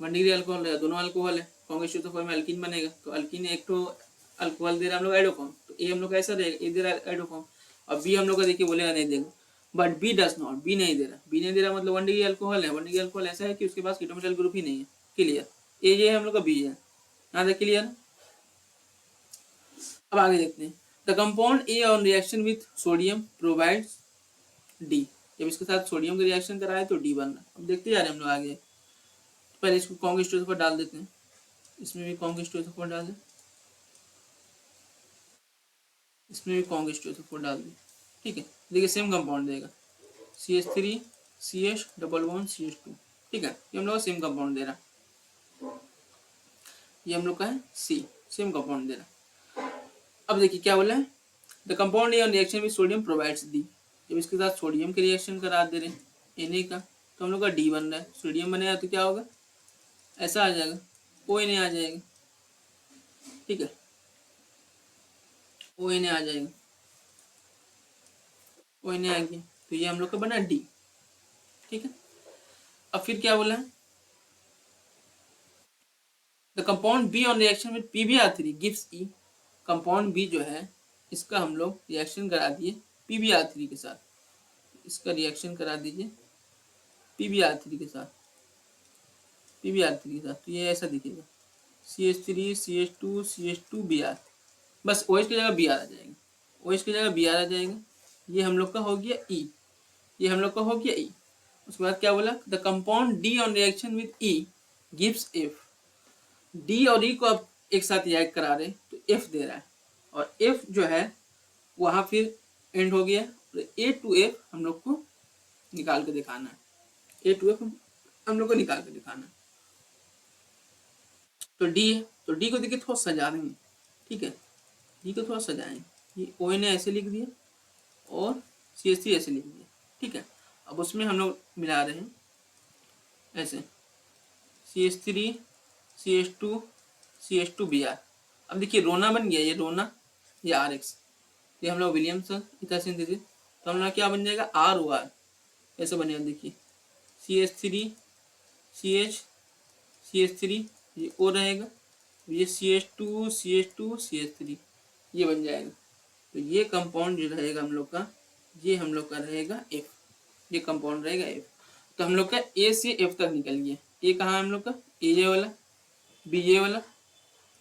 1 डिग्री अल्कोहल रहेगा, दोनों अल्कोहल है, कांग्रेस तो में अल्कीन बनेगा, तो अल्कीन एक तो अल्कोहल दे रहा है हम लोग एडोफॉर्म, तो ए हम लोग का ऐसा रहेगा, ए दे रहा है एडोफॉर्म, और बी हम लोग का देखिए बोलेगा नहीं देगा, but B does not, B नहीं दे रहा, बी नहीं दे रहा मतलब 1 डिग्री अल्कोहल है, 1 डिग्री अल्कोहल ऐसा है कि उसके पास कीटोमेटाइल ग्रुप ही नहीं है, क्लियर। ए ये हम लोग का बी है, यहाँ तक क्लियर। अब आगे देखते हैं, the compound A on reaction with sodium provides D. जब इसके साथ सोडियम का रिएक्शन कराए तो डी बन रहा है। अब देखते जा रहे हैं हम लोग आगे, पहले इसको कॉन्ग H2SO4 डाल देते हैं, इसमें भी कॉन्ग H2SO4 डाल दें, इसमें भी कॉन्ग H2SO4 डाल दें, ठीक है। देखिए सेम कंपाउंड देगा, CH3 CH double bond CH2, ठीक है, ये हम लोग का सेम कंपाउंड दे रहा, ये हम लोग का है C, सेम कंपाउंड दे रहा। अब देखिए क्या बोला है, the compound A on reaction with sodium provides D. जब इसके साथ सोडियम के रिएक्शन करा दे रहे Na का, तो हम लोग का डी बन रहा है, सोडियम बनेगा तो क्या होगा, ऐसा आ जाएगा, ONA आ जाएगा, ठीक है, ONA आ जाएगा, ONA आ गया, तो ये हम लोग का बना डी, ठीक है। अब फिर क्या बोला है, the compound B on reaction with PbR3 gives E। Compound B जो है इसका हम लोग रिएक्शन करा दिए PbR3 के साथ, इसका रिएक्शन करा दीजिए PbR3 के साथ, PbR3 के साथ, तो ये ऐसा दिखेगा CH3 CH2 CH2 Br, बस OH की जगह Br आ जाएगा, OH की जगह Br आ जाएगा, ये हम लोग का हो गया E, ये हम लोग का हो गया E। उसके बाद क्या बोला, the compound D on reaction with E gives F। D और E को आप एक साथ रिएक्ट करा रहे तो F दे रहा है, और F जो है वहाँ फिर एंड हो गया, A to F हम लोग को निकाल के दिखाना है, A to F हम लोग को निकाल के दिखाना है। तो D है, तो D को देखिए थोड़ा सजा देंगे, ठीक है, D को थोड़ा सजाएंगे, ये ONA ऐसे लिख दिया और CH3 ऐसे लिख दिया, ठीक है। अब उसमें हम लोग मिला रहे हैं ऐसे CH3 CH2 CH2 Br। अब देखिए रोना बन गया, ये रोना, ये RX, ये हम लोग विलियमसन इथर सिंथेसिस, तो हम लोग क्या बन जाएगा ROR, ऐसे बनेगा, देखिए CH3 CH CH3 ये O रहेगा, ये CH2 CH2 CH3 ये बन जाएगा, तो ये कंपाउंड जो रहेगा हम लोग का, ये हम लोग का रहेगा एफ, ये कंपाउंड रहेगा एफ। तो हम लोग का ए से एफ तक निकल गया। ए कहाँ है हम लोग का, ए ये वाला, बी ये वाला,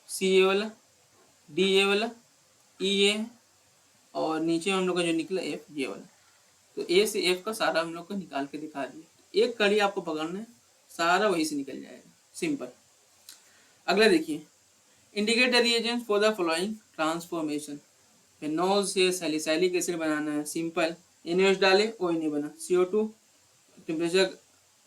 सी ये वाला, डी ये वाला, ई ये है, और नीचे हम लोग का जो निकला एफ ये वाला। तो ए से एफ का सारा हम लोग का निकाल के दिखा दिया। एक कड़ी आपको पकड़ना है, सारा वहीं से निकल जाएगा, सिंपल। अगला देखिए, indicate the reagent for the following transformation. Phenol से सैलिसाइलिक एसिड बनाना है, सिंपल। NaOH डाले, ओ नहीं बना। CO2 टेम्परेचर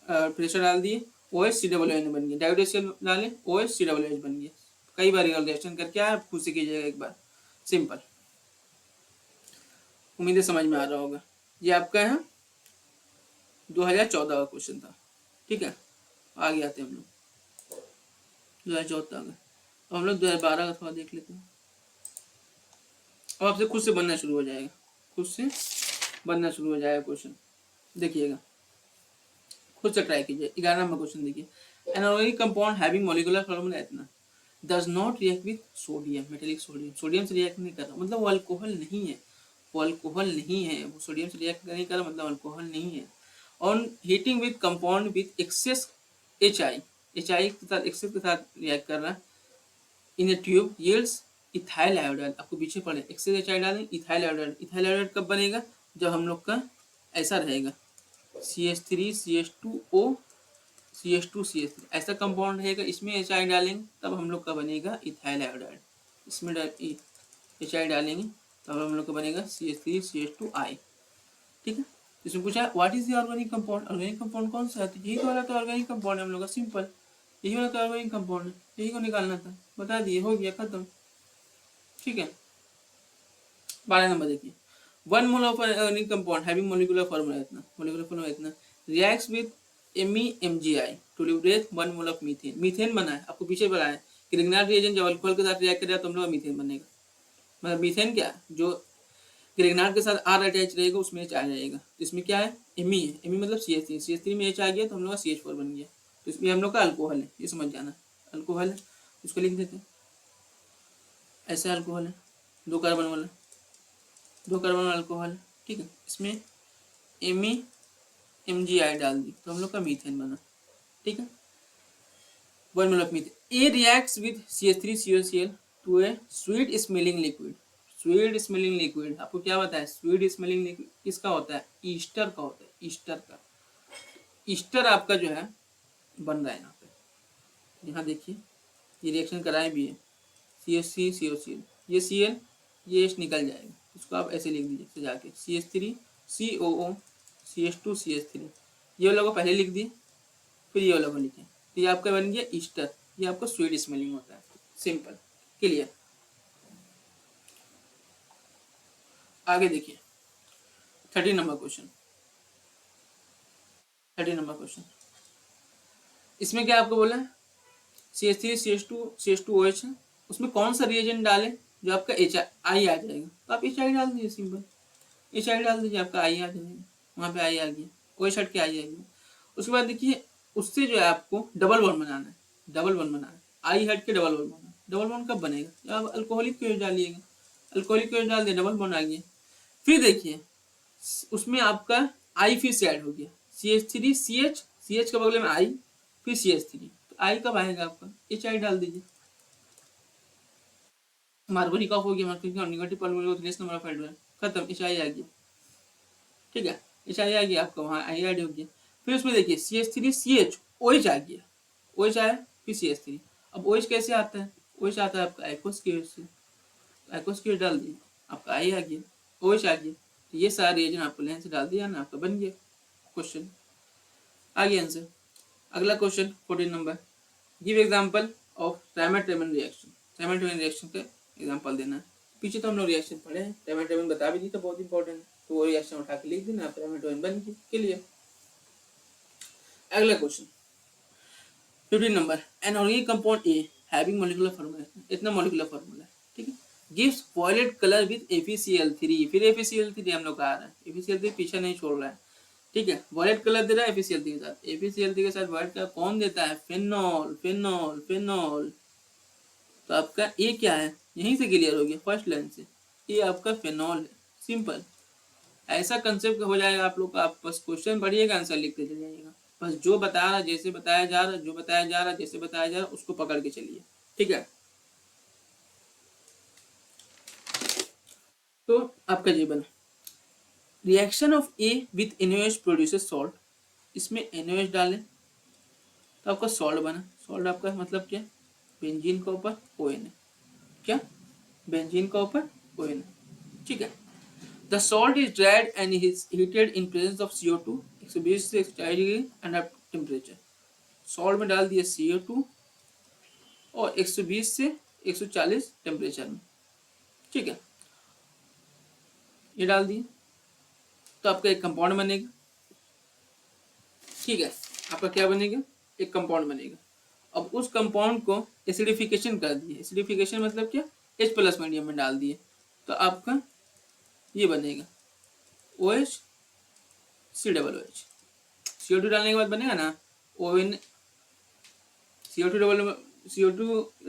प्रेशर डाल दिए, OH COOH बन गया। डायोड डाले, OH COOH बन गया। कई बार रिएक्शन करके आया, खुद से कीजिएगा एक बार, सिंपल। उम्मीद है समझ में आ रहा होगा। ये आपका है 2014 का क्वेश्चन था, ठीक है। आगे आते हैं हम लोग 2014 का। अब हम लोग 2012 का थोड़ा देख लेते हैं। अब आपसे खुद से बनना शुरू हो जाएगा, खुद से बनना शुरू हो जाएगा क्वेश्चन। देखिएगा, खुद से ट्राई कीजिए। 11 नंबर क्वेश्चन देखिए, an organic compound having molecular formula इतना does not react with sodium, metallic sodium, sodium से रिएक्ट नहीं कर रहा, मतलब वो अल्कोहल नहीं है, वो अल्कोहल नहीं है, वो सोडियम से रिएक्ट नहीं कर रहा, मतलब अल्कोहल नहीं है। On heating with compound with excess HI, HI के साथ एक्सेस के साथ रिएक्ट कर रहा है, in a tube yields ethyl iodide. आपको पीछे पड़े, एक्सेस HI डालें, इथाइल आयोडाइड। इथाइल आयोडाइड कब बनेगा, जब हम लोग का ऐसा रहेगा CH3 CH2O CH2 CH3, ऐसा कंपाउंड रहेगा, इसमें HI डालेंगे तब हम लोग का बनेगा इथाइल आयोडाइड। इसमें HI डालेंगे तब हम लोग का बनेगा CH3 CH2I, ठीक है। इसमें पूछा what is the organic compound, organic compound कौन सा है, तो यही तो वाला तो ऑर्गेनिक कंपाउंड है हम लोग का, सिंपल। यही वाला तो ऑर्गेनिक कंपाउंड है, यही को निकालना था, बता दिए, हो गया, खत्म, ठीक है। 12 नंबर देखिए, 1 mole of organic compound having molecular formula इतना, मॉलिक्यूलर फार्मूला इतना, reacts with MEmGi to liberate 1 mole of methane. Methane बना है, आपको पीछे बताया कि ग्रिग्नार्ड रिएजेंट जब अल्कोहल के साथ रिएक्ट करेगा तो हम लोग का मीथेन बनेगा। मतलब मीथेन क्या, जो ग्रिग्नार्ड के साथ R अटैच रहेगा उसमें H आ जाएगा। तो इसमें क्या है, Me है, Me मतलब CH3, CH3 में H आ गया तो हम लोग का CH4 बन गया। तो इसमें हम लोग का अल्कोहल है, ये समझ जाना, अल्कोहल है, उसको लिख देते हैं ऐसे, अल्कोहल है, 2 कार्बन वाला, 2 कार्बन वाला अल्कोहल, ठीक है। इसमें MEmGi डाल दी तो हम लोग का मीथेन बना, ठीक है। 1 mole of methane. A reacts with CH3COCl to a sweet smelling liquid. Sweet smelling liquid आपको क्या बताया, स्वीट स्मेलिंग लिक्विड किसका होता है, ईस्टर का होता है, ईस्टर का। ईस्टर आपका जो है बन रहा है यहाँ पे, यहाँ देखिए ये रिएक्शन कराए भी है, CH3 COCl, ये Cl, ये H निकल जाएगा, इसको आप ऐसे लिख दीजिए सजा के, CH3 COO CH2 CH3, ये वाला को पहले लिख दिए, फिर ये वाला को लिखे, तो ये आपका बन गया ईस्टर, ये आपका स्वीट स्मेलिंग होता है, सिंपल, क्लियर। आगे देखिए 30 नंबर क्वेश्चन, 30 नंबर क्वेश्चन, इसमें क्या आपको बोला है, CH3 CH2OH है, उसमें कौन सा रिएजेंट डालें जो आपका HI आ जाएगा, तो आप HI डाल दीजिए, सिंपल HI डाल दीजिए, आपका I आ जाएगा, वहाँ पे I आ गया, OH हट के I आएगी। उसके बाद देखिए उससे जो है आपको डबल बॉन्ड बनाना है, डबल बॉन्ड बनाना है, I हट के डबल बॉन्ड बनाना है। डबल बॉन्ड कब बनेगा, जब आप अल्कोहलिक को डालिएगा, अल्कोहलिक को डाल दिया, डबल बॉन्ड आ गया। फिर देखिए उसमें आपका I फिर से ऐड हो गया, CH3 CH के बगले में I, फिर CH3, तो I कब आएगा आपका, HI डाल दीजिए, मार्बोनिक ऑफ हो गया, मार्बोनिक नेगेटिव परमाणु लेस नंबर ऑफ हाइड्रोजन, खत्म, HI आ गया, ठीक है, HI आ गया आपका, वहाँ I ऐड हो गया। फिर उसमें देखिए CH3 CH OH आ गया, OH आया, फिर CH3, अब OH कैसे आता है, OH आता है आपका एक्वस की वजह से, एक्वस की डाल दिए, आपका I आ गया, OH आ गया, तो ये सारे रिएजेंट आपको लाइन से डाल दिया ना, आपका बन गया क्वेश्चन, आ गया आंसर। अगला question 14 number, give example of ट्राइमेट्रेमन रिएक्शन, ट्राइमेट्रेमन रिएक्शन का एग्जांपल देना है। पीछे तो हम लोग रिएक्शन पढ़े हैं, ट्राइमेट्रेमन बता भी दी तो बहुत इंपॉर्टेंट है, तो वो रिएक्शन उठा के लिख देना, ट्राइमेट्रेमन बन गई, क्लियर। अगला question 15 number, N organic compound A having molecular formula, इतना मॉलिक्यूलर फार्मूला है, ठीक है, gives violet colour with FeCl3, फिर FeCl3 हम लोग का आ रहा है, FeCl3 पीछे नहीं छोड़ रहा है, ठीक है, वॉयलेट कलर दे रहा है FeCl3 के साथ, FeCl3 के साथ वॉयलेट कलर कौन देता है, फेनॉल, फेनॉल, फेनॉल, तो आपका ए क्या है, यहीं से क्लियर हो गया फर्स्ट लाइन से, ये आपका फेनॉल है, सिंपल। ऐसा कंसेप्ट हो जाएगा आप लोग का, आप बस क्वेश्चन पढ़िएगा, आंसर लिखते चले जाइएगा। बस जो बता रहा, जैसे बताया जा रहा, जो बताया जा रहा, जैसे बताया जा रहा, उसको पकड़ के चलिए, ठीक है। तो आपका जीवन, reaction of A with NaOH produces salt, इसमें NaOH डालें तो आपका सॉल्ट बना। सॉल्ट आपका मतलब क्या, बेंजीन का ऊपर ON, क्या, बेंजीन का ऊपर ON, ठीक है। The salt is dried and is heated in presence of CO2, 120 से 140 डिग्री अंडर टेम्परेचर। सॉल्ट में डाल दिए CO2 और 120 से 140 टेम्परेचर में, ठीक है, ये डाल दिए तो आपका एक कंपाउंड बनेगा, ठीक है। आपका क्या बनेगा, एक कंपाउंड बनेगा। अब उस कंपाउंड को एसिडिफिकेशन कर दिए, एसिडिफिकेशन मतलब क्या, H+ मीडियम में डाल दिए तो आपका ये बनेगा OH COOH। CO2 डालने के बाद बनेगा ना ON, CO2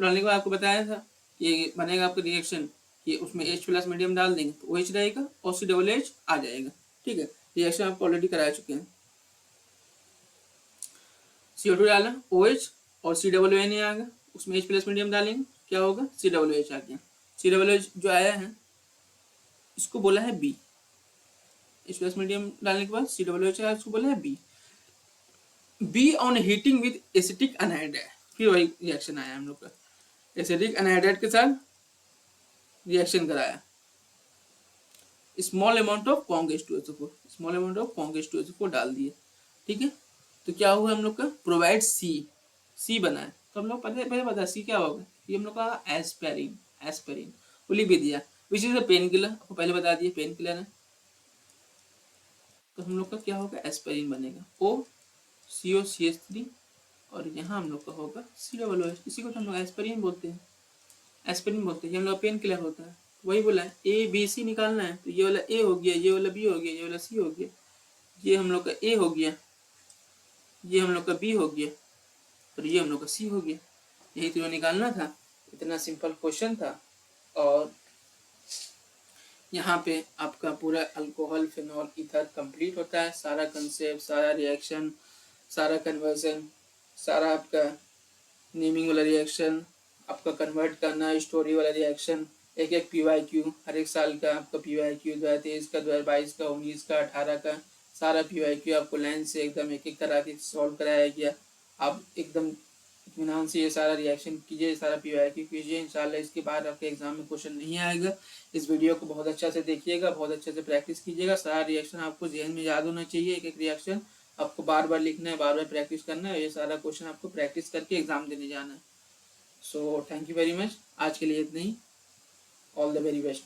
डालने के बाद आपको बताया था ये बनेगा आपका रिएक्शन, ये उसमें H+ मीडियम डाल देंगे तो OH रहेगा और COOH आ जाएगा, ठीक है। रिएक्शन आपको ऑलरेडी करा चुके हैं। CO2 डाला, OH और COOH आ गया, उसमें H+ मीडियम डालेंगे, क्या होगा, COOH आ गया। COOH जो आया है इसको बोला है B, H+ मीडियम डालने के बाद COOH आया, इसको बोला है B on heating with acetic anhydride, फिर वही रिएक्शन आया हम लोग का, एसिटिक अनहाइड्राइड के साथ रिएक्शन कराया, small amount of Kong H2SO4, small amount of Kong H2SO4 डाल दिए, ठीक है। तो क्या हुआ हम लोग का, प्रोवाइड सी बना है। तो हम लोग पहले पता सी क्या होगा, ये हम लोग का एस्पेरिन, एस्पेरिन वो लिख भी दिया, which is a pain killer, आपको पहले बता दिए पेन किलर है। तो हम लोग का क्या होगा, एस्पेरिन बनेगा, OCOCH3 और यहाँ हम लोग का होगा COOH, इसी को तो हम लोग एस्पेरिन बोलते हैं, एस्पिरिन बोलते हैं, हम लोग पेन किलर होता है। वही बोला है ABC निकालना है, तो ये वाला A हो गया, ये वाला B हो गया, ये वाला C हो गया, ये हम लोग का A हो गया, ये हम लोग का B हो गया और ये हम लोग का C हो गया। यही तो निकालना था, इतना सिंपल क्वेश्चन था। और यहाँ पे आपका पूरा अल्कोहल फिनॉल ईथर कंप्लीट होता है, सारा कंसेप्ट, सारा रिएक्शन, सारा कन्वर्जन, सारा आपका नेमिंग वाला रिएक्शन, आपका कन्वर्ट करना, स्टोरी वाला रिएक्शन, एक एक PYQ हर एक साल का आपका PYQ 2023 का, 2022 का, 19 का, 18 का, सारा PYQ आपको लाइन से एकदम एक एक करा के सॉल्व कराया गया। आप एकदम इत्मीनान से ये सारा रिएक्शन कीजिए, सारा PYQ कीजिए, इंशाल्लाह इसके बाद आपके एग्जाम में क्वेश्चन नहीं आएगा। इस वीडियो को बहुत अच्छा से देखिएगा, बहुत अच्छे से प्रैक्टिस कीजिएगा, सारा रिएक्शन आपको जहन में याद होना चाहिए, एक एक रिएक्शन आपको बार बार लिखना है, बार बार प्रैक्टिस करना है, ये सारा क्वेश्चन आपको प्रैक्टिस करके एग्जाम देने जाना है। So thank you very much, आज के लिए इतना ही, ऑल द वेरी बेस्ट।